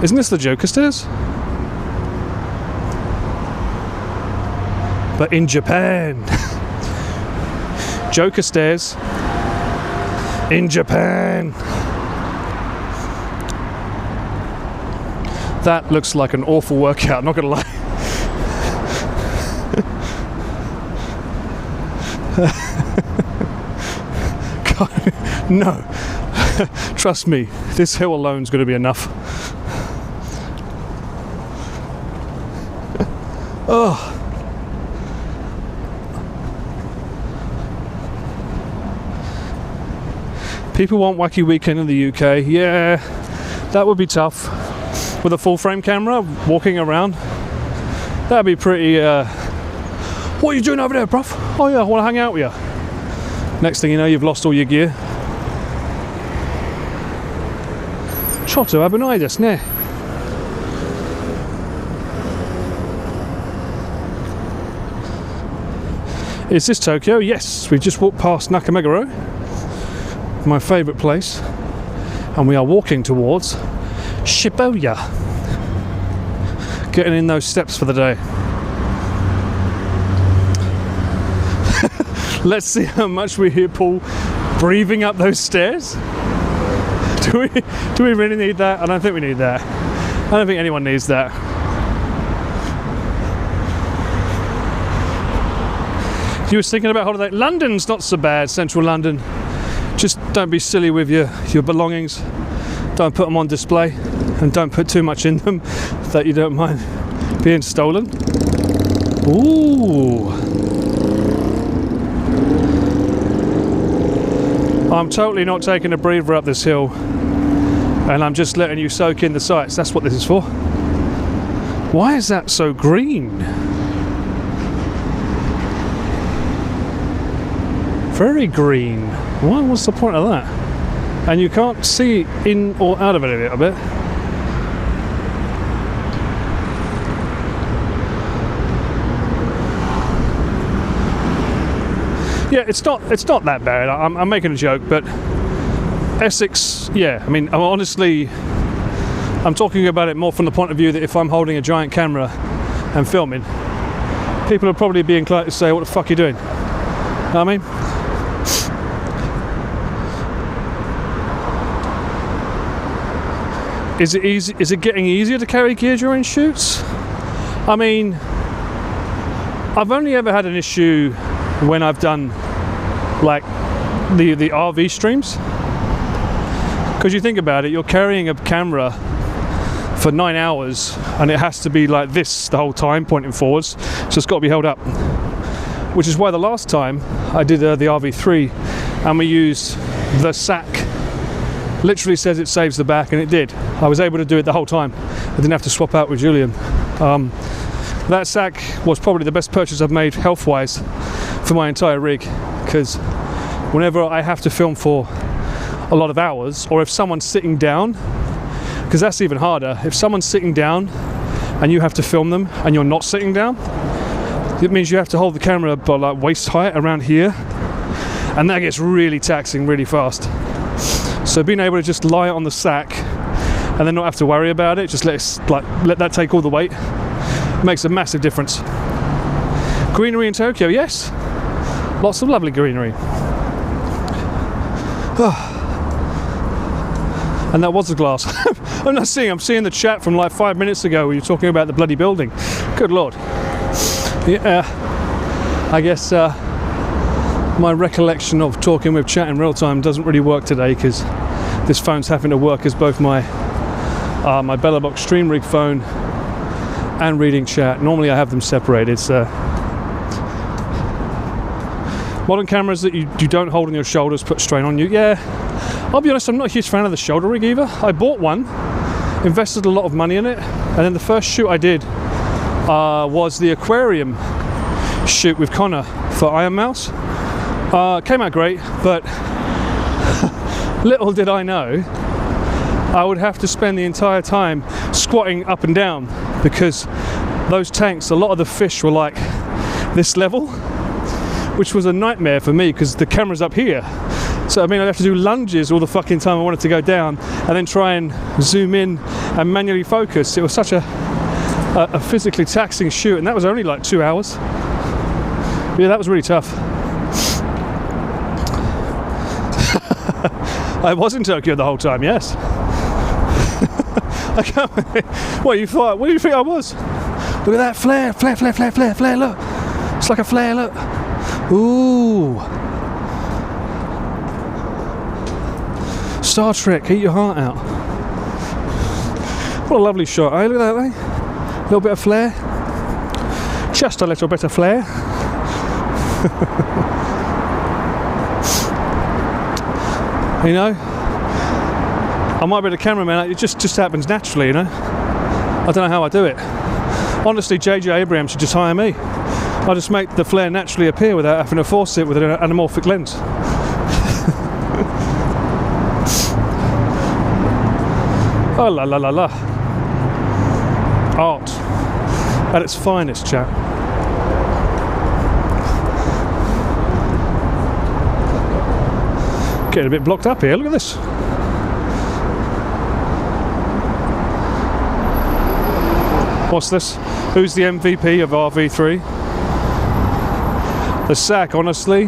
Isn't this the Joker stairs? But in Japan. Joker stairs in Japan. That looks like an awful workout, not gonna lie. God, no. Trust me, this hill alone is going to be enough. Oh. People want Wacky Weekend in the UK. Yeah, that would be tough. With a full frame camera, walking around. That'd be pretty... What are you doing over there, bruv? Oh yeah, I want to hang out with you. Next thing you know, you've lost all your gear. Chotto abunai desu ne. Is this Tokyo? Yes, we've just walked past Nakameguro, my favourite place, and we are walking towards Shibuya. Getting in those steps for the day. Let's see how much we hear Paul breathing up those stairs. Do we really need that? I don't think we need that. I don't think anyone needs that. You was thinking about holiday. London's not so bad, central London. Just don't be silly with your belongings. Don't put them on display, and don't put too much in them that you don't mind being stolen. Ooh. I'm totally not taking a breather up this hill, and I'm just letting you soak in the sights. That's what this is for. Why is that so green? Very green. What's the point of that? And you can't see in or out of it a little bit. Yeah, it's not that bad. I'm making a joke, but Essex, yeah. I mean, honestly, I'm talking about it more from the point of view that if I'm holding a giant camera and filming, people will probably be inclined to say, "What the fuck are you doing?" You know what I mean? Is it easy? Is it getting easier to carry gear during shoots? I mean, I've only ever had an issue when I've done like the RV streams, because you think about it, you're carrying a camera for 9 hours and it has to be like this the whole time, pointing forwards, so it's got to be held up, which is why the last time I did the RV3 and we used the sack, literally says it saves the back, and it did. I was able to do it the whole time. I didn't have to swap out with Julian. That sack was probably the best purchase I've made health-wise for my entire rig, because whenever I have to film for a lot of hours, or if someone's sitting down, because that's even harder, if someone's sitting down and you have to film them and you're not sitting down, it means you have to hold the camera by like waist height around here, and that gets really taxing really fast. So being able to just lie on the sack and then not have to worry about it, just let that take all the weight, makes a massive difference. Greenery in Tokyo, yes. Lots of lovely greenery. And that was the glass. I'm seeing the chat from like 5 minutes ago where you're talking about the bloody building. Good lord. Yeah, I guess my recollection of talking with chat in real time doesn't really work today, because this phone's having to work as both my my Bellabox Stream Rig phone, and reading chat. Normally I have them separated. Modern cameras that you don't hold on your shoulders put strain on you. Yeah, I'll be honest, I'm not a huge fan of the shoulder rig either. I bought one, invested a lot of money in it, and then the first shoot I did was the aquarium shoot with Connor for Iron Mouse. Came out great, but little did I know I would have to spend the entire time squatting up and down, because those tanks, a lot of the fish were like this level, which was a nightmare for me because the camera's up here. So I mean, I'd have to do lunges all the fucking time I wanted to go down, and then try and zoom in and manually focus. It was such a physically taxing shoot, and that was only like 2 hours. Yeah, that was really tough. I was in Tokyo the whole time, yes. I can't. What you thought? What do you think I was? Look at that flare, flare, flare, flare, flare, flare. Look, it's like a flare. Look. Ooh. Star Trek, eat your heart out. What a lovely shot, eh? Look at that, eh? A little bit of flare. Just a little bit of flare. You know, I might be the cameraman, it just happens naturally, you know. I don't know how I do it. Honestly, JJ Abraham should just hire me. I'll just make the flare naturally appear without having to force it with an anamorphic lens. Oh la la la la. Art at its finest, chap. Getting a bit blocked up here, look at this. What's this? Who's the MVP of RV3? The sack, honestly,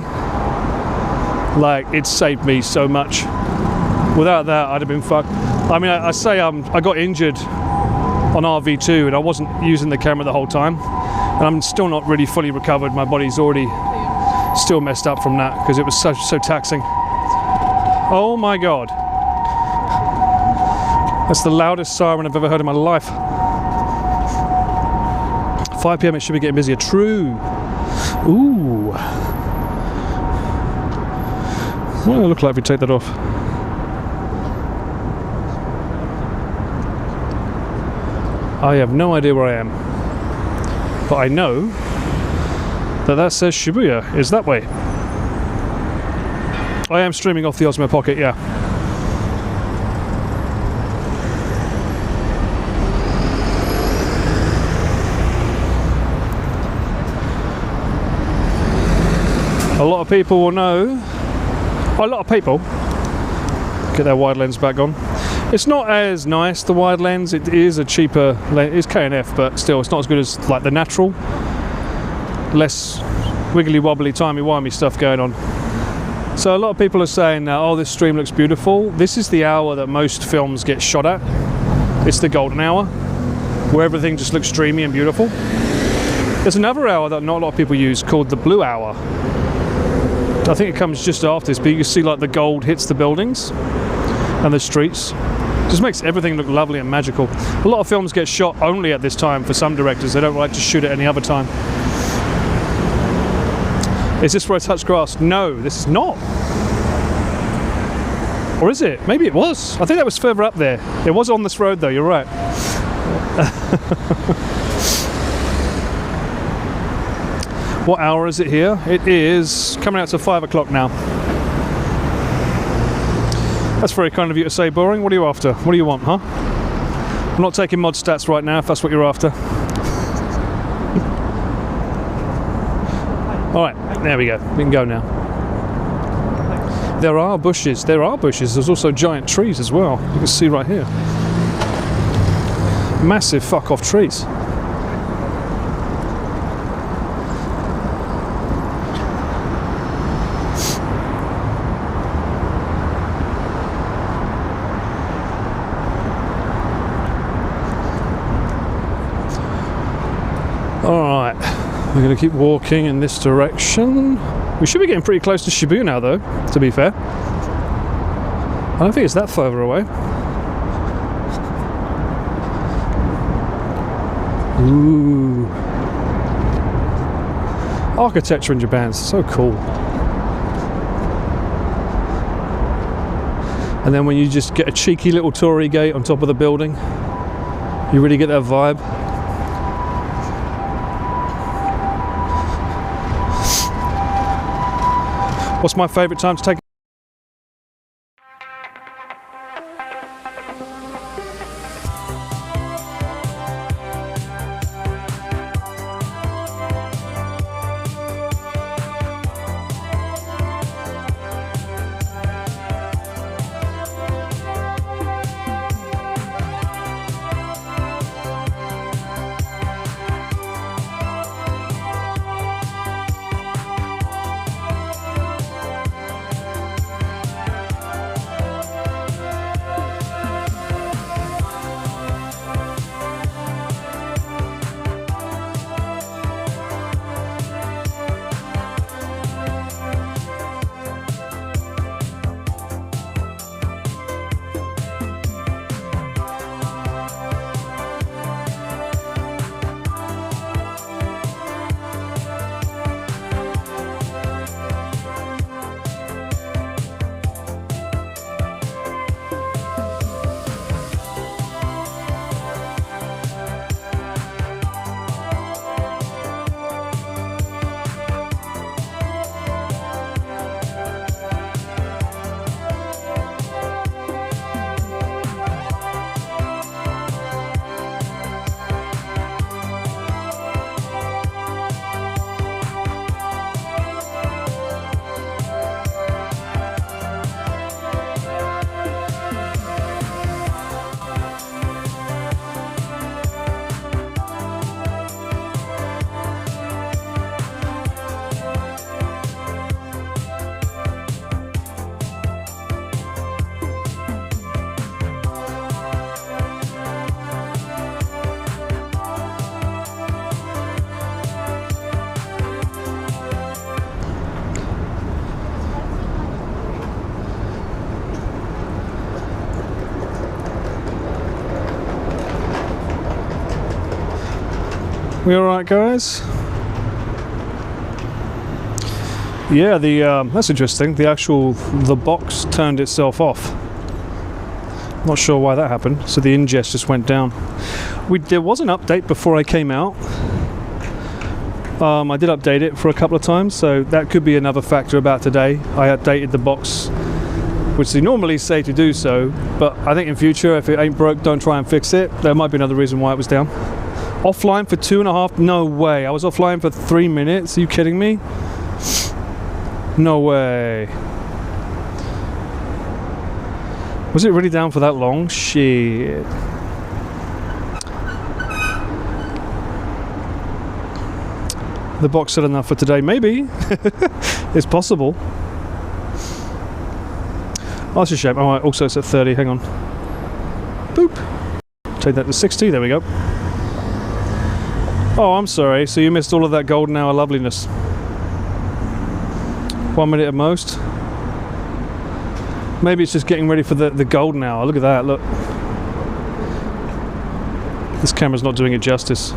like, it saved me so much. Without that, I'd have been fucked. I mean, I say I got injured on RV2 and I wasn't using the camera the whole time, and I'm still not really fully recovered. My body's already still messed up from that because it was so taxing. Oh my god, that's the loudest siren I've ever heard in my life. 5 PM, it should be getting busier. True. Ooh. What will it look like if we take that off? I have no idea where I am, but I know that says Shibuya is that way. I am streaming off the Osmo Pocket, yeah. A lot of people will know, a lot of people get their wide lens back on. It's not as nice, the wide lens. It is a cheaper lens. It's K&F, but still it's not as good as like the natural. Less wiggly wobbly, timey wimey stuff going on. So a lot of people are saying now, oh, this stream looks beautiful. This is the hour that most films get shot at. It's the golden hour, where everything just looks dreamy and beautiful. There's another hour that not a lot of people use called the blue hour. I think it comes just after this, but you can see like the gold hits the buildings and the streets. Just makes everything look lovely and magical. A lot of films get shot only at this time for some directors. They don't like to shoot at any other time. Is this where I touch grass? No, this is not. Or is it? Maybe it was. I think that was further up there. It was on this road though, you're right. What hour is it here? It is coming out to 5 o'clock now. That's very kind of you to say, Boring. What are you after? What do you want, huh? I'm not taking mod stats right now if that's what you're after. Alright, there we go. We can go now. There are bushes. There are bushes. There's also giant trees as well. You can see right here. Massive fuck off trees. Alright, we're going to keep walking in this direction. We should be getting pretty close to Shibuya now though, to be fair. I don't think it's that further away. Ooh. Architecture in Japan is so cool. And then when you just get a cheeky little torii gate on top of the building, you really get that vibe. What's my favourite time to take? We all right, guys? Yeah, that's interesting. The box turned itself off. Not sure why that happened. So the ingest just went down. There was an update before I came out. I did update it for a couple of times, so that could be another factor about today. I updated the box, which they normally say to do so, but I think in future, if it ain't broke, don't try and fix it. There might be another reason why it was down. Offline for 2.5? No way. I was offline for 3 minutes. Are you kidding me? No way. Was it really down for that long? Shit. The box said enough for today. Maybe. It's possible. Oh, that's a shame. Oh, also it's at 30. Hang on. Boop. Take that to 60. There we go. Oh, I'm sorry. So you missed all of that golden hour loveliness. 1 minute at most. Maybe it's just getting ready for the golden hour. Look at that. Look. This camera's not doing it justice.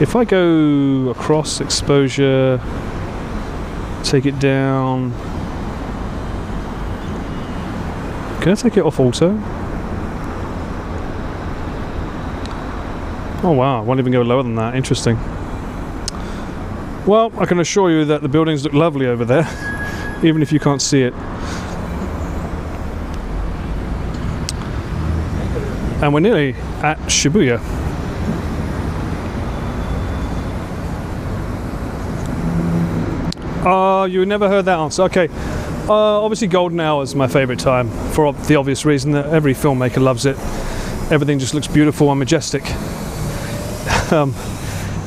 If I go across exposure, take it down. Can I take it off auto? Oh wow, I won't even go lower than that. Interesting. Well, I can assure you that the buildings look lovely over there, even if you can't see it. And we're nearly at Shibuya. You never heard that answer. Okay. Obviously golden hour is my favourite time, for the obvious reason that every filmmaker loves it. Everything just looks beautiful and majestic.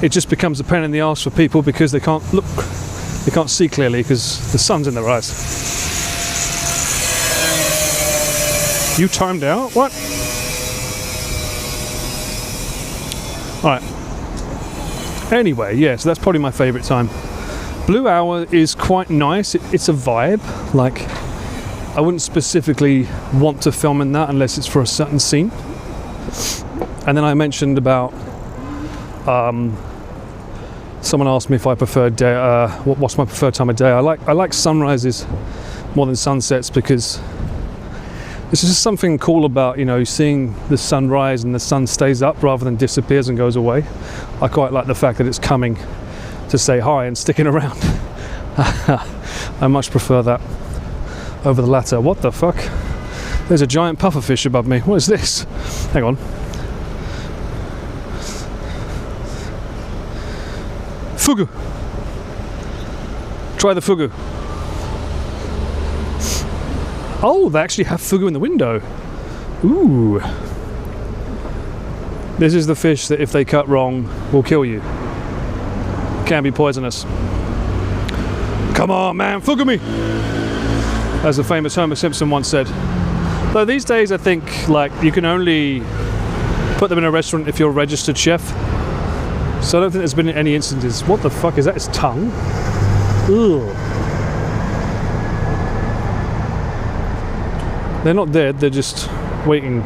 It just becomes a pain in the arse for people because they can't see clearly because the sun's in their eyes. You timed out? What? Alright. Anyway, yeah, so that's probably my favourite time. Blue hour is quite nice. It's a vibe. Like, I wouldn't specifically want to film in that unless it's for a certain scene. And then I mentioned about someone asked me if I prefer day. What's my preferred time of day? I like sunrises more than sunsets because there's just something cool about, you know, seeing the sun rise and the sun stays up rather than disappears and goes away. I quite like the fact that it's coming to say hi and sticking around. I much prefer that over the latter. What the fuck? There's a giant pufferfish above me. What is this? Hang on. Fugu. Try the fugu. Oh, they actually have fugu in the window. Ooh. This is the fish that if they cut wrong will kill you. Can be poisonous. Come on, man, fugu me! As the famous Homer Simpson once said. Though these days I think like you can only put them in a restaurant if you're a registered chef. So I don't think there's been any instances. What the fuck is that? His tongue? Ugh. They're not dead, they're just waiting.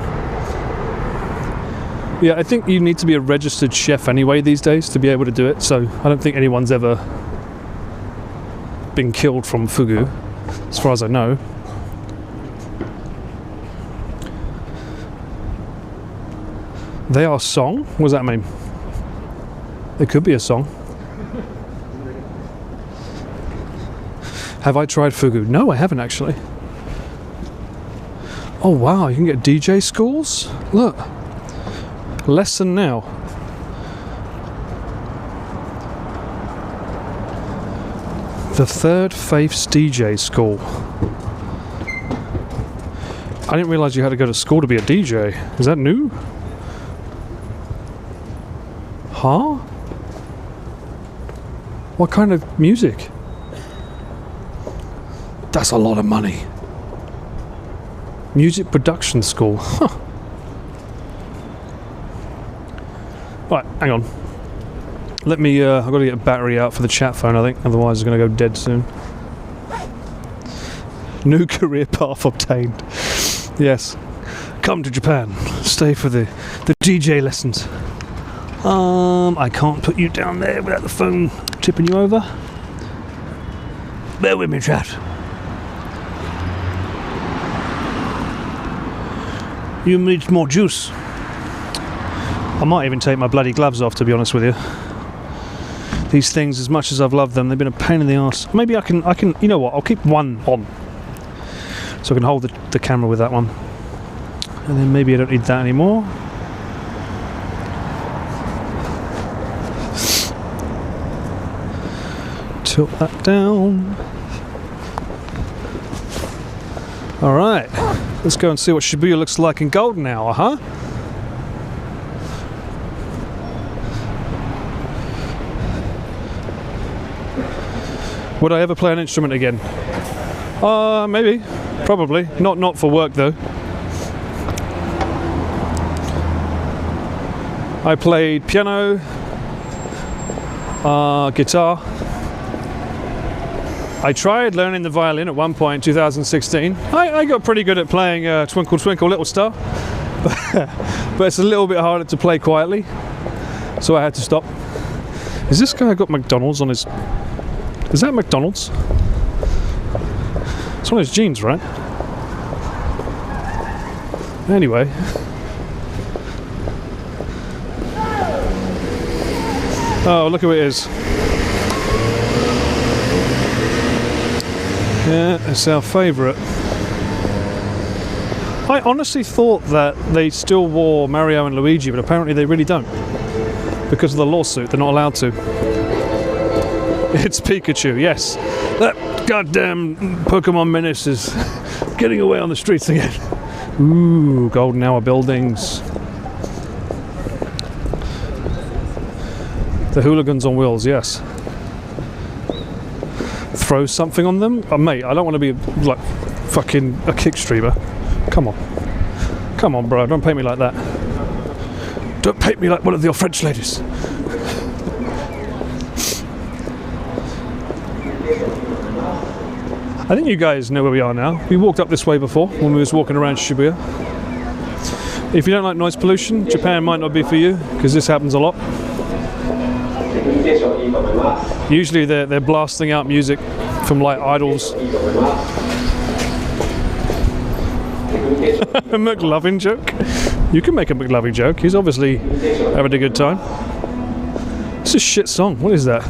Yeah, I think you need to be a registered chef anyway these days to be able to do it, so I don't think anyone's ever been killed from fugu, as far as I know. They are song? What does that mean? It could be a song. Have I tried fugu? No, I haven't actually. Oh wow, you can get DJ schools? Look. Lesson now. The Third Faith's DJ School. I didn't realise you had to go to school to be a DJ. Is that new? Huh? What kind of music? That's a lot of money. Music production school. Huh. Right, hang on. Let me, I've got to get a battery out for the chat phone, I think. Otherwise it's going to go dead soon. New career path obtained. Yes. Come to Japan. Stay for the DJ lessons. I can't put you down there without the phone tipping you over. Bear with me, chat. You need more juice. I might even take my bloody gloves off, to be honest with you. These things, as much as I've loved them, they've been a pain in the arse. Maybe I can, you know what, I'll keep one on. So I can hold the camera with that one. And then maybe I don't need that anymore. Tilt that down. Alright, let's go and see what Shibuya looks like in golden hour, huh? Would I ever play an instrument again? Maybe. Probably. Not for work though. I played piano, guitar. I tried learning the violin at one point in 2016. I got pretty good at playing Twinkle Twinkle Little Star. But it's a little bit harder to play quietly. So I had to stop. Has this guy got McDonald's on his... Is that McDonald's? It's one of his jeans, right? Anyway. Oh, look who it is. Yeah, it's our favourite. I honestly thought that they still wore Mario and Luigi, but apparently they really don't. Because of the lawsuit, they're not allowed to. It's Pikachu, yes. That goddamn Pokemon menace is getting away on the streets again. Ooh, golden hour buildings. The hooligans on wheels, yes. Throw something on them? Oh, mate, I don't want to be like fucking a kick streamer. Come on. Come on, bro, don't paint me like that. Don't paint me like one of your French ladies. I think you guys know where we are now. We walked up this way before when we was walking around Shibuya. If you don't like noise pollution, Japan might not be for you, because this happens a lot. Usually they're blasting out music from like idols. A McLovin joke? You can make a McLovin joke. He's obviously having a good time. It's a shit song. What is that?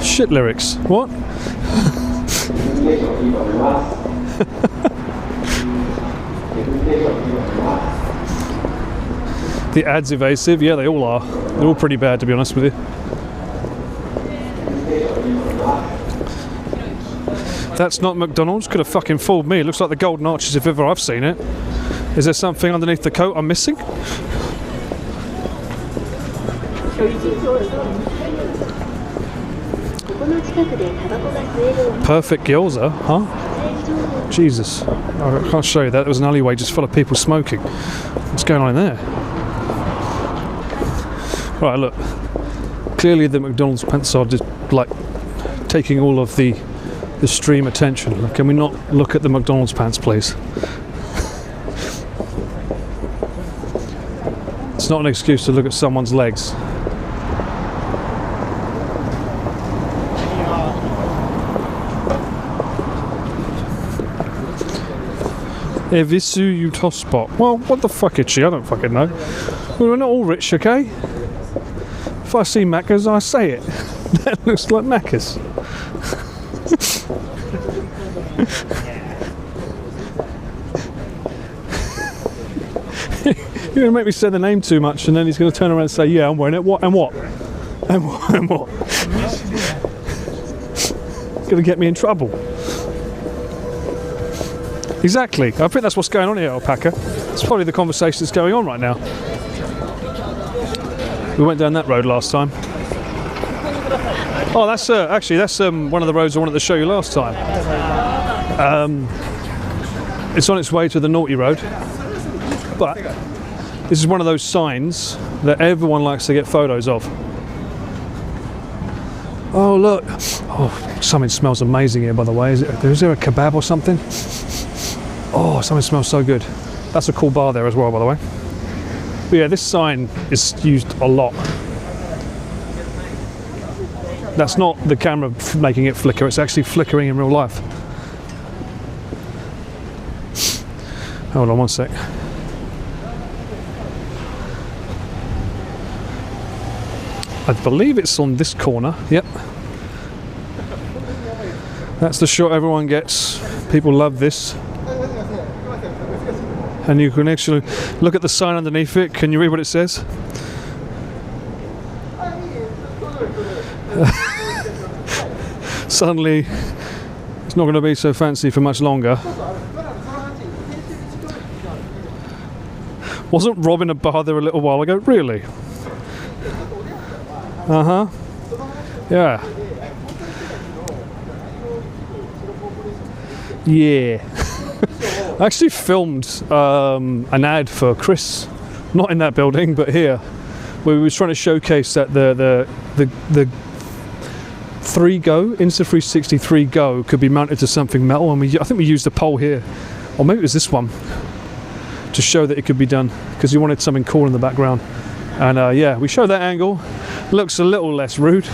Shit lyrics. What? The ad's evasive. Yeah, they all are. They're all pretty bad, to be honest with you. That's not McDonald's. Could have fucking fooled me. It looks like the Golden Arches if ever I've seen it. Is there something underneath the coat I'm missing? Perfect gyoza, huh? Jesus. I can't show you that. There was an alleyway just full of people smoking. What's going on in there? Right, look. Clearly the McDonald's pants are just like taking all of the stream attention. Can we not look at the McDonald's pants, please? It's not an excuse to look at someone's legs. Evisu Utospot. Well, what the fuck is she? I don't fucking know. We're not all rich, okay? If I see Macca's, I say it. That looks like Macca's. You're going to make me say the name too much, and then he's going to turn around and say, yeah, I'm wearing it. What? And what? And what? And what? It's going to get me in trouble. Exactly. I think that's what's going on here, Alpaca. It's probably the conversation that's going on right now. We went down that road last time. Oh, that's actually that's one of the roads I wanted to show you last time. It's on its way to the Naughty Road, but this is one of those signs that everyone likes to get photos of. Oh look! Oh, something smells amazing here, by the way. Is there a kebab or something? Oh, something smells so good. That's a cool bar there as well, by the way. But yeah, this sign is used a lot. That's not the camera making it flicker, it's actually flickering in real life. Hold on one sec. I believe it's on this corner, yep. That's the shot everyone gets. People love this. And you can actually look at the sign underneath it. Can you read what it says? Suddenly, it's not going to be so fancy for much longer. Wasn't Rob in a bar there a little while ago? Really? Uh-huh. Yeah. Yeah. I actually filmed an ad for Chris, not in that building, but here, where we were trying to showcase that the 3Go, Insta360 3Go could be mounted to something metal, and I think we used a pole here, or maybe it was this one, to show that it could be done, because you wanted something cool in the background. And yeah, we showed that angle. Looks a little less rude,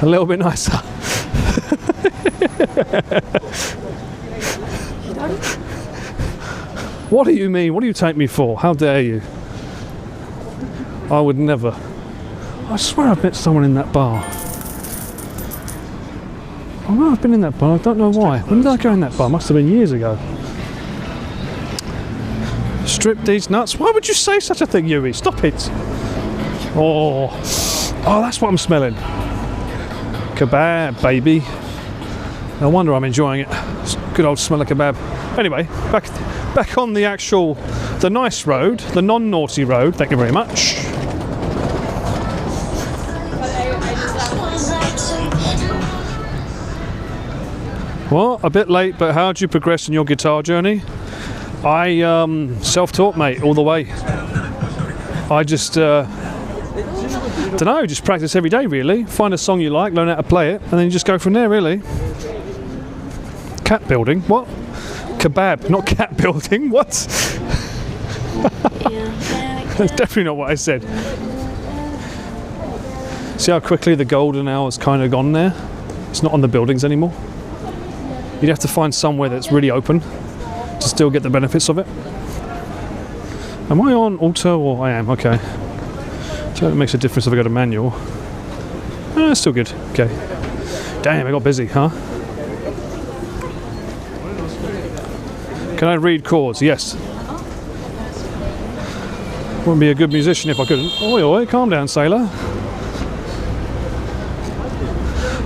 a little bit nicer. What do you mean? What do you take me for? How dare you? I would never. I swear I've met someone in that bar. I know I've been in that bar, I don't know why. When did I go in that bar? Must have been years ago. Strip these nuts? Why would you say such a thing, Yui? Stop it. Oh, that's what I'm smelling. Kebab, baby. No wonder I'm enjoying it. It's a good old smell of kebab. Anyway, back on the nice road, the non-naughty road. Thank you very much. Well, a bit late, but how did you progress in your guitar journey? I self-taught, mate, all the way. I just don't know, just practice every day, really. Find a song you like, learn how to play it, and then you just go from there, really. Cat building? What? Kebab, not cat building. What? That's definitely not what I said. See how quickly the golden hour's kind of gone there? It's not on the buildings anymore. You'd have to find somewhere that's really open to still get the benefits of it. Am I on auto or I am? Okay. So it makes a difference if I go to manual. It's still good. Okay. Damn, I got busy, huh? Can I read chords? Yes. Wouldn't be a good musician if I couldn't. Oi, oi, calm down, sailor.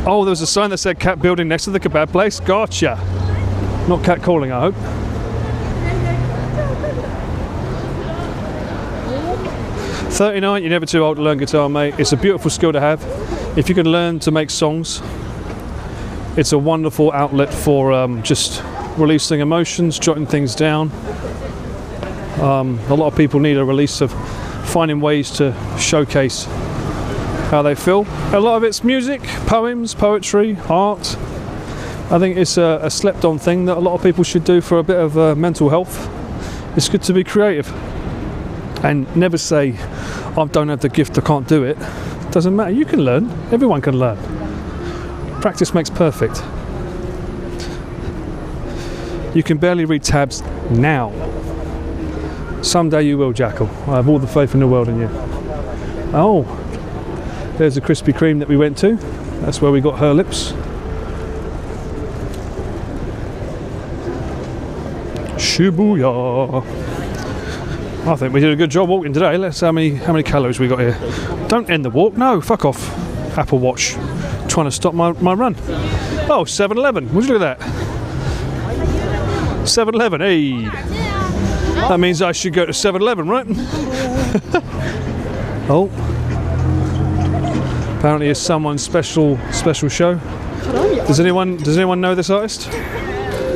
Oh, there was a sign that said cat building next to the kebab place. Gotcha. Not cat calling, I hope. "39, you're never too old to learn guitar, mate. It's a beautiful skill to have. If you can learn to make songs, it's a wonderful outlet for just releasing emotions, jotting things down. A lot of people need a release of finding ways to showcase how they feel. A lot of it's music, poems, poetry, art. I think it's a slept-on thing that a lot of people should do for a bit of mental health. It's good to be creative. And never say, I don't have the gift, I can't do it. Doesn't matter, you can learn. Everyone can learn. Practice makes perfect. You can barely read tabs now. Someday you will, Jackal. I have all the faith in the world in you. Oh, there's the Krispy Kreme that we went to. That's where we got her lips. Shibuya. I think we did a good job walking today. Let's see how many calories we got here. Don't end the walk. No, fuck off. Apple Watch. Trying to stop my run. Oh, 7-Eleven. Would you look at that? 7-Eleven. Hey. That means I should go to 7-Eleven, right? Oh. Apparently it's someone's special show. Does anyone know this artist?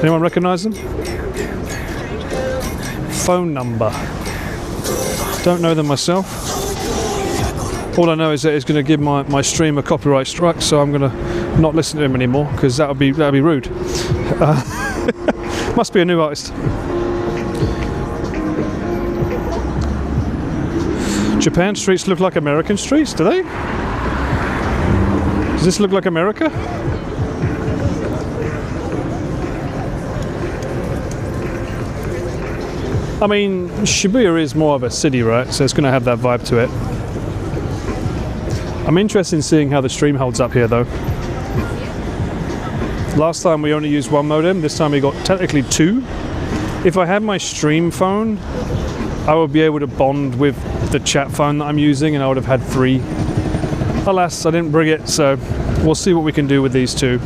Anyone recognise them? Phone number. Don't know them myself. All I know is that it's going to give my stream a copyright strike, so I'm going to not listen to him anymore because that would be rude. Must be a new artist. Japan streets look like American streets, do they? Does this look like America? I mean, Shibuya is more of a city, right? So it's going to have that vibe to it. I'm interested in seeing how the stream holds up here, though. Last time we only used one modem. This time we got technically two. If I had my stream phone, I would be able to bond with the chat phone that I'm using, and I would have had three. Alas, I didn't bring it, so we'll see what we can do with these two.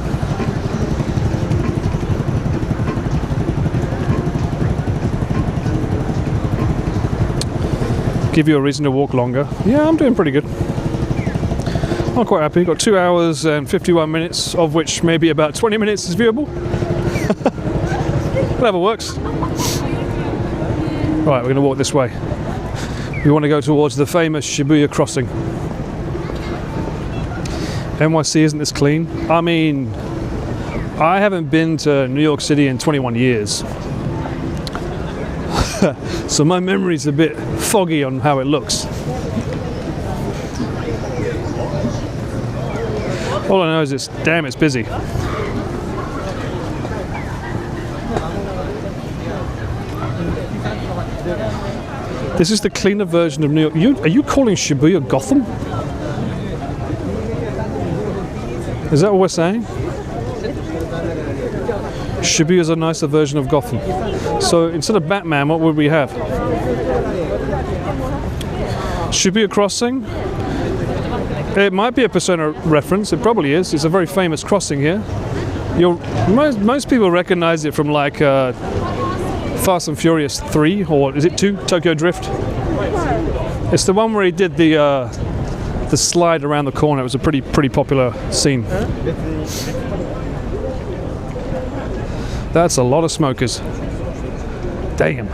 Give you a reason to walk longer. Yeah, I'm doing pretty good. I'm quite happy. Got 2 hours and 51 minutes, of which maybe about 20 minutes is viewable. Whatever works. Right, we're going to walk this way. We want to go towards the famous Shibuya crossing. NYC isn't this clean? I mean, I haven't been to New York City in 21 years. So my memory's a bit foggy on how it looks. All I know is it's busy. This is the cleaner version of New York. Are you calling Shibuya Gotham? Is that what we're saying? Shibuya's a nicer version of Gotham. So instead of Batman, what would we have? Shibuya Crossing? It might be a Persona reference. It probably is. It's a very famous crossing here. Most people recognize it from like Fast and Furious 3, or is it 2? Tokyo Drift. It's the one where he did the slide around the corner. It was a pretty popular scene. That's a lot of smokers. Damn.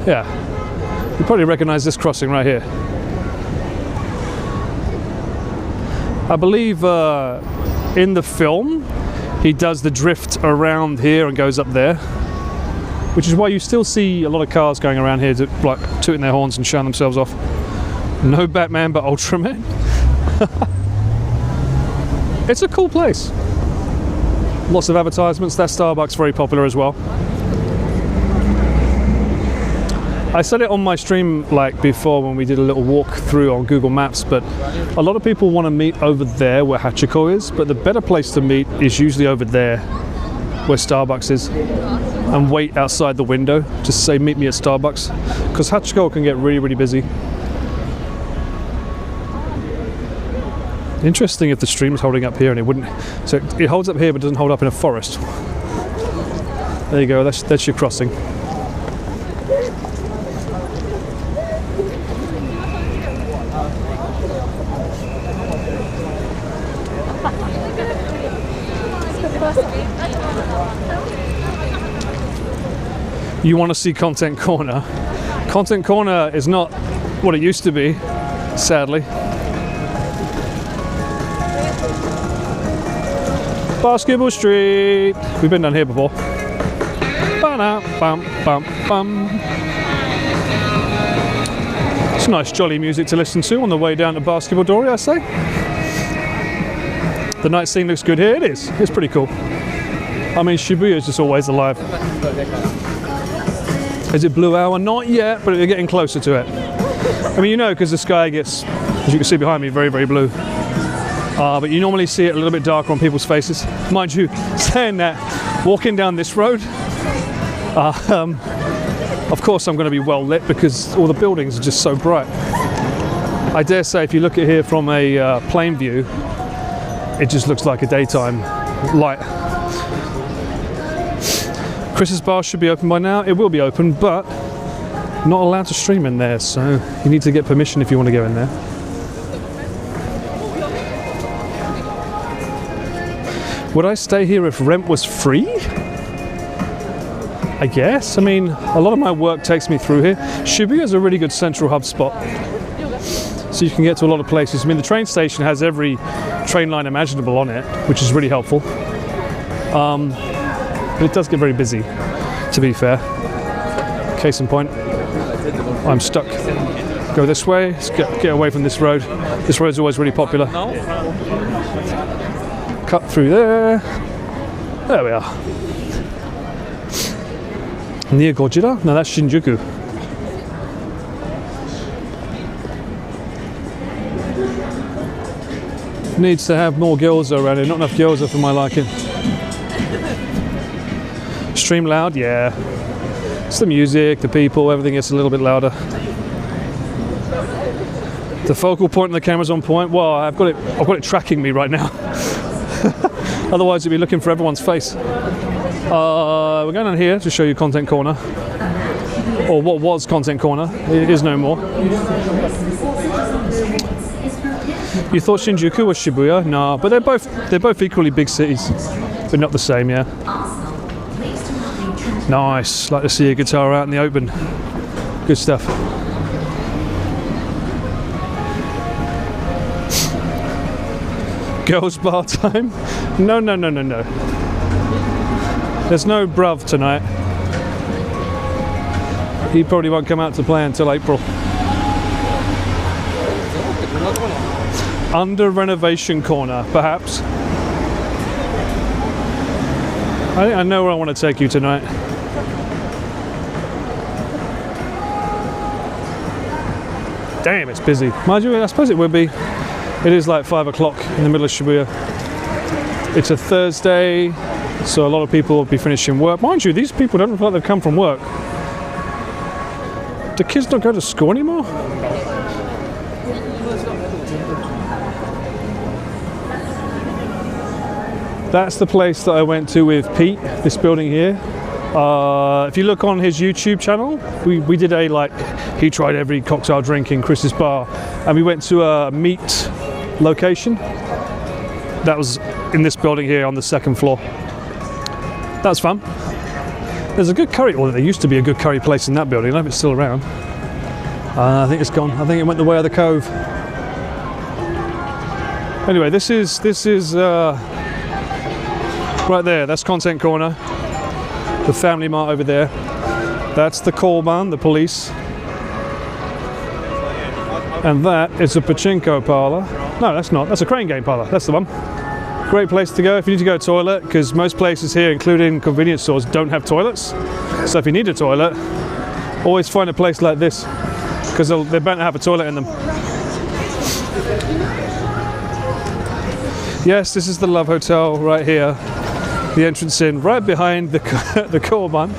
Yeah. You probably recognize this crossing right here. I believe in the film he does the drift around here and goes up there. which is why you still see a lot of cars going around here to, like, tooting their horns and showing themselves off. No Batman, but Ultraman. It's a cool place. Lots of advertisements. That Starbucks very popular as well. I said it on my stream like before when we did a little walk through on Google Maps, but a lot of people want to meet over there where Hachiko is, but the better place to meet is usually over there where Starbucks is, and wait outside the window. Just say meet me at Starbucks, because Hachiko can get really, really busy. Interesting if the stream is holding up here and it wouldn't. So it holds up here but doesn't hold up in a forest. There you go, that's your crossing. You want to see Content Corner. Content Corner is not what it used to be, sadly. Basketball Street. We've been down here before. It's nice jolly music to listen to on the way down to Basketball Dory, I say. The night scene looks good here. It is. It's pretty cool. I mean, Shibuya is just always alive. Is it blue hour? Not yet, but we're getting closer to it. I mean, you know, because the sky gets, as you can see behind me, very, very blue. But you normally see it a little bit darker on people's faces. Mind you, saying that, walking down this road, of course I'm going to be well lit because all the buildings are just so bright. I dare say if you look at here from a plane view, it just looks like a daytime light. Chris's bar should be open by now. It will be open, but not allowed to stream in there, so you need to get permission if you want to go in there. Would I stay here if rent was free? I guess. I mean, a lot of my work takes me through here. Shibuya is a really good central hub spot, so you can get to a lot of places. I mean, the train station has every train line imaginable on it, which is really helpful. But it does get very busy, to be fair. Case in point, I'm stuck. Go this way, let's get away from this road. This road's always really popular. Cut through there. There we are. Near Gojira? No, that's Shinjuku. Needs to have more gyoza around here. Not enough gyoza for my liking. Stream loud? Yeah. It's the music, the people, everything gets a little bit louder. The focal point and the camera's on point. Well, I've got it tracking me right now. Otherwise it'd be looking for everyone's face. We're going on here to show you Content Corner. Or what was Content Corner. It is no more. You thought Shinjuku was Shibuya? No, but they're both equally big cities. But not the same, yeah. Nice. Like to see a guitar out in the open. Good stuff. Girls bar time? No. There's no bruv tonight. He probably won't come out to play until April. Under renovation corner, perhaps. I think I know where I want to take you tonight. Damn, it's busy. Mind you, I suppose it would be. It is like 5 o'clock in the middle of Shibuya. It's a Thursday, so a lot of people will be finishing work. Mind you, these people don't look like they've come from work. Do kids not go to school anymore? That's the place that I went to with Pete, this building here. If you look on his YouTube channel, we did he tried every cocktail drink in Chris's bar, and we went to a meat location. That was in this building here on the second floor. That was fun. There's a good curry, well there used to be a good curry place in that building, I don't know if it's still around. I think it's gone, I think it went the way of the cove. Anyway, this is right there, that's Content Corner. The Family Mart over there. That's the call man, the police. And that is a pachinko parlor. No, that's not. That's a crane game parlor. That's the one. Great place to go if you need to go to the toilet, because most places here, including convenience stores, don't have toilets. So if you need a toilet, always find a place like this, because they're bound to have a toilet in them. Yes, this is the Love Hotel right here. The entrance in, right behind the Korban.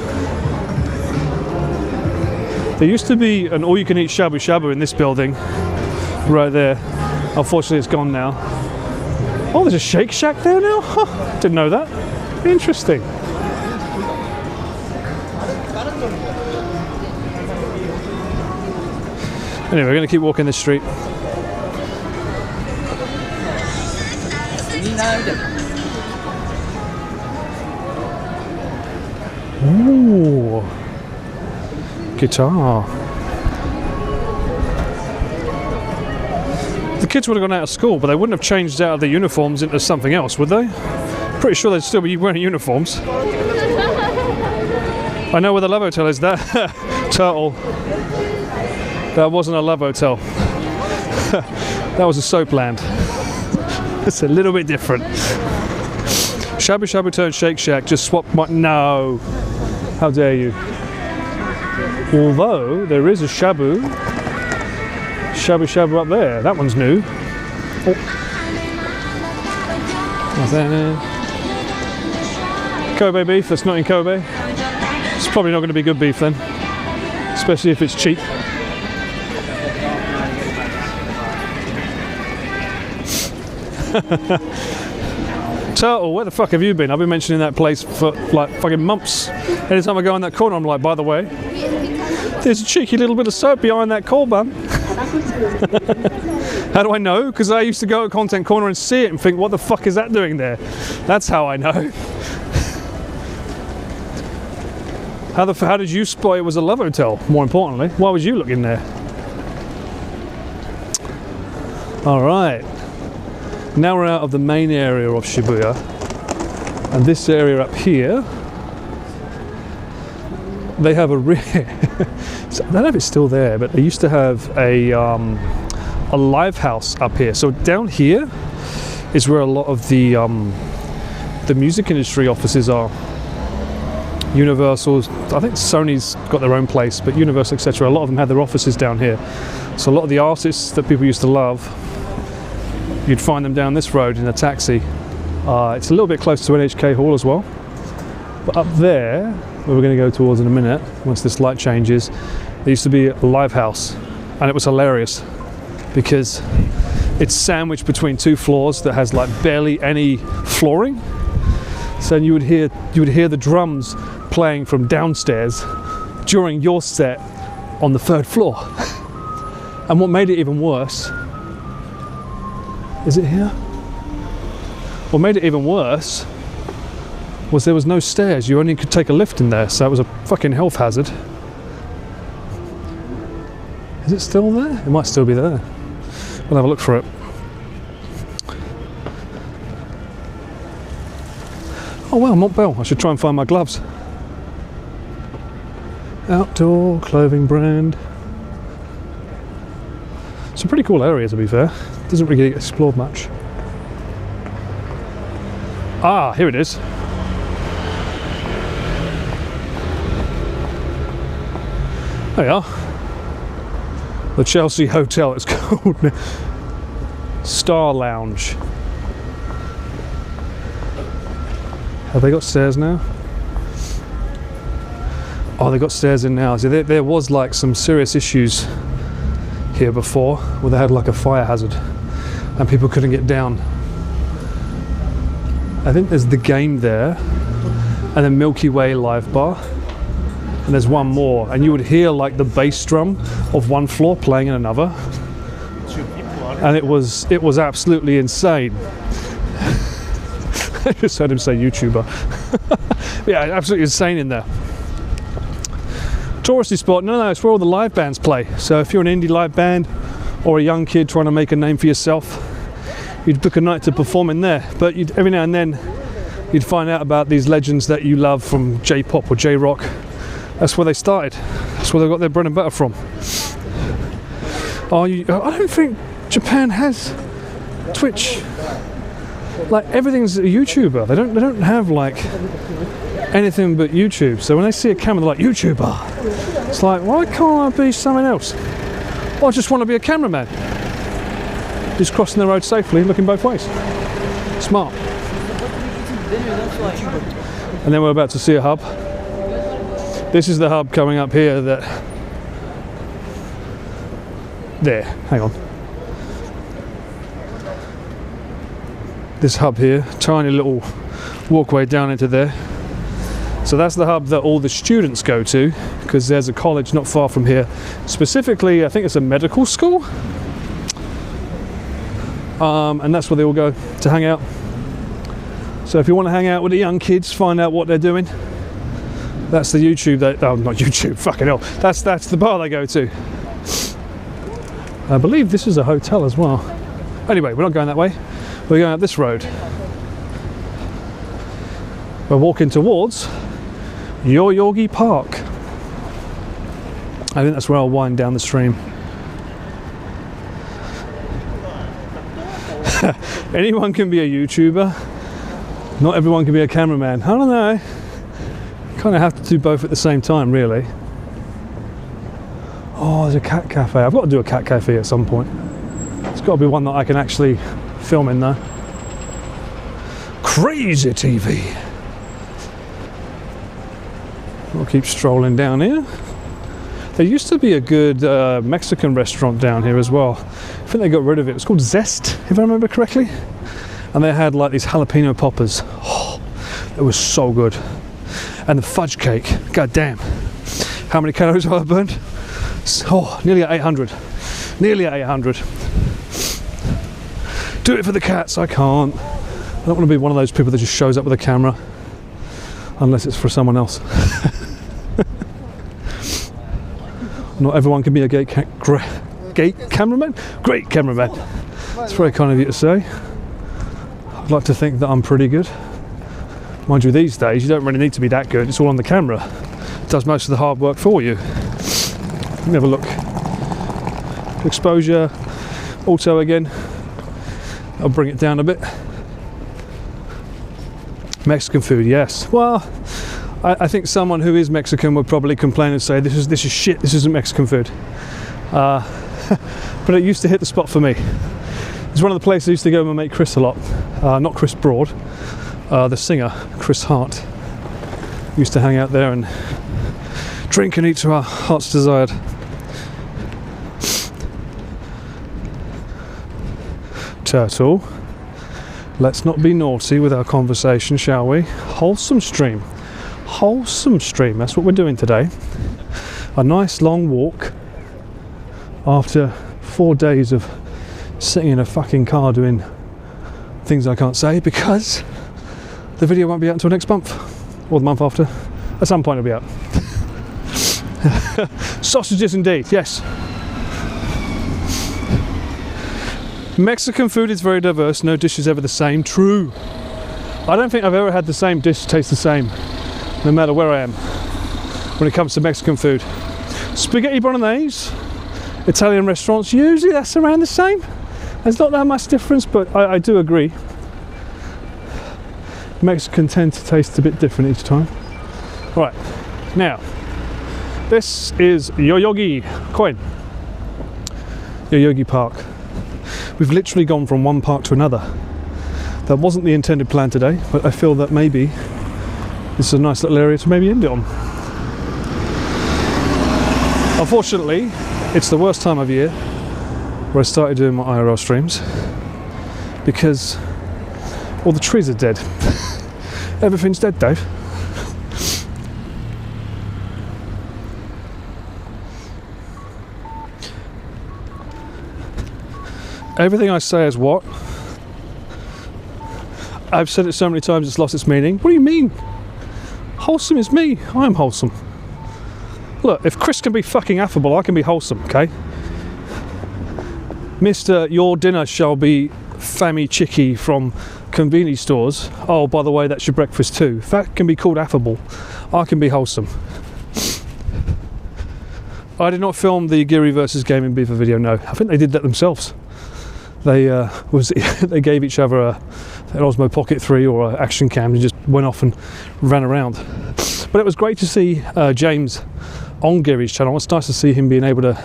There used to be an all-you-can-eat shabu shabu in this building, right there. Unfortunately, it's gone now. Oh, there's a Shake Shack there now? Huh, didn't know that. Interesting. Anyway, we're going to keep walking this street. Ooh. Guitar. The kids would have gone out of school, but they wouldn't have changed out of their uniforms into something else, would they? Pretty sure they'd still be wearing uniforms. I know where the Love Hotel is. That turtle. That wasn't a Love Hotel. That was a soap land. It's a little bit different. Shabu Shabu turned Shake Shack. Just swap my... No. How dare you. Although there is a Shabu Shabu up there. That one's new. Oh. What's that now? Kobe beef. That's not in Kobe. It's probably not going to be good beef then. Especially if it's cheap. Turtle, where the fuck have you been? I've been mentioning that place for like fucking months. Anytime I go in that corner, I'm like, by the way, there's a cheeky little bit of soap behind that call bun. How do I know? Because I used to go to Content Corner and see it and think, what the fuck is that doing there? That's how I know. How did you spot it was a Love Hotel? More importantly, why was you looking there? All right. Now we're out of the main area of Shibuya, and this area up here, they have a so I don't know if it's still there, but they used to have a live house up here. So down here is where a lot of the music industry offices are. Universal's, I think Sony's got their own place, but Universal, etc. A lot of them had their offices down here. So a lot of the artists that people used to love, you'd find them down this road in a taxi. It's a little bit close to NHK Hall as well. But up there, where we're going to go towards in a minute, once this light changes, there used to be a live house. And it was hilarious because it's sandwiched between two floors that has like barely any flooring. So you would hear the drums playing from downstairs during your set on the third floor. And what made it even worse, is it here? What made it even worse was there was no stairs. You only could take a lift in there, so it was a fucking health hazard. Is it still there? It might still be there. We'll have a look for it. Oh wow, Montbell. I should try and find my gloves. Outdoor clothing brand. It's a pretty cool area, to be fair. Doesn't really get explored much. Ah, here it is. There we are. The Chelsea Hotel, it's called. Star Lounge. Have they got stairs now? Oh, they got stairs in now. So there was like some serious issues here before where they had like a fire hazard and people couldn't get down. I think there's the game there and then Milky Way live bar, and there's one more, and you would hear like the bass drum of one floor playing in another, and it was absolutely insane. I just heard him say YouTuber. Yeah, absolutely insane in there. Touristy spot, no, it's where all the live bands play. So if you're an indie live band or a young kid trying to make a name for yourself, you'd book a night to perform in there. But every now and then you'd find out about these legends that you love from J-pop or J-rock, That's where they started. That's where they got their bread and butter from. I don't think Japan has Twitch. Like everything's a YouTuber. They don't have like anything but YouTube. So when they see a camera, they're like YouTuber. It's like, why can't I be something else? Well, I just want to be a cameraman. Just crossing the road safely, looking both ways. Smart. And then we're about to see a hub. This is the hub coming up here that... There, hang on. This hub here, tiny little walkway down into there. So that's the hub that all the students go to, because there's a college not far from here. Specifically, I think it's a medical school. And that's where they all go to hang out. So if you want to hang out with the young kids, find out what they're doing, that's the YouTube, not YouTube, fucking hell. That's the bar they go to. I believe this is a hotel as well. Anyway, we're not going that way. We're going up this road. We're walking towards Yoyogi Park. I think that's where I'll wind down the stream. Anyone can be a YouTuber. Not everyone can be a cameraman. I don't know. Kind of have to do both at the same time, really. Oh, there's a cat cafe. I've got to do a cat cafe at some point. It's got to be one that I can actually film in though. Crazy TV. We'll keep strolling down here. There used to be a good Mexican restaurant down here as well. I think they got rid of it. It was called Zest, if I remember correctly. And they had like these jalapeno poppers. Oh, it was so good. And the fudge cake. God damn. How many calories have I burned? Oh, nearly at 800. Nearly at 800. Do it for the cats. I can't. I don't want to be one of those people that just shows up with a camera. Unless it's for someone else. Not everyone can be a great cameraman? Great cameraman. It's very kind of you to say. I'd like to think that I'm pretty good. Mind you, these days you don't really need to be that good. It's all on the camera. It does most of the hard work for you. Let me have a look. Exposure, auto again. I'll bring it down a bit. Mexican food, yes. Well, I think someone who is Mexican would probably complain and say, this is shit, this isn't Mexican food. But it used to hit the spot for me. It's one of the places I used to go with my mate Chris a lot. Not Chris Broad, the singer, Chris Hart. Used to hang out there and drink and eat to our heart's desired. Turtle, let's not be naughty with our conversation, shall we? Wholesome stream. Wholesome stream, that's what we're doing today. A nice long walk after 4 days of sitting in a fucking car doing things I can't say because the video won't be out until next month or the month after. At some point it'll be out. Sausages indeed, yes. Mexican food is very diverse, no dish is ever the same. True. I don't think I've ever had the same dish taste the same, no matter where I am, when it comes to Mexican food. Spaghetti bolognese, Italian restaurants, usually that's around the same. There's not that much difference, but I do agree. Mexican tend to taste a bit different each time. Right, now, this is Yoyogi Park. We've literally gone from one park to another. That wasn't the intended plan today, but I feel that maybe this is a nice little area to maybe end it on. Unfortunately, it's the worst time of year where I started doing my IRL streams because all the trees are dead. Everything's dead, Dave. Everything I say is what? I've said it so many times it's lost its meaning. What do you mean? Wholesome is me. I'm wholesome. Look, if Chris can be fucking affable, I can be wholesome, okay? Mr. Your dinner shall be fammy chicky from convenience stores. Oh, by the way, that's your breakfast too. If that can be called affable, I can be wholesome. I did not film the Geary versus Gaming Beaver video, no. I think they did that themselves. They they gave each other an Osmo Pocket 3 or an action cam and just went off and ran around. But it was great to see James on Geary's channel. It's nice to see him being able to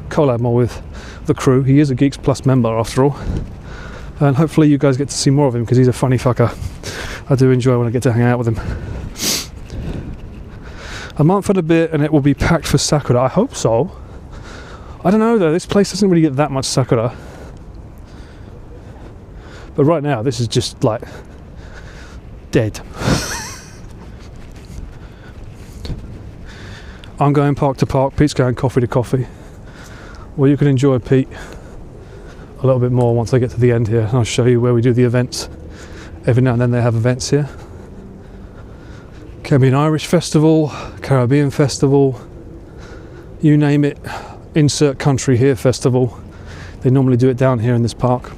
collab more with the crew. He is a Geeks Plus member after all. And hopefully you guys get to see more of him because he's a funny fucker. I do enjoy when I get to hang out with him. A month and a bit and it will be packed for Sakura. I hope so. I don't know though, this place doesn't really get that much Sakura. But right now this is just like dead. I'm going park to park, Pete's going coffee to coffee. Well, you can enjoy Pete a little bit more once I get to the end here. And I'll show you where we do the events. Every now and then they have events here. Can be an Irish festival, Caribbean festival, you name it, insert country here festival. They normally do it down here in this park.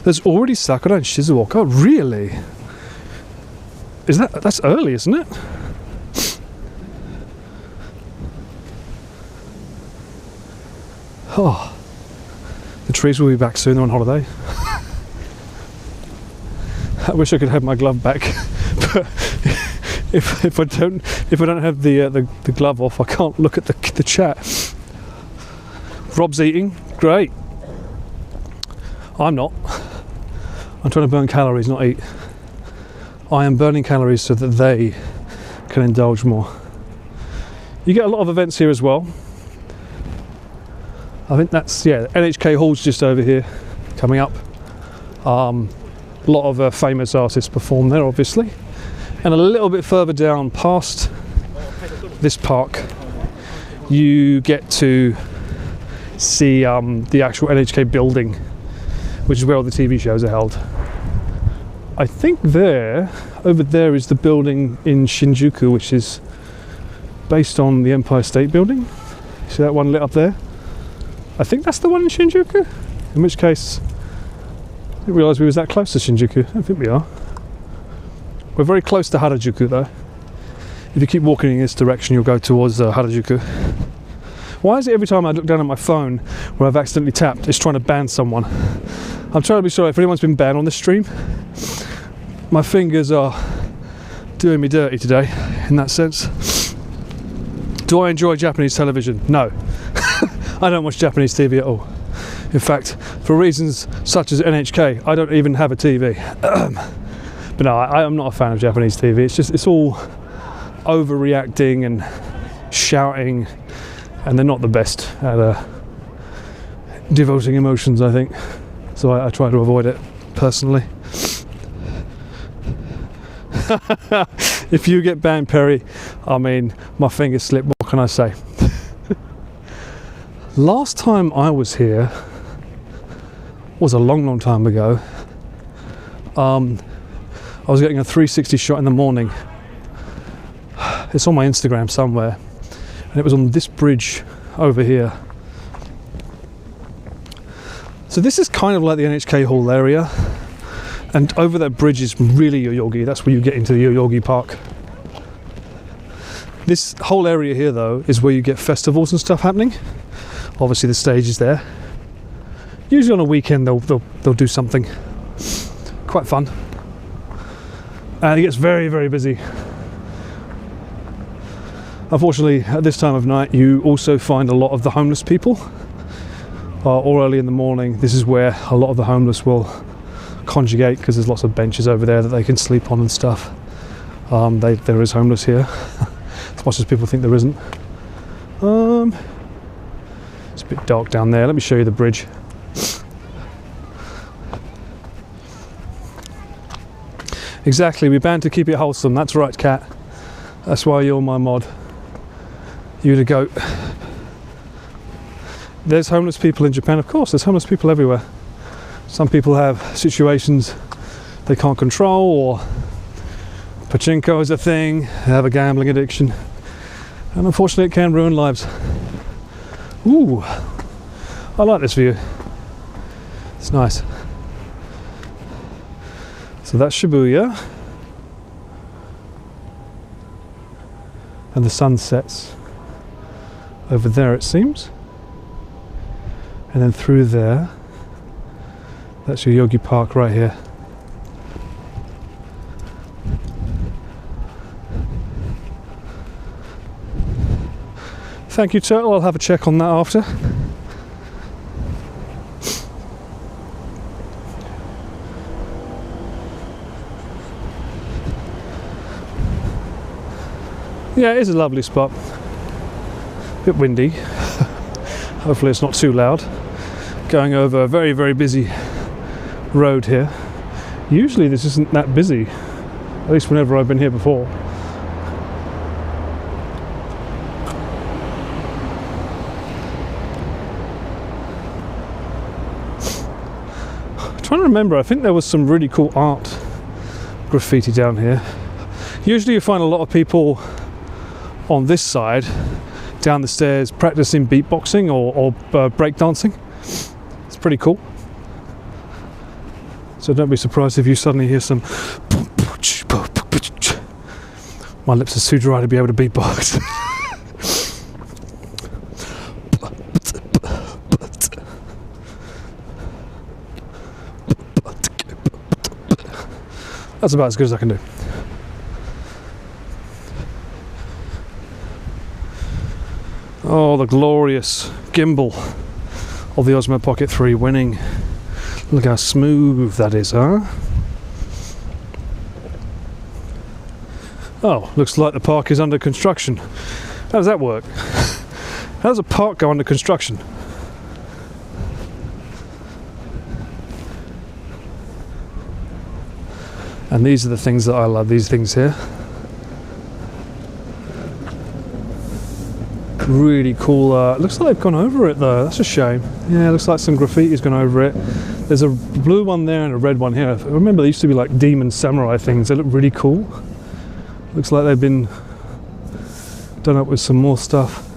There's already Sakura in Shizuoka, really? That's early, isn't it? Oh, the trees will be back soon. They're on holiday. I wish I could have my glove back, but if I don't have the glove off, I can't look at the chat. Rob's eating, great. I'm not. I'm trying to burn calories, not eat. I am burning calories so that they can indulge more. You get a lot of events here as well. I think that's, yeah, NHK Hall's just over here, coming up. A lot of famous artists perform there, obviously. And a little bit further down past this park, you get to see the actual NHK building, which is where all the TV shows are held. I think over there is the building in Shinjuku, which is based on the Empire State Building. See that one lit up there? I think that's the one in Shinjuku, in which case I didn't realise we was that close to Shinjuku. I don't think we are. We're very close to Harajuku though. If you keep walking in this direction you'll go towards Harajuku. Why is it every time I look down at my phone where I've accidentally tapped it's trying to ban someone? I'm trying to be sorry if anyone's been banned on this stream. My fingers are doing me dirty today in that sense. Do I enjoy Japanese television? No. I don't watch Japanese TV at all. In fact, for reasons such as NHK, I don't even have a TV. But no, I'm not a fan of Japanese TV. It's all overreacting and shouting, and they're not the best at devoting emotions, I think. So I try to avoid it, personally. If you get banned, Perry, I mean, my fingers slip, what can I say? Last time I was here was a long time ago. I was getting a 360 shot in the morning. It's on my Instagram somewhere, and it was on this bridge over here. So this is kind of like the NHK Hall area, and over that bridge is really Yoyogi. That's where you get into the Yoyogi Park. This whole area here though is where you get festivals and stuff happening. Obviously the stage is there. Usually on a weekend they'll do something quite fun, and it gets very busy. Unfortunately at this time of night you also find a lot of the homeless people, or early in the morning. This is where a lot of the homeless will conjugate because there's lots of benches over there that they can sleep on and stuff. There is homeless here as much as people think there isn't. It's a bit dark down there. Let me show you the bridge. Exactly, we're bound to keep it wholesome. That's right, Cat. That's why you're my mod. You the goat. There's homeless people in Japan, of course. There's homeless people everywhere. Some people have situations they can't control, or pachinko is a thing. They have a gambling addiction, and unfortunately it can ruin lives. Ooh, I like this view. It's nice. So that's Shibuya. And the sun sets. over there, it seems. And then through there, that's your Yogi Park right here. Thank you, Turtle. I'll have a check on that after. Yeah, it is a lovely spot. A bit windy. Hopefully it's not too loud. Going over a very, very busy road here. Usually this isn't that busy, at least whenever I've been here before. I'm trying to remember, I think there was some really cool art graffiti down here. Usually you find a lot of people on this side down the stairs practicing beatboxing or breakdancing. It's pretty cool. So don't be surprised if you suddenly hear some. My lips are too dry to be able to beatbox. That's about as good as I can do. Oh, the glorious gimbal of the Osmo Pocket 3 winning. Look how smooth that is, huh? Oh, looks like the park is under construction. How does that work? How does a park go under construction? And these are the things that I love, these things here. Really cool. Looks like they've gone over it though. That's a shame. Yeah, looks like some graffiti's gone over it. There's a blue one there and a red one here. I remember they used to be like demon samurai things. They look really cool. Looks like they've been done up with some more stuff.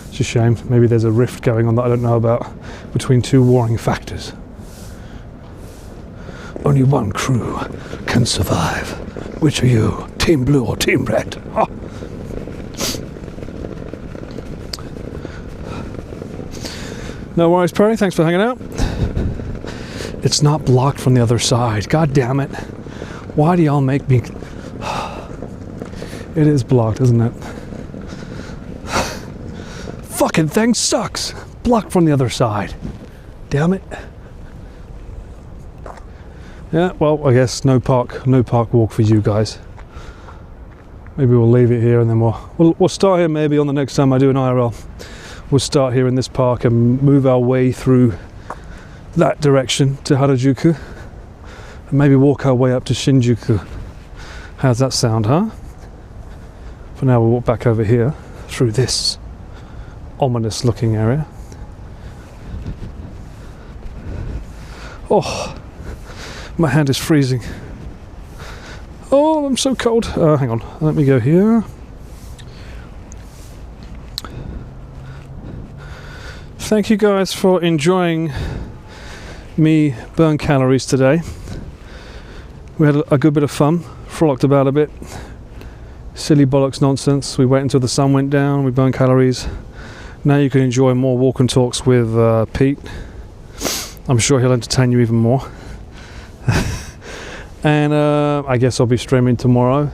It's a shame. Maybe there's a rift going on that I don't know about between two warring factors. Only one crew can survive. Which are you? Team Blue or Team Red? Oh. No worries, Perry. Thanks for hanging out. It's not blocked from the other side. God damn it. Why do y'all make me... It is blocked, isn't it? Fucking thing sucks. Blocked from the other side. Damn it. Yeah, well, I guess no park walk for you guys. Maybe we'll leave it here and then we'll start here maybe on the next time I do an IRL. We'll start here in this park and move our way through that direction to Harajuku and maybe walk our way up to Shinjuku. How's that sound, huh? For now we'll walk back over here through this ominous looking area. Oh, my hand is freezing. Oh, I'm so cold. Hang on, let me go here. Thank you guys for enjoying me burn calories today. We had a good bit of fun, frolicked about a bit. Silly bollocks nonsense. We waited until the sun went down, we burned calories. Now you can enjoy more walk and talks with Pete. I'm sure he'll entertain you even more. And I guess I'll be streaming tomorrow.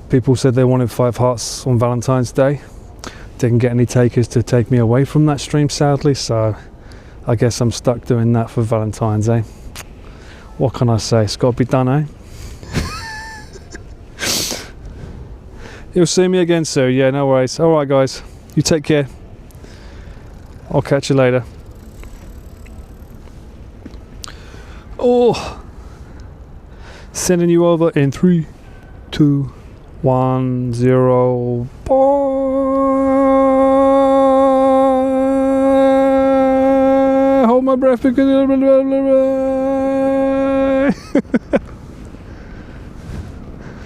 People said they wanted 5 hearts on Valentine's Day. Didn't get any takers to take me away from that stream, sadly, so I guess I'm stuck doing that for Valentine's, eh? What can I say? It's got to be done, eh? You'll see me again soon. Yeah, no worries. All right, guys. You take care. I'll catch you later. Oh, sending you over in 3, 2, 1, 0. Bye. Hold my breath because.